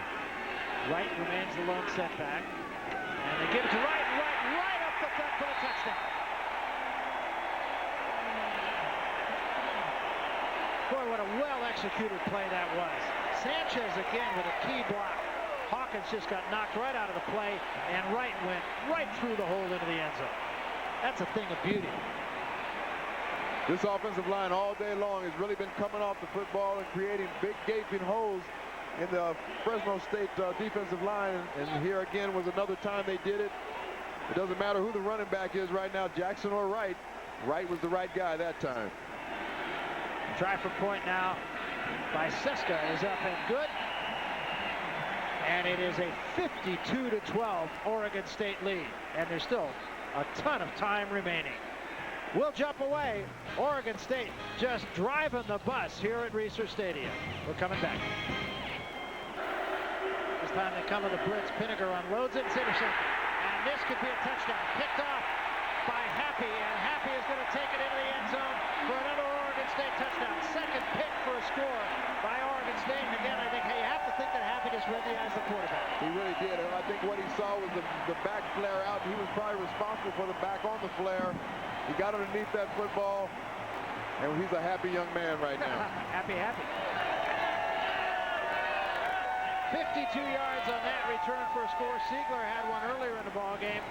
F: Wright remains the lone setback. And they give it to Wright, right up the gut for the touchdown. Boy, what a well-executed play that was. Sanchez again with a key block. Hawkins just got knocked right out of the play, and Wright went right through the hole into the end zone. That's a thing of beauty.
T: This offensive line all day long has really been coming off the football and creating big gaping holes in the Fresno State defensive line. And here again was another time they did it. It doesn't matter who the running back is right now, Jackson or Wright. Wright was the right guy that time.
F: Try for point now by Seska is up and good. And it is a 52-12 Oregon State lead. And there's still a ton of time remaining. We'll jump away. Oregon State just driving the bus here at Reser Stadium. We're coming back. This time they come with a blitz. Pinniger unloads it. It's intercepted. And this could be a touchdown. Picked off by Happy. And Happy is going to take it into the end zone for another Oregon State touchdown. Second pick for a score by Oregon State. And again, I think, hey, you have to think that Happy just read the eyes of the quarterback.
T: He really did. And I think what he saw was the back flare out. He was probably responsible for the back on the flare. He got underneath that football, and he's a happy young man right now.
F: Happy. 52 yards on that return for a score. Siegler had one earlier in the ball game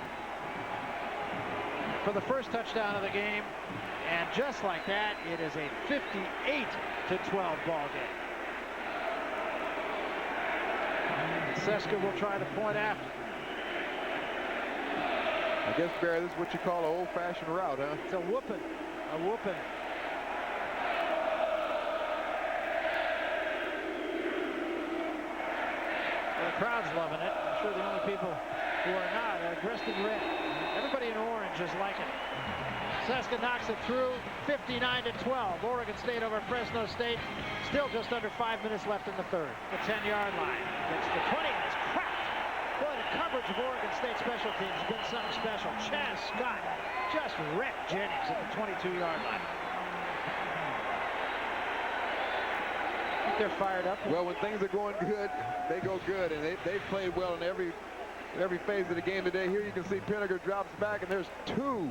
F: for the first touchdown of the game, and just like that, it is a 58-12 ball game. Seska will try the point after.
T: I guess, Barry, this is what you call an old-fashioned route, huh?
F: It's a whooping. The crowd's loving it. I'm sure the only people who are not are dressed in red. Everybody in orange is liking it. Seska knocks it through. 59-12. Oregon State over Fresno State. Still just under 5 minutes left in the third. The 10-yard line. Gets the 20. It's cracked. Boy, the coverage of Oregon State special teams has been something special. Chaz Scott just wrecked Jennings at the 22-yard line. I think they're fired up.
T: Well, when things are going good, they go good, and they've played well in every phase of the game today. Here you can see Pinniger drops back, and there's two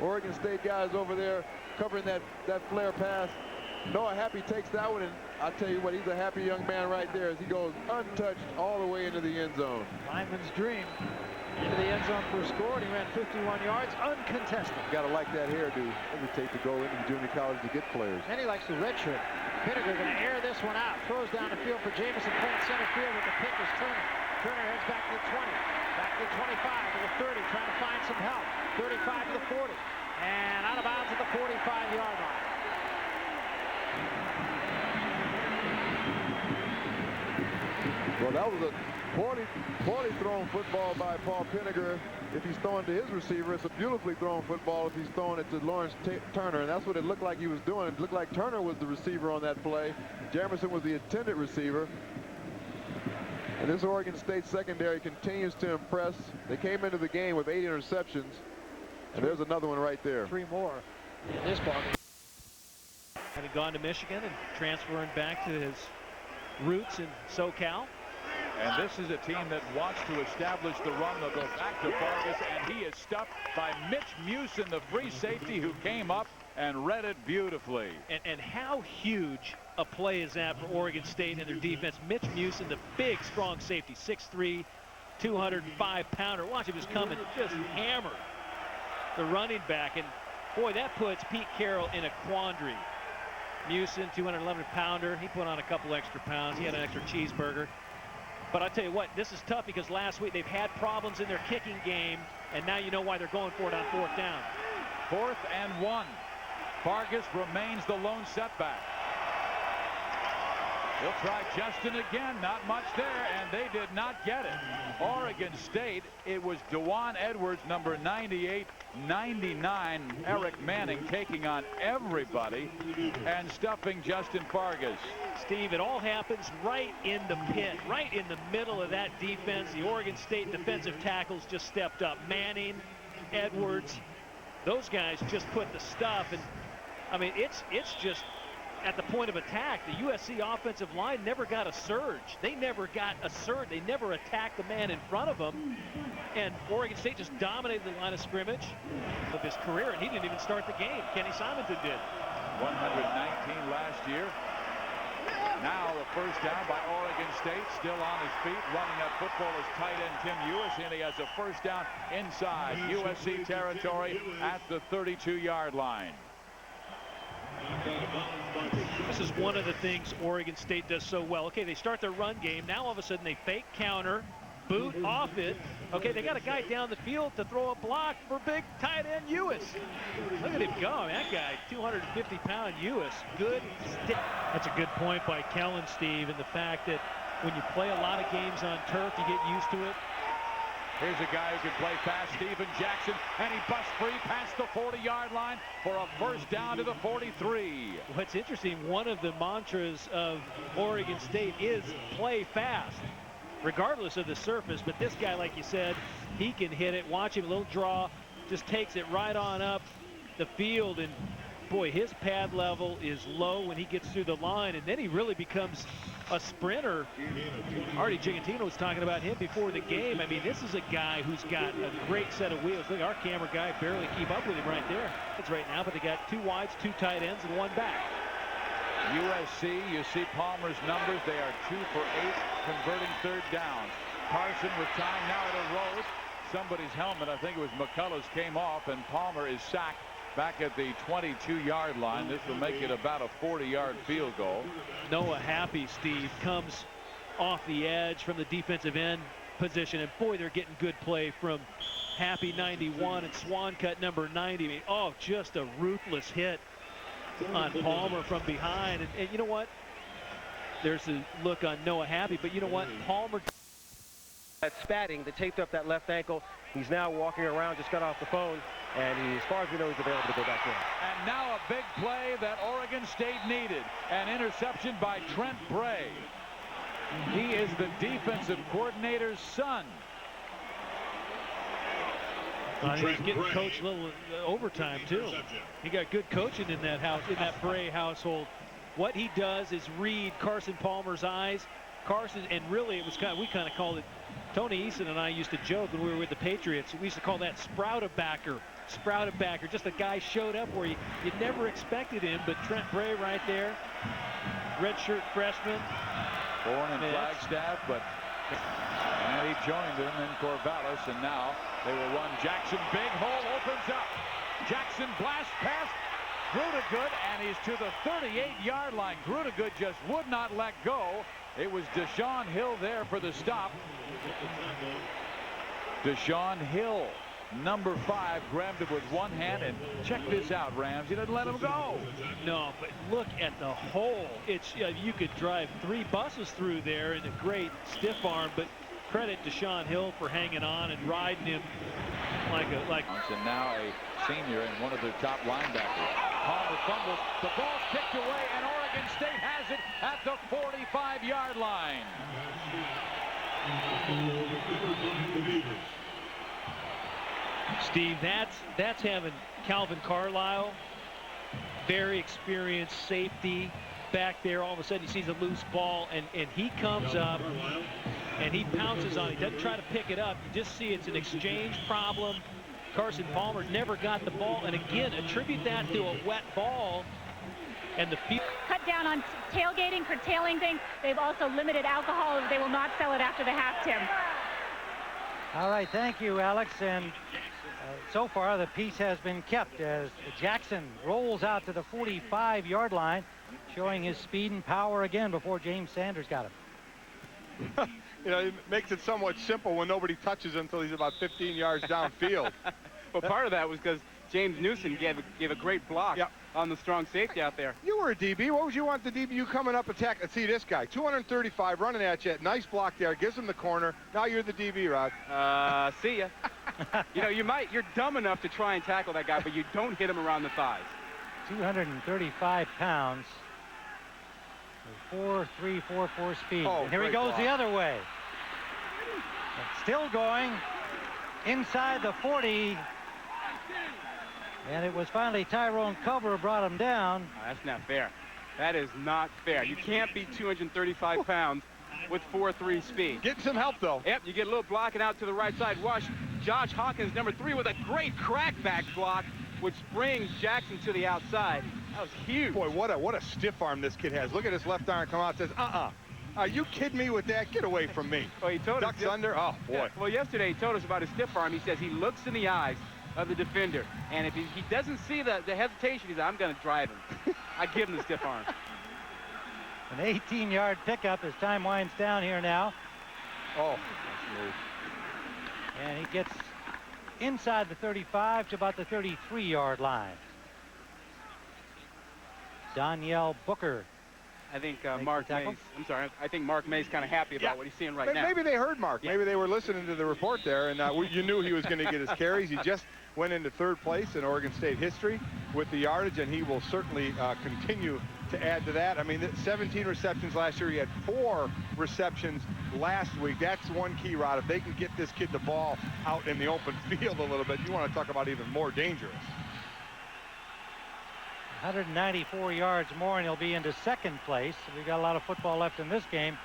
T: Oregon State guys over there covering that flare pass. Noah Happy takes that one, and I'll tell you what, he's a happy young man right there as he goes untouched all the way into the end zone.
F: Lineman's dream. Into the end zone for a score, and he ran 51 yards uncontested.
T: You got to like that hairdo. Hesitate to go into junior college to get players.
F: And he likes the red shirt. Pinniger going to air this one out. Throws down the field for Jamison playing center field with the pick is Turner. Turner heads back to the 20. Back to the 25 to the 30, trying to find some help. 35 to the 40. And out of bounds at the 45-yard line.
T: Well, that was a poorly thrown football by Paul Pinniger. if he's throwing to his receiver, it's a beautifully thrown football if he's throwing it to Lawrence Turner, and that's what it looked like he was doing. It looked like Turner was the receiver on that play. Jamerson was the intended receiver. And this Oregon State secondary continues to impress. They came into the game with 8 interceptions, and there's another one right there.
L: 3 more in this ball game. Having gone to Michigan and transferring back to his roots in SoCal.
P: And this is a team that wants to establish the run. They'll go back to Vargas, and he is stuffed by Mitch Musin, the free safety, who came up and read it beautifully.
L: And how huge a play is that for Oregon State and their defense? Mitch Musin, the big, strong safety, 6'3", 205-pounder. Watch him just come and just hammer the running back. And, boy, that puts Pete Carroll in a quandary. Musin, 211-pounder. He put on a couple extra pounds. He had an extra cheeseburger. But I tell you what, this is tough because last week they've had problems in their kicking game, and now you know why they're going for it on 4th down.
P: 4th and 1. Vargas remains the lone setback. He'll try Justin again. Not much there, and they did not get it. Oregon State, it was Dewan Edwards, number 98, 99, Eric Manning taking on everybody and stuffing Justin Vargas.
L: Steve, it all happens right in the pit, right in the middle of that defense. The Oregon State defensive tackles just stepped up. Manning, Edwards, those guys just put the stuff. And I mean, it's just at the point of attack. The USC offensive line never got a surge. They never got a surge. They never attacked the man in front of them. And Oregon State just dominated the line of scrimmage of his career, and he didn't even start the game. Kenny Simonton did.
P: 119 last year. Now the first down by Oregon State, still on his feet, running that football is tight end Tim Ewis, and he has a first down inside USC territory at the 32-yard line.
L: This is one of the things Oregon State does so well. Okay, they start their run game. Now all of a sudden they fake counter, boot off it. Okay, they got a guy down the field to throw a block for big tight end Ewis. Look at him go. I mean, that guy, 250-pound Ewis. Good stick. That's a good point by Kellen, Steve, and the fact that when you play a lot of games on turf, you get used to it.
P: Here's a guy who can play fast, Steven Jackson, and he busts free past the 40-yard line for a first down to the 43.
L: What's interesting, one of the mantras of Oregon State is play fast, regardless of the surface. But this guy, like you said, he can hit it. Watch him, a little draw, just takes it right on up the field. And, boy, his pad level is low when he gets through the line, and then he really becomes a sprinter. Artie Gigantino was talking about him before the game. I mean, this is a guy who's got a great set of wheels. Look, our camera guy barely keep up with him right there. It's right now, but they got 2 wides, 2 tight ends, and 1 back.
P: USC, you see Palmer's numbers. They are 2 for 8, converting third downs. Carson with time now at a road. Somebody's helmet, I think it was McCullough's, came off, and Palmer is sacked back at the 22-yard line. This will make it about a 40-yard field goal.
L: Noah Happy, Steve, comes off the edge from the defensive end position, and boy, they're getting good play from Happy, 91, and Swancut, number 90. I mean, oh, just a ruthless hit on Palmer from behind. And you know what? There's a look on Noah Happy, but you know what? Palmer.
N: That spatting that taped up that left ankle. He's now walking around, just got off the phone, and he, as far as we know, he's available to go back in.
P: And now a big play that Oregon State needed. An interception by Trent Bray. He is the defensive coordinator's son.
L: He's getting coached a little overtime, too. He got good coaching in that house, in that Bray household. What he does is read Carson Palmer's eyes. Carson, and really it was we kind of called it, Tony Eason and I used to joke when we were with the Patriots, we used to call that sprout-a-backer. Sprout-a-backer, just a guy showed up where you never expected him, but Trent Bray right there, redshirt freshman.
P: Born in Flagstaff, but and he joined them in Corvallis, and now they will run Jackson. Big hole opens up. Jackson blast pass. Grudegood, and he's to the 38-yard line. Grudegood just would not let go. It was Deshaun Hill there for the stop. Deshaun Hill, number 5, grabbed it with one hand, and check this out, Rams. He didn't let him go.
L: No, but look at the hole. It's you could drive 3 buses through there in a great stiff arm, but credit Deshaun Hill for hanging on and riding him
P: And now a senior and one of their top linebackers. Palmer fumbles. The ball's kicked away, and Oregon State has it at the 45-yard line.
L: Steve, that's having Calvin Carlisle, very experienced safety back there. All of a sudden he sees a loose ball, and he comes up and he pounces on it. He doesn't try to pick it up. You just see it's an exchange problem. Carson Palmer never got the ball, and again, attribute that to a wet ball. And the field
O: cut down on tailgating, curtailing things. They've also limited alcohol. They will not sell it after the half, Tim.
F: All right, thank you, Alex. And so far, the peace has been kept as Jackson rolls out to the 45-yard line, showing his speed and power again before James Sanders got him.
U: You know, it makes it somewhat simple when nobody touches him until he's about 15 yards downfield.
V: Well, part of that was because James Newsom gave a great block on the strong safety out there.
U: You were a DB. What would you want the DB? You coming up attack? See this guy, 235, running at you. Nice block there. Gives him the corner. Now you're the DB, Rod.
V: See ya. You know, you're dumb enough to try and tackle that guy, but you don't hit him around the thighs.
F: 235 pounds. 4.3, 4.4 speed.
U: Oh,
F: and here he goes the other way. And still going inside the 40. And it was finally Tyrone Culver who brought him down.
V: Oh, that's not fair. That is not fair. You can't be 235 pounds with 4.3 speed.
U: Getting some help, though.
V: Yep, you get a little blocking out to the right side. Watch Josh Hawkins, number 3, with a great crackback block, which brings Jackson to the outside. That was huge.
U: Boy, what a stiff arm this kid has. Look at his left arm come out and says, Are you kidding me with that? Get away from me.
V: Well, he told
U: Ducks
V: us,
U: under. Oh, boy.
V: Yeah, well, yesterday he told us about his stiff arm. He says he looks in the eyes of the defender, and if he doesn't see the hesitation, he says, I'm going to drive him. I give him the stiff arm.
F: An 18-yard pickup as time winds down here now.
U: Oh, that's smooth.
F: And he gets inside the 35 to about the 33-yard line. Danielle Booker.
V: I think Mark Mays. I'm sorry. I think Mark Mays kind of happy about what he's seeing right now.
U: Maybe they heard Mark. Maybe they were listening to the report there, and you knew he was going to get his carries. He just went into 3rd place in Oregon State history with the yardage, and he will certainly continue to add to that. I mean, 17 receptions last year. He had 4 receptions last week. That's one key, Rod. If they can get this kid the ball out in the open field a little bit, you want to talk about even more dangerous.
F: 194 yards more, and he'll be into 2nd place. We've got a lot of football left in this game.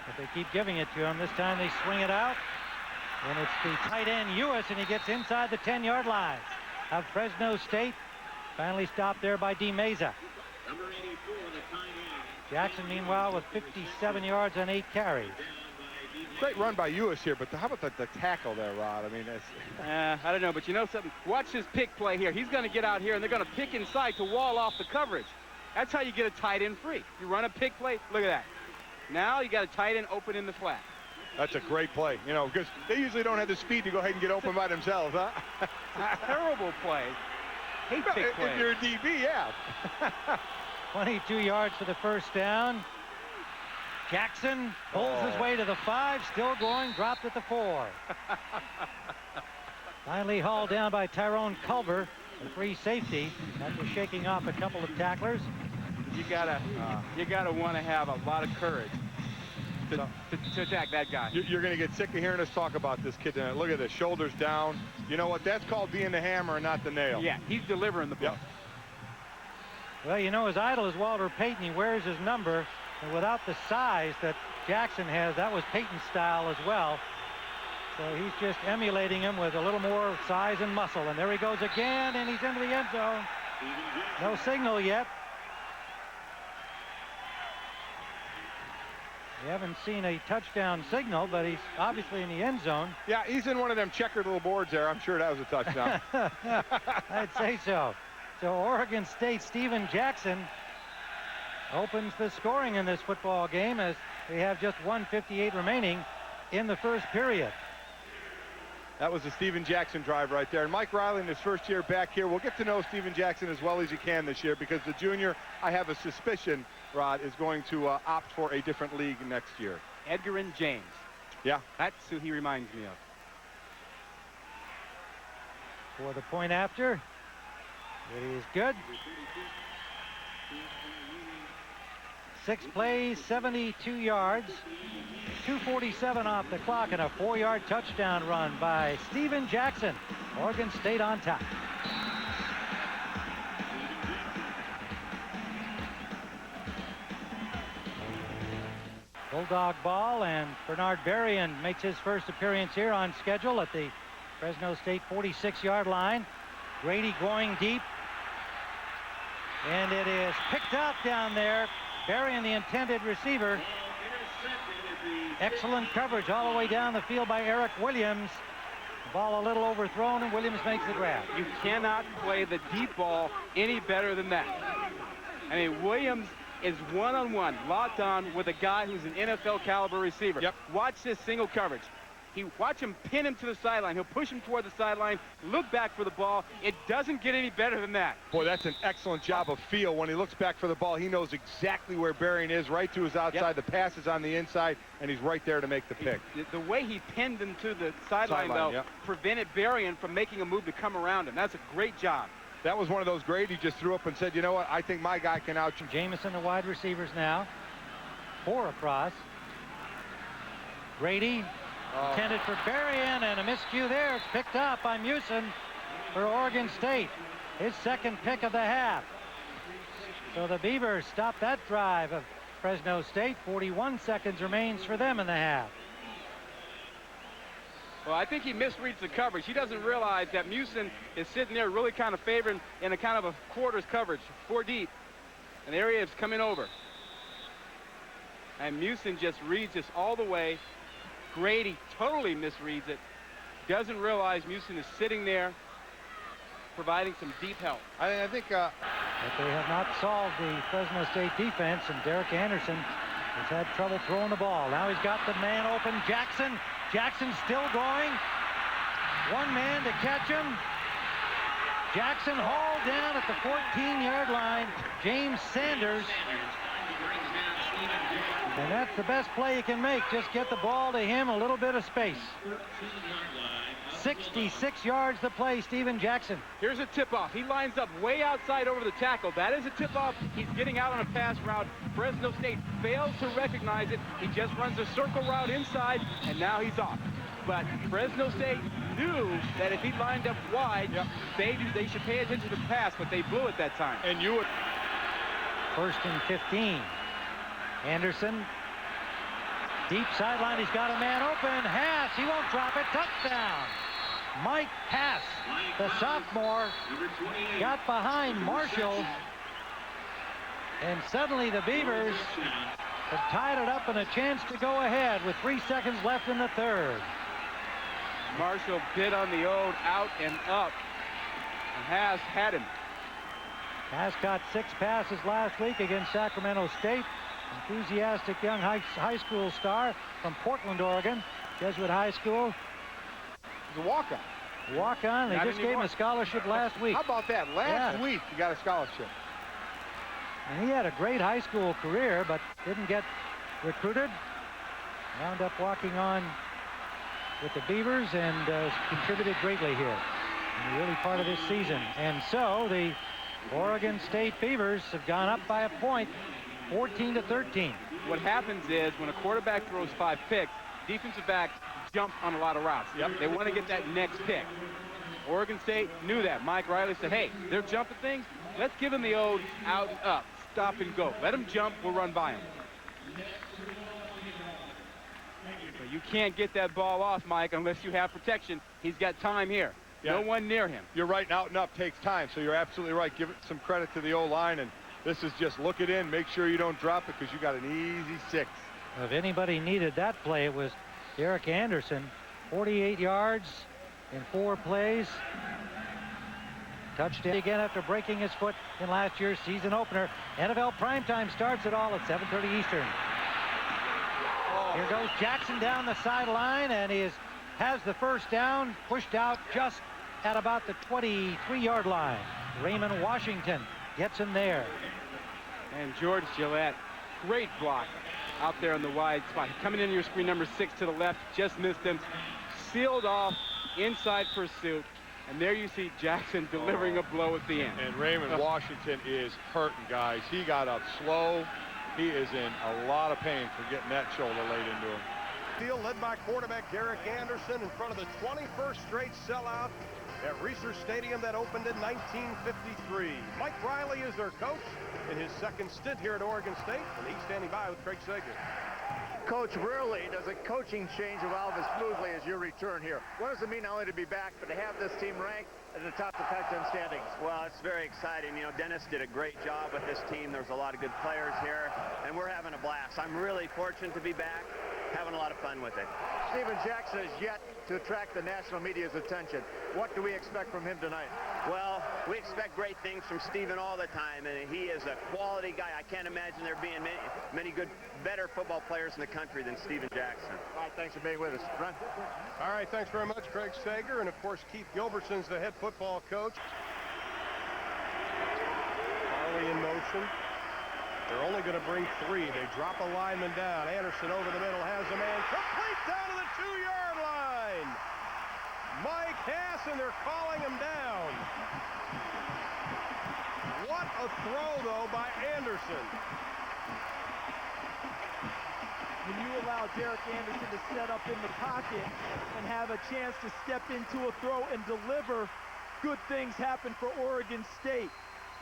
F: If they keep giving it to him, this time they swing it out. And it's the tight end, Ewis, and he gets inside the 10-yard line of Fresno State. Finally stopped there by D. Meza. Jackson, meanwhile, with 57 yards on 8 carries.
U: Great run by Ewis here, but how about the tackle there, Rod? I mean, that's...
V: I don't know, but you know something? Watch this pick play here. He's going to get out here, and they're going to pick inside to wall off the coverage. That's how you get a tight end free. You run a pick play, look at that. Now you got a tight end open in the flat.
U: That's a great play, you know, because they usually don't have the speed to go ahead and get open by themselves, huh?
V: Terrible play. Hate pick play.
U: If you're a DB, yeah.
F: 22 yards for the first down. Jackson pulls his way to the 5, still going, dropped at the 4. Finally hauled down by Tyrone Culver, the free safety, after shaking off a couple of tacklers.
V: You gotta want to have a lot of courage to attack that guy.
U: You're going to get sick of hearing us talk about this kid tonight. Look at this, shoulders down. You know what? That's called being the hammer and not the nail.
V: Yeah, he's delivering the ball.
U: Yep.
F: Well, you know, his idol is Walter Payton. He wears his number. And without the size that Jackson has, that was Payton's style as well. So he's just emulating him with a little more size and muscle. And there he goes again, and he's into the end zone. No signal yet. We haven't seen a touchdown signal, but he's obviously in the end zone.
U: Yeah, he's in one of them checkered little boards there. I'm sure that was a touchdown.
F: I'd say so. So Oregon State, Steven Jackson opens the scoring in this football game as we have just 1:58 remaining in the first period.
U: That was the Steven Jackson drive right there. And Mike Riley in his first year back here. We'll get to know Steven Jackson as well as you can this year, because the junior, I have a suspicion, Rod, is going to opt for a different league next year.
V: Edgar and James.
U: Yeah.
V: That's who he reminds me of.
C: for the point after. It is good. 6 plays, 72 yards, 2:47 off the clock, and a 4-yard touchdown run by Steven Jackson. Oregon State on top. Bulldog ball, and Bernard Berrien makes his first appearance here on schedule at the Fresno State 46-yard line. Grady going deep, and it is picked up down there. Berrien, the intended receiver. Excellent coverage all the way down the field by Eric Williams. The ball a little overthrown, and Williams makes the grab.
V: You cannot play the deep ball any better than that. I mean, Williams is one-on-one, locked on with a guy who's an NFL caliber receiver.
U: Yep.
V: Watch this single coverage. Watch him pin him to the sideline. He'll push him toward the sideline, look back for the ball. It doesn't get any better than that.
U: Boy, that's an excellent job of feel. When he looks back for the ball, he knows exactly where Berrien is, right to his outside.
V: Yep.
U: The pass is on the inside, and he's right there to make the pick.
V: The way he pinned him to the sideline, though,
U: yep,
V: prevented Berrien from making a move to come around him. That's a great job.
U: That was one of those Grady just threw up and said, you know what, I think my guy can out.
C: Jamison, the wide receivers now. 4 across. Grady intended for Berrien, and a miscue there. It's picked up by Musin for Oregon State. His second pick of the half. So the Beavers stop that drive of Fresno State. 41 seconds remains for them in the half.
V: Well, I think he misreads the coverage. He doesn't realize that Musin is sitting there really kind of favoring in a kind of a quarters coverage, 4 deep. And there he is coming over. And Musin just reads this all the way. Grady totally misreads it. Doesn't realize Musin is sitting there providing some deep help.
U: I think
C: but they have not solved the Fresno State defense, and Derek Anderson has had trouble throwing the ball. Now he's got the man open, Jackson. Jackson's still going. One man to catch him. Jackson hauled down at the 14-yard line. James Sanders. And that's the best play you can make. Just get the ball to him, a little bit of space. 66 yards to play, Steven Jackson.
V: Here's a tip-off. He lines up way outside over the tackle. That is a tip-off. He's getting out on a pass route. Fresno State fails to recognize it. He just runs a circle route inside, and now he's off. But Fresno State knew that if he lined up wide, they should pay attention to the pass, but they blew it that time.
U: And you would.
C: 1st and 15. Anderson. Deep sideline. He's got a man open. Haas. He won't drop it. Touchdown. Mike Haas, the sophomore, got behind Marshall. And suddenly the Beavers have tied it up and a chance to go ahead with 3 seconds left in the third.
V: Marshall bid on the old out and up. And Haas had him.
C: Haas caught 6 passes last week against Sacramento State. Enthusiastic young high school star from Portland, Oregon. Jesuit High School.
U: He's a walk-on.
C: Walk-on. They just gave him a scholarship last week.
U: How about that? Last week he got a scholarship.
C: And he had a great high school career, but didn't get recruited. Wound up walking on with the Beavers and contributed greatly here in the early part of this season. And so the Oregon State Beavers have gone up by a point, 14-13.
V: What happens is when a quarterback throws 5 picks, defensive backs jump on a lot of routes.
U: Yep.
V: They want to get that next pick. Oregon State knew that. Mike Riley said, hey, they're jumping things. Let's give them the old out and up, stop and go. Let them jump, we'll run by them. But you can't get that ball off, Mike, unless you have protection. He's got time here.
U: Yeah.
V: No one near him.
U: You're right, out and up takes time, so you're absolutely right. Give it some credit to the O-line, and this is just look it in, make sure you don't drop it because you got an easy 6.
C: If anybody needed that play, it was Derek Anderson. 48 yards in 4 plays. Touchdown again after breaking his foot in last year's season opener. NFL primetime starts it all at 7:30 Eastern. Here goes Jackson down the sideline, and he has the first down, pushed out just at about the 23-yard line. Raymond Washington gets him there.
V: And George Gillette, great block out there on the wide spot. Coming into your screen, number 6 to the left, just missed him. Sealed off, inside pursuit. And there you see Jackson delivering a blow at the end.
U: And Raymond Washington is hurting, guys. He got up slow. He is in a lot of pain for getting that shoulder laid into him.
D: Field led by quarterback Derek Anderson in front of the 21st straight sellout at Reser Stadium that opened in 1953. Mike Riley is their coach in his second stint here at Oregon State, and he's standing by with Craig Sager.
H: Coach, rarely does a coaching change evolve as smoothly as your return here. What does it mean not only to be back, but to have this team ranked at the top of the Pac-10 standings?
W: Well, it's very exciting. You know, Dennis did a great job with this team. There's a lot of good players here, and we're having a blast. I'm really fortunate to be back, having a lot of fun with it.
H: Steven Jackson is yet to attract the national media's attention. What do we expect from him tonight?
W: Well, we expect great things from Steven all the time, and he is a quality guy. I can't imagine there being many better football players in the country than Steven Jackson.
H: All right, thanks for being with us. Ron?
D: All right, thanks very much, Craig Sager. And, of course, Keith Gilbertson's the head football coach. Farley in motion. They're only going to bring 3. They drop a lineman down. Anderson over the middle has a man complete down to the 2-yard line. Mike Hass, and they're calling him down. What a throw, though, by Anderson.
S: When you allow Derek Anderson to set up in the pocket and have a chance to step into a throw and deliver, good things happen for Oregon State.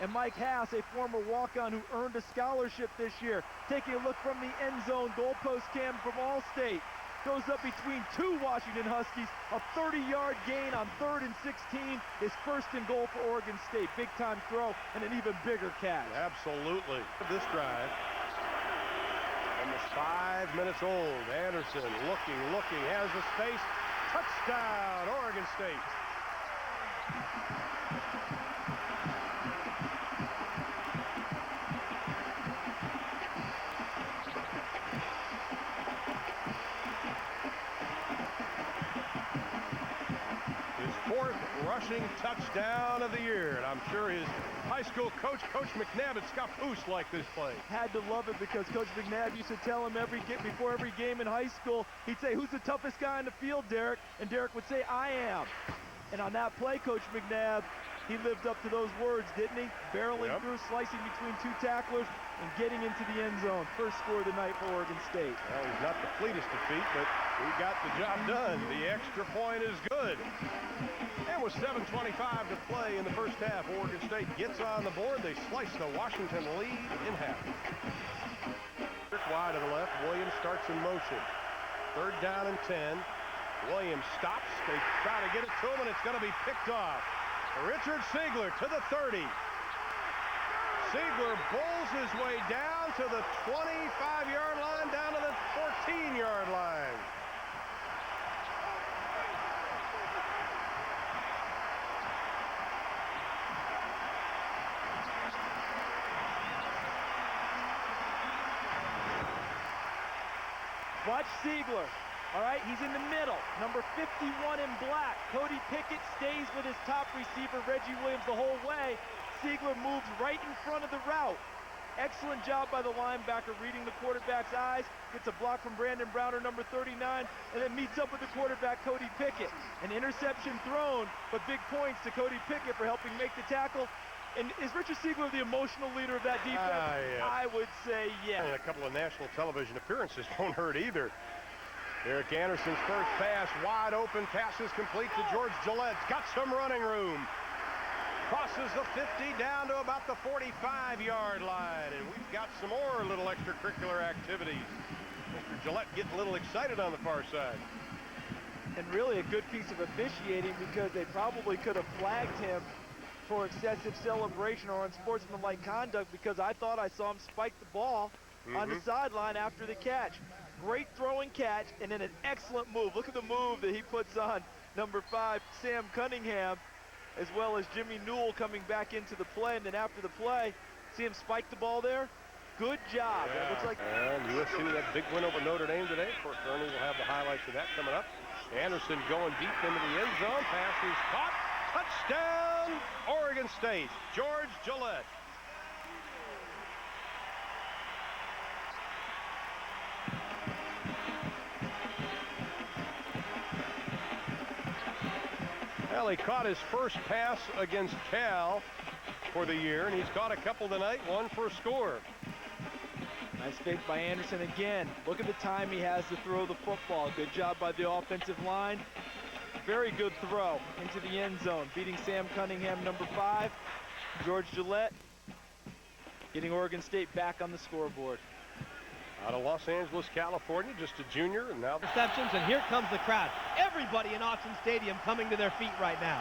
S: And Mike Hass, a former walk-on who earned a scholarship this year, taking a look from the end zone, goalpost cam from All-State, goes up between 2 Washington Huskies, a 30-yard gain on 3rd and 16, his first and goal for Oregon State. Big-time throw and an even bigger catch.
D: Absolutely. This drive, almost 5 minutes old. Anderson looking, has the space. Touchdown, Oregon State. Rushing touchdown of the year, and I'm sure his high school coach, Coach McNabb at Scappoose, liked this play.
S: Had to love it because Coach McNabb used to tell him before every game in high school, he'd say, "Who's the toughest guy on the field, Derek?" And Derek would say, "I am." And on that play, Coach McNabb, he lived up to those words, didn't he? Barreling through, slicing between 2 tacklers, and getting into the end zone. First score of the night for Oregon State.
D: Well, he's not the fleetest of feet, but he got the job done. The extra point is good. And with 7:25 to play in the first half, Oregon State gets on the board. They slice the Washington lead in half. Wide to the left. Williams starts in motion. 3rd down and 10. Williams stops. They try to get it to him, and it's going to be picked off. Richard Siegler to the 30. Siegler bowls his way down to the 25-yard line, down to the 14-yard line.
S: Watch Siegler. All right, he's in the middle. Number 51 in black. Cody Pickett stays with his top receiver, Reggie Williams, the whole way. Siegler moves right in front of the route. Excellent job by the linebacker reading the quarterback's eyes. Gets a block from Brandon Browner, number 39, and then meets up with the quarterback, Cody Pickett. An interception thrown, but big points to Cody Pickett for helping make the tackle. And is Richard Siegler the emotional leader of that defense?
D: Yes.
S: I would say yes.
D: And a couple of national television appearances won't hurt either. Derek Anderson's first pass, wide open, pass is complete to George Gillette. Got some running room. Crosses the 50 down to about the 45-yard line. And we've got some more little extracurricular activities. Mr. Gillette getting a little excited on the far side.
S: And really a good piece of officiating because they probably could have flagged him for excessive celebration or unsportsmanlike conduct because I thought I saw him spike the ball on the sideline after the catch. Great throwing catch and then an excellent move. Look at the move that he puts on number 5, Sam Cunningham, as well as Jimmy Newell coming back into the play. And then after the play, see him spike the ball there? Good job.
D: Yeah.
S: It looks like
D: and USC, that big win over Notre Dame today. Of course, Ernie will have the highlights of that coming up. Anderson going deep into the end zone. Pass is caught. Touchdown, Oregon State. George Gillette. Well, he caught his first pass against Cal for the year, and he's caught a couple tonight, one for a score.
S: Nice fake by Anderson again. Look at the time he has to throw the football. Good job by the offensive line. Very good throw into the end zone, beating Sam Cunningham, number 5. George Gillette getting Oregon State back on the scoreboard.
D: Out of Los Angeles, California, just a junior, and now
A: receptions, and here comes the crowd. Everybody in Autzen Stadium coming to their feet right now.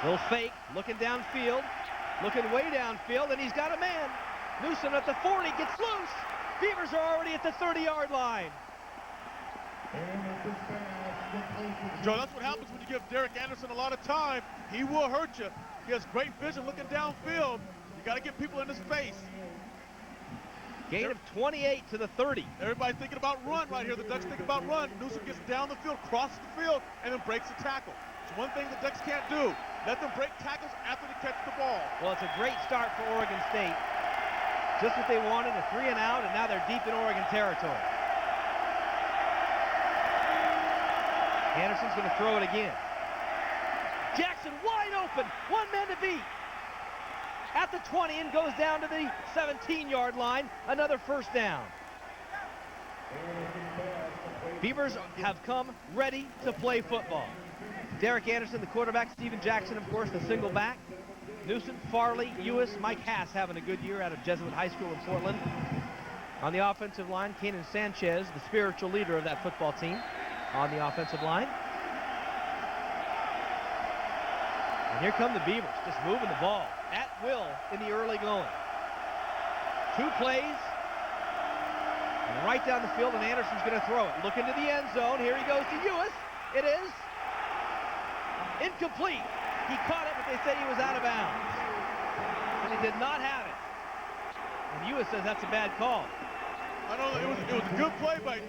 A: Little fake, looking downfield, looking way downfield, and he's got a man. Newsom at the 40, gets loose. Beavers are already at the 30-yard line.
I: Joe, that's what happens when you give Derek Anderson a lot of time. He will hurt you. He has great vision looking downfield. You got to get people in his face.
A: Gain of 28 to the 30.
I: Everybody's thinking about run right here. The Ducks think about run. Newsom gets down the field, crosses the field, and then breaks the tackle. It's one thing the Ducks can't do. Let them break tackles after they catch the ball.
A: Well, it's a great start for Oregon State. Just what they wanted, a 3 and out, and now they're deep in Oregon territory. Anderson's going to throw it again. Jackson wide open, one man to beat. At the 20 and goes down to the 17-yard line. Another first down. Beavers have come ready to play football. Derek Anderson, the quarterback. Steven Jackson, of course, the single back. Newsom, Farley, Ewis, Mike Hass having a good year out of Jesuit High School in Portland. On the offensive line, Kenan Sanchez, the spiritual leader of that football team, on the offensive line. And here come the Beavers, just moving the ball at will in the early going. 2 plays, and right down the field, and Anderson's going to throw it. Look into the end zone. Here he goes to Ewis. It is incomplete. He caught it, but they say he was out of bounds. And he did not have it. And Ewis says that's a bad call.
I: I don't know, it was a good play by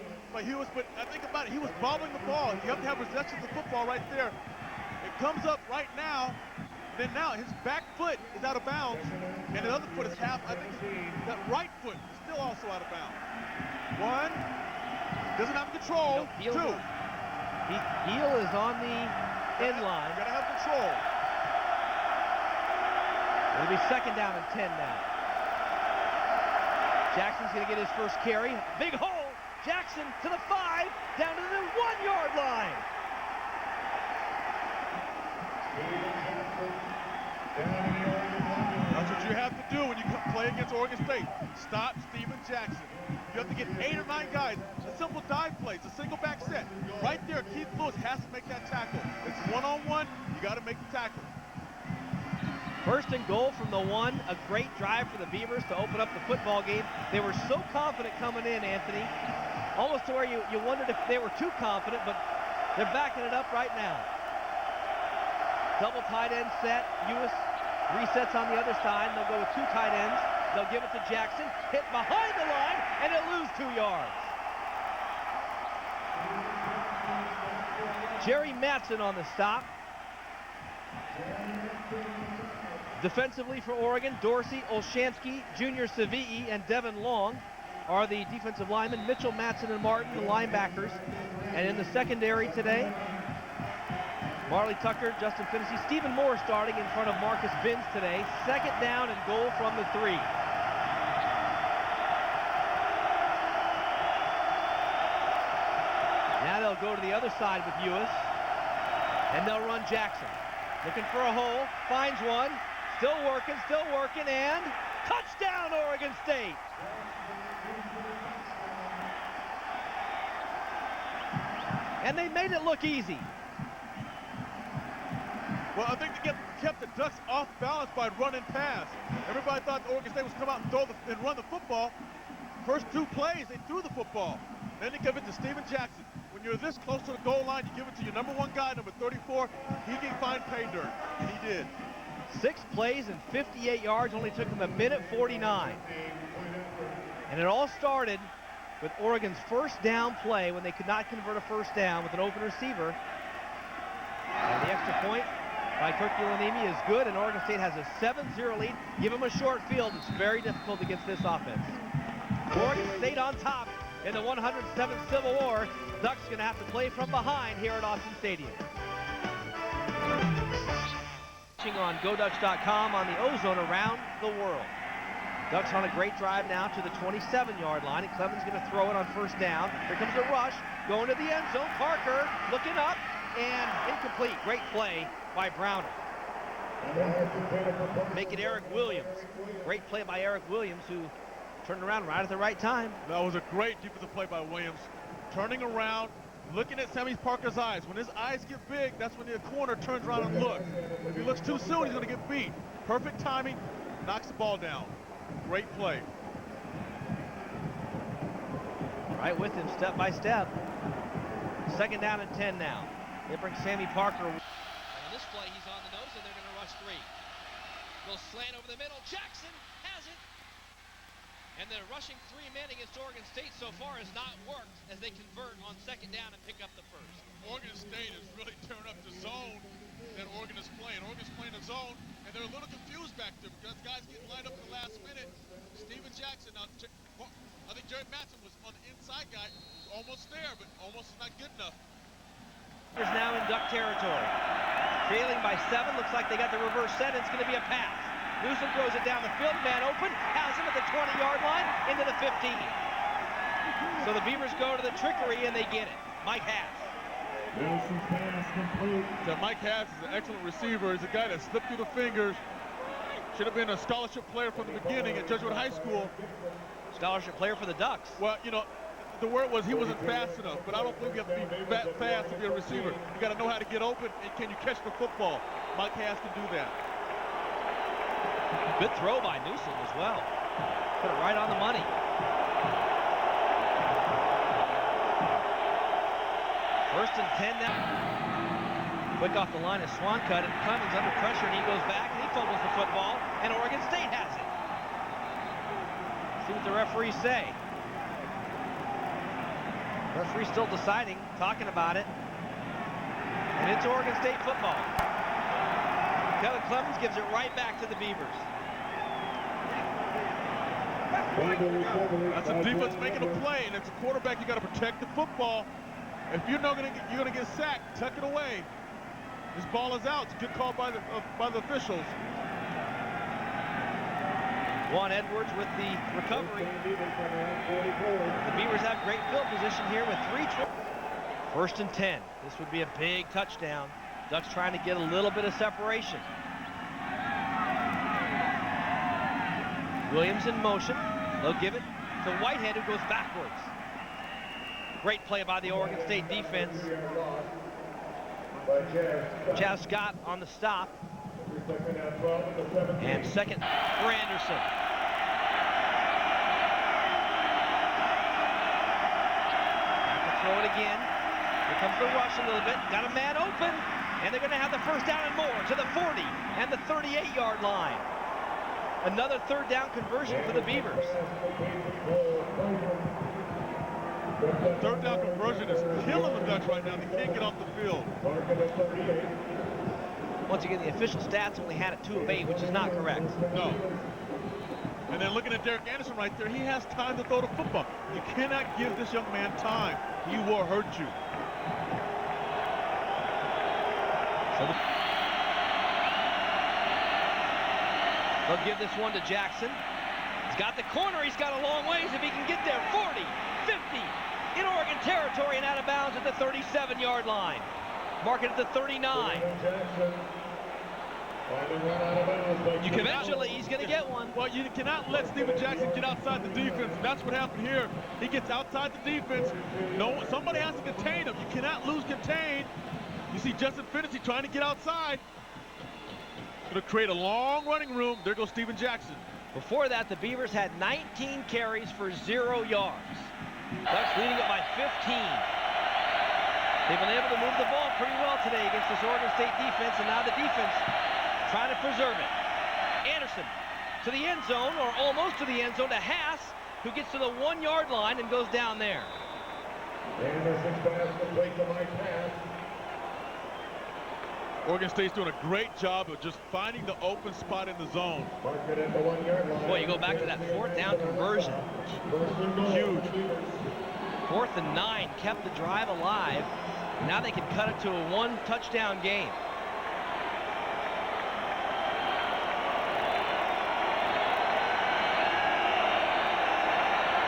I: Ewis, but I think about it, he was bobbling the ball. You have to have possession of the football right there. It comes up right now, then now his back foot is out of bounds, and the other foot is half, I think that right foot is still also out of bounds. 1, doesn't have control. 2.
A: Heel is on the end line.
I: Gotta have control.
A: It'll be 2nd down and 10 now. Jackson's gonna get his first carry. Big hole. Jackson to the 5, down to the 1-yard line.
I: That's what you have to do when you play against Oregon State. Stop Steven Jackson. You have to get 8 or 9 guys. A simple dive play. It's a single back set. Right there, Keith Lewis has to make that tackle. It's one-on-one. You got to make the tackle.
A: 1st and goal from the 1. A great drive for the Beavers to open up the football game. They were so confident coming in, Anthony. Almost to where you wondered if they were too confident, but they're backing it up right now. Double tight end set. Ewis resets on the other side. They'll go with 2 tight ends. They'll give it to Jackson. Hit behind the line, and he'll lose 2 yards. Jerry Mattson on the stop. Defensively for Oregon, Dorsey, Olshansky, Junior Savii, and Devin Long are the defensive linemen. Mitchell, Mattson, and Martin, the linebackers. And in the secondary today, Marley Tucker, Justin Finney, Stephen Moore starting in front of Marcus Binns today. 2nd down and goal from the 3. Now they'll go to the other side with Ewis, and they'll run Jackson. Looking for a hole, finds one, still working, and touchdown, Oregon State! And they made it look easy.
I: Well, I think they kept the Ducks off balance by running pass. Everybody thought Oregon State was come out and run the football. First 2 plays, they threw the football. Then they give it to Steven Jackson. When you're this close to the goal line, you give it to your number 1 guy, number 34. He can find pay dirt, and he did.
A: 6 plays and 58 yards, only took him 1:49. And it all started with Oregon's first down play when they could not convert a first down with an open receiver. And the extra point by Kirkulanimi is good, and Oregon State has a 7-0 lead. Give them a short field. It's very difficult against this offense. Oregon State on top in the 107th Civil War. Ducks going to have to play from behind here at Austin Stadium. Watching on GoDucks.com on the Ozone around the world. Ducks on a great drive now to the 27-yard line, and Clemens going to throw it on first down. Here comes the rush, going to the end zone. Parker looking up, and incomplete. Great play by Browner. Make it Eric Williams. Great play by Eric Williams, who turned around right at the right time.
I: That was a great defensive play by Williams. Turning around, looking at Sammy Parker's eyes. When his eyes get big, that's when the corner turns around and looks. If he looks too soon, he's going to get beat. Perfect timing, knocks the ball down. Great play.
A: Right with him, step by step. 2nd down and 10 now. They bring Sammy Parker.
E: And on this play, he's on the nose, and they're going to rush 3. Little slant over the middle. Jackson has it. And the rushing 3 men against Oregon State so far has not worked as they convert on 2nd down and pick up the first.
K: Oregon State is really tearing up the zone that Oregon is playing. Oregon's playing a zone, and they're a little confused back there because guys getting lined up in the last minute. Steven Jackson, now, I think Jerry Matson was on the inside guy, almost there, but almost not good enough.
A: Is now in Duck territory. Trailing by 7, looks like they got the reverse set. It's going to be a pass. Newsom throws it down the field, man open, has him at the 20-yard line, into the 15. So the Beavers go to the trickery, and they get it. Mike Hass.
I: So Mike Hass is an excellent receiver. He's a guy that slipped through the fingers. Should have been a scholarship player from the beginning at Jesuit High School.
A: Scholarship player for the Ducks.
I: Well, you know, the word was he wasn't fast enough, but I don't think you have to be fast to be a receiver. You got to know how to get open, and can you catch the football? Mike Hass can do that.
A: Good throw by Newsom as well. Put it right on the money. First and 10 now. Quick off the line is Swancut, and Clemens under pressure, and he goes back, and he fumbles the football, and Oregon State has it. See what the referees say. Referee still deciding, talking about it. And it's Oregon State football. Kevin Clemens gives it right back to the Beavers.
I: That's a defense making a play, and it's a quarterback. You got to protect the football. If you're not going to you're going to get sacked, tuck it away. This ball is out. It's a good call by the officials.
A: Juan Edwards with the recovery. The Beavers have great field position here with 3. 1st and 10. This would be a big touchdown. Ducks trying to get a little bit of separation. Williams in motion. They'll give it to Whitehead, who goes backwards. Great play by the Oregon State defense. Chaz Scott on the stop. And 2nd for Anderson. Have to throw it again. Here comes the rush a little bit. Got a man open. And they're going to have the 1st down and more to the 40 and the 38-yard line. Another 3rd down conversion for the Beavers.
I: The 3rd down conversion is killing the Ducks right now. They can't get off the field.
A: Once again, the official stats only had it 2 of 8, which is not correct.
I: No. And then looking at Derek Anderson right there, he has time to throw the football. You cannot give this young man time. He will hurt you.
A: They'll give this one to Jackson. He's got the corner. He's got a long ways if he can get there. 40, 50, in Oregon territory and out of bounds at the 37-yard line. Mark it at the 39. Eventually, he's going to get one.
I: Well, you cannot let Steven Jackson get outside the defense. That's what happened here. He gets outside the defense. No, somebody has to contain him. You cannot lose contain. You see Justin Finney trying to get outside. Going to create a long running room. There goes Steven Jackson.
A: Before that, the Beavers had 19 carries for 0 yards. Ducks leading it by 15. They've been able to move the ball pretty well today against this Oregon State defense, and now the defense trying to preserve it. Anderson to the end zone, or almost to the end zone, to Hass, who gets to the 1-yard line and goes down there.
M: Anderson's pass complete to Mike Hass.
K: Oregon State's doing a great job of just finding the open spot in the zone.
A: Boy, you go back to that 4th down conversion.
K: Huge.
A: 4th and 9 kept the drive alive. Now they can cut it to a 1-touchdown game.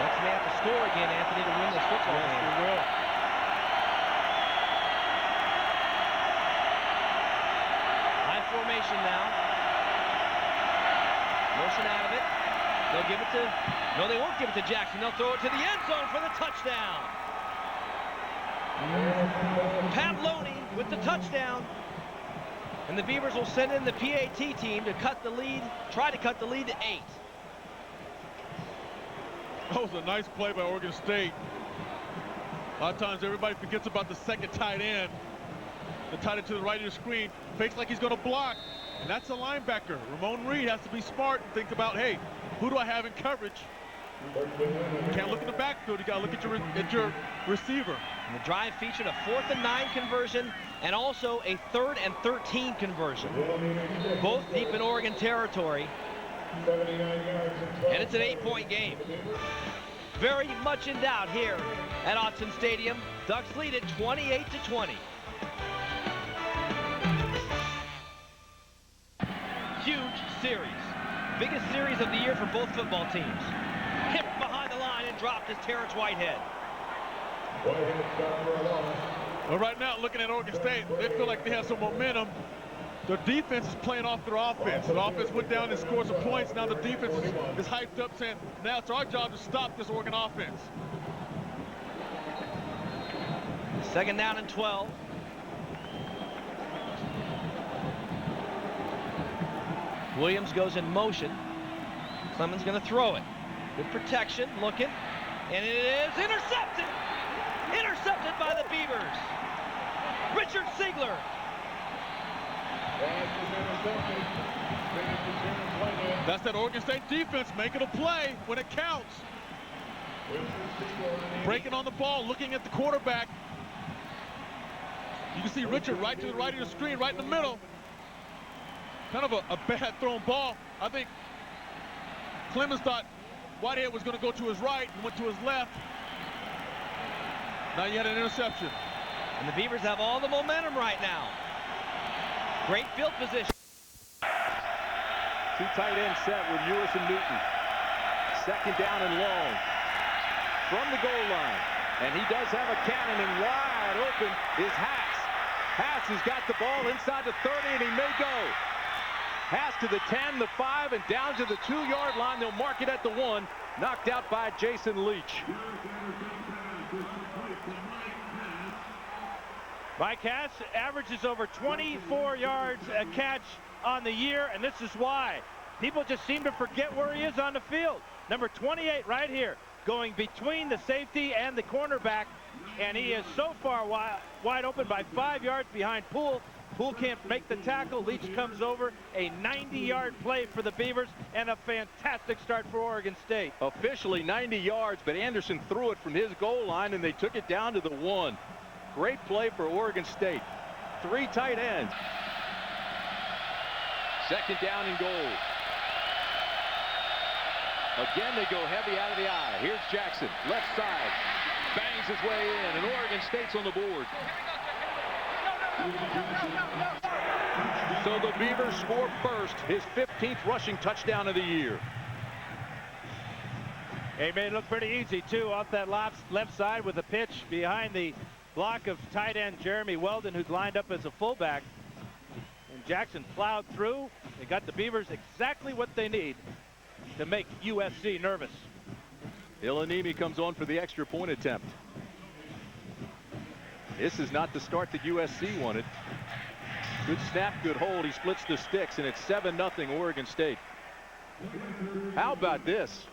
A: Bucks may have to score again, Anthony, to win this football game.
K: Yes, they will.
A: High formation now. Motion out of it. They'll give it to, no, they won't give it to Jackson. They'll throw it to the end zone for the touchdown. Pavloni with the touchdown. And the Beavers will send in the PAT team to cut the lead, try to cut the lead to 8.
K: That was a nice play by Oregon State. A lot of times everybody forgets about the second tight end. The tight end to the right of the screen, fakes like he's going to block. And that's a linebacker. Ramon Reed has to be smart and think about, hey, who do I have in coverage? You can't look in the backfield. You got to look at your receiver.
A: And the drive featured a 4th and 9 conversion and also a 3rd and 13 conversion. Both deep in Oregon territory. And it's an 8-point game. Very much in doubt here at Autzen Stadium. Ducks lead it 28-20. Huge series. Biggest series of the year for both football teams. Hit behind the line and dropped is Terrence Whitehead.
K: Well, right now, looking at Oregon State, they feel like they have some momentum. Their defense is playing off their offense. The offense went down and scored some points. Now the defense is hyped up, saying, now it's our job to stop this Oregon offense.
A: 2nd down and 12. Williams goes in motion. Clemens going to throw it. Good protection, looking, and it is intercepted! Intercepted by the Beavers. Richard Ziegler.
K: That's that Oregon State defense making a play when it counts. Breaking on the ball, looking at the quarterback. You can see Richard right to the right of the screen, right in the middle. Kind of a bad thrown ball. I think Clemens thought Whitehead was going to go to his right and went to his left. Now you had an interception.
A: And the Beavers have all the momentum right now. Great field position.
G: 2 tight end set with Ewis and Newton. 2nd down and long from the goal line. And he does have a cannon, and wide open is Haas. Haas has got the ball inside the 30, and he may go. Haas to the 10, the 5, and down to the 2-yard line. They'll mark it at the 1. Knocked out by Jason Leach.
F: Mike Haas averages over 24 yards a catch on the year, and this is why. People just seem to forget where he is on the field. Number 28 right here, going between the safety and the cornerback, and he is so far wide open by 5 yards behind Poole. Poole can't make the tackle. Leach comes over. A 90-yard play for the Beavers and a fantastic start for Oregon State.
G: Officially 90 yards, but Anderson threw it from his goal line, and they took it down to the 1. Great play for Oregon State. 3 tight ends. 2nd down and goal. Again, they go heavy out of the eye. Here's Jackson, left side. Bangs his way in, and Oregon State's on the board. So the Beavers score first, his 15th rushing touchdown of the year.
F: He made it look pretty easy, too, off that left side with a pitch behind the block of tight end Jeremy Weldon, who's lined up as a fullback. And Jackson plowed through. They got the Beavers exactly what they need to make USC nervous.
G: Ilanimi comes on for the extra point attempt. This is not the start that USC wanted. Good snap, good hold. He splits the sticks, and it's 7-0 Oregon State. How about this?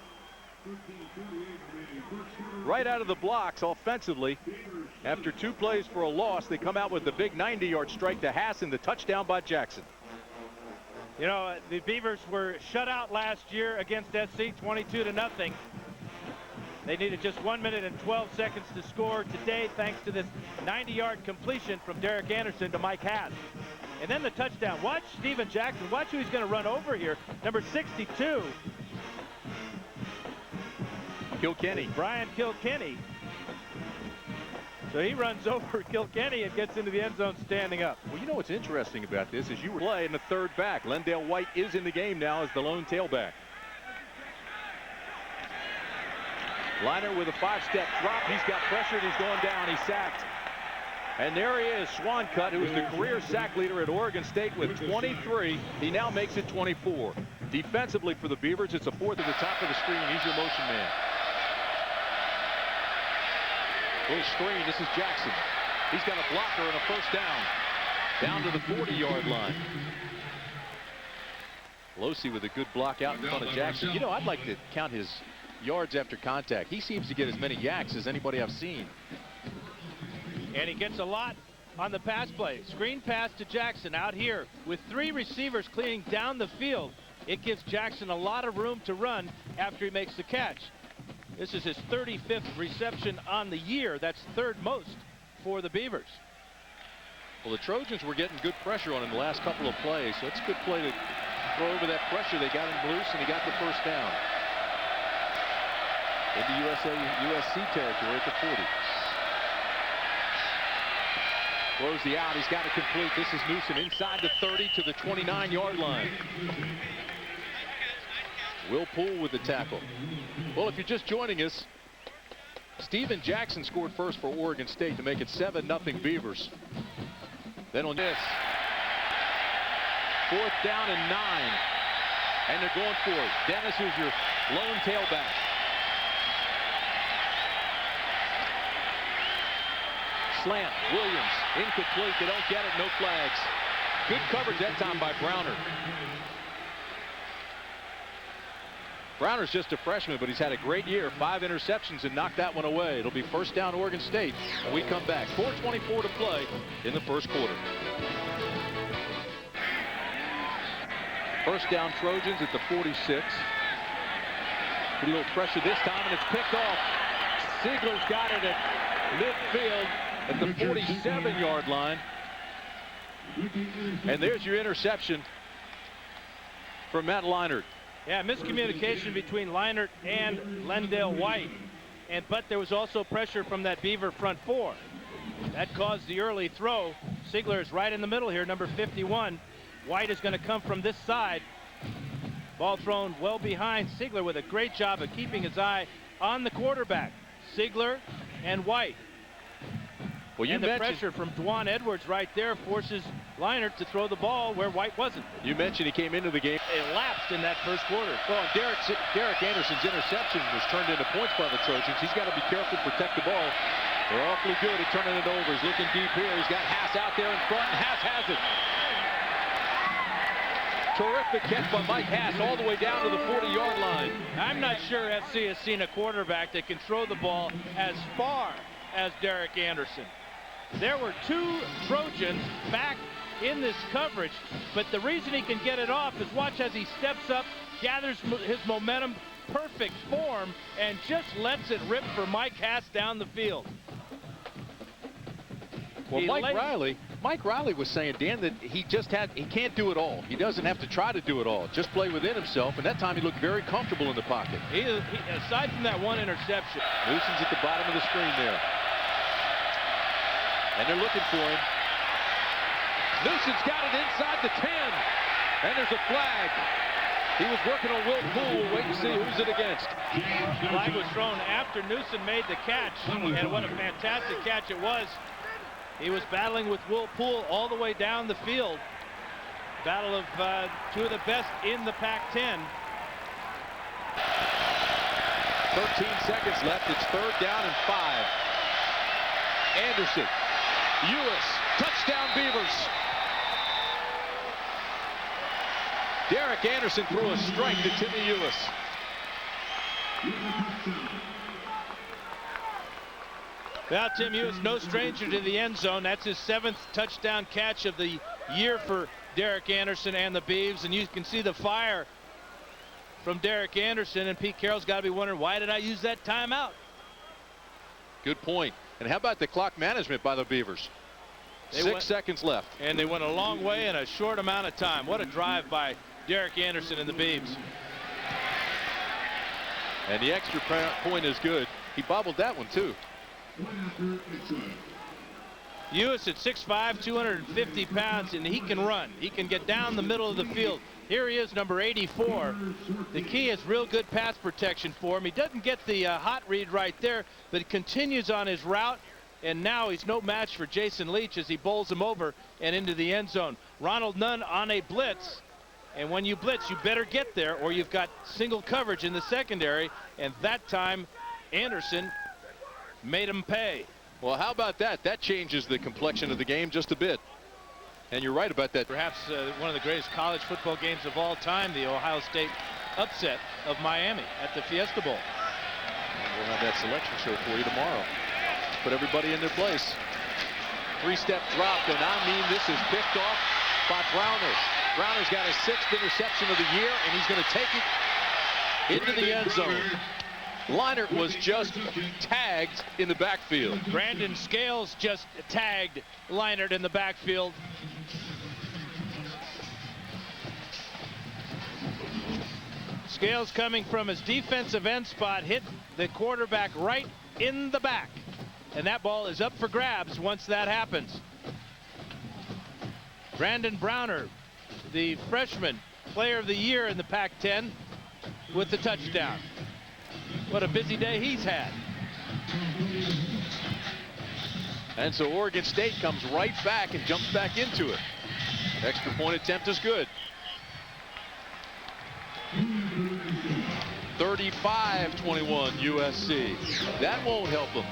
G: Right out of the blocks offensively. After 2 plays for a loss, they come out with the big 90-yard strike to Haas and the touchdown by Jackson.
F: You know, the Beavers were shut out last year against SC 22-0. They needed just 1 minute and 12 seconds to score today, thanks to this 90-yard completion from Derek Anderson to Mike Haas.
S: And then the touchdown. Watch Steven Jackson. Watch who he's going to run over here. Number 62.
G: Kilkenny.
S: Brian Kilkenny. So he runs over Kilkenny and gets into the end zone standing up.
G: Well, you know what's interesting about this is you were playing the third back. Lendale White is in the game now as the lone tailback. Liner with a 5-step drop. He's got pressured. He's going down. He's sacked. And there he is, Swancutt, who is the career sack leader at Oregon State with 23. He now makes it 24. Defensively for the Beavers, it's a fourth at the top of the screen. He's your motion man. Little screen. This is Jackson. He's got a blocker and a first down to the 40-yard line. Losey with a good block out in front of Jackson. You know, I'd like to count his yards after contact. He seems to get as many yaks as anybody I've seen.
S: And he gets a lot on the pass play. Screen pass to Jackson out here with 3 receivers cleaning down the field. It gives Jackson a lot of room to run after he makes the catch. This is his 35th reception on the year. That's third most for the Beavers.
G: Well, the Trojans were getting good pressure on him the last couple of plays, so it's a good play to throw over that pressure. They got him loose, and he got the first down. Into USC territory at the 40. Throws the out. He's got it complete. This is Newsom inside the 30 to the 29-yard line. Will Poole with the tackle. Well, if you're just joining us, Steven Jackson scored first for Oregon State to make it 7-0 Beavers. Then on this, 4th down and 9. And they're going for it. Dennis, who's your lone tailback. Slant, Williams, incomplete. They don't get it, no flags. Good coverage that time by Browner. Browner's just a freshman, but he's had a great year. 5 interceptions and knocked that one away. It'll be first down Oregon State when we come back. 4:24 to play in the first quarter. First down Trojans at the 46. A little pressure this time, and it's picked off. Ziegler's got it at midfield at the 47-yard line. And there's your interception from Matt Leinart.
S: Yeah, miscommunication between Leinart and Lendale White. But there was also pressure from that Beaver front 4. That caused the early throw. Ziegler is right in the middle here, number 51. White is going to come from this side. Ball thrown well behind. Ziegler with a great job of keeping his eye on the quarterback. Ziegler and White.
G: Well, you
S: and the pressure from Dwan Edwards right there forces Leinart to throw the ball where White wasn't.
G: You mentioned he came into the game.
S: It lapsed in that first quarter.
G: Well, Derek Anderson's interception was turned into points by the Trojans. He's got to be careful, protect the ball. They're awfully good at turning it over. He's looking deep here. He's got Haas out there in front, and Haas has it. Terrific catch by Mike Haas all the way down to the 40-yard line.
S: I'm not sure FC has seen a quarterback that can throw the ball as far as Derek Anderson. There were 2 Trojans back in this coverage, but the reason he can get it off is watch as he steps up, gathers his momentum, perfect form, and just lets it rip for Mike Haas down the field.
G: Well, Mike Riley was saying, Dan, that he can't do it all. He doesn't have to try to do it all. Just play within himself, and that time he looked very comfortable in the pocket.
S: Aside from that one interception.
G: Newsom's at the bottom of the screen there. And they're looking for him. Newsom's got it inside the 10. And there's a flag. He was working on Will Poole. We'll wait and see who's it against.
S: Flag was thrown after Newsom made the catch. And what a fantastic catch it was. He was battling with Will Poole all the way down the field. Battle of 2 of the best in the Pac-10.
G: 13 seconds left. It's 3rd down and 5. Anderson. Ewis, touchdown Beavers. Derek Anderson threw a strike to Timmy Ewis.
S: Well, Tim Ewis, no stranger to the end zone. That's his 7th touchdown catch of the year for Derek Anderson and the Beavs. And you can see the fire from Derek Anderson. And Pete Carroll's got to be wondering, why did I use that timeout?
G: Good point. And how about the clock management by the Beavers? 6 seconds left.
M: And they went a long way in a short amount of time. What a drive by Derek Anderson and the Beavs.
G: And the extra point is good. He bobbled that one, too.
M: Ewis at 6'5", 250 pounds, and he can run. He can get down the middle of the field. Here he is, number 84. The key is real good pass protection for him. He doesn't get the hot read right there, but he continues on his route, and now he's no match for Jason Leach as he bowls him over and into the end zone. Ronald Nunn on a blitz, and when you blitz, you better get there, or you've got single coverage in the secondary, and that time Anderson made him pay.
G: Well, how about that? That changes the complexion of the game just a bit. And you're right about that.
M: Perhaps one of the greatest college football games of all time, the Ohio State upset of Miami at the Fiesta Bowl.
G: We'll have that selection show for you tomorrow. Put everybody in their place. 3-step drop, and I mean this is picked off by Browner. Browner's got his 6th interception of the year, and he's going to take it into the end zone. Leinart was just tagged in the backfield.
M: Brandon Scales just tagged Leinart in the backfield. Scales, coming from his defensive end spot, hit the quarterback right in the back. And that ball is up for grabs once that happens. Brandon Browner, the freshman player of the year in the Pac-10, with the touchdown. What a busy day he's had.
G: And so Oregon State comes right back and jumps back into it. Extra point attempt is good. 35-21 USC. That won't help them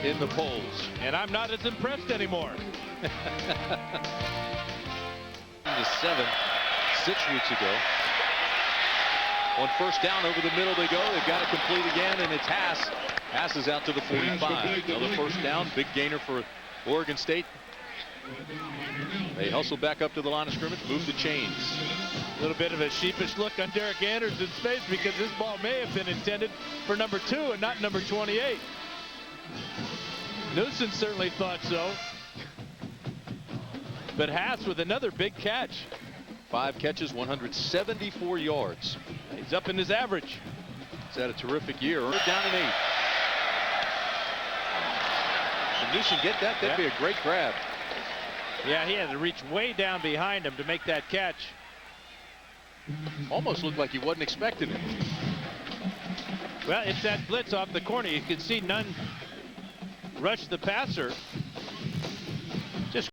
G: in the polls.
M: And I'm not as impressed anymore.
G: 7 6 weeks ago. On first down, over the middle they go. They've got to complete again, and it's Haas. Haas is out to the 45. Another first down, big gainer for Oregon State. They hustle back up to the line of scrimmage, move the chains.
M: A little bit of a sheepish look on Derek Anderson's face because this ball may have been intended for number 2 and not number 28. Newsom certainly thought so. But Haas with another big catch.
G: 5 catches, 174 yards.
M: He's up in his average.
G: He's had a terrific year. Down and 8. If Newsom get that, that'd be a great grab.
M: Yeah, he had to reach way down behind him to make that catch.
G: Almost looked like he wasn't expecting it.
M: Well, it's that blitz off the corner. You can see Nunn rush the passer,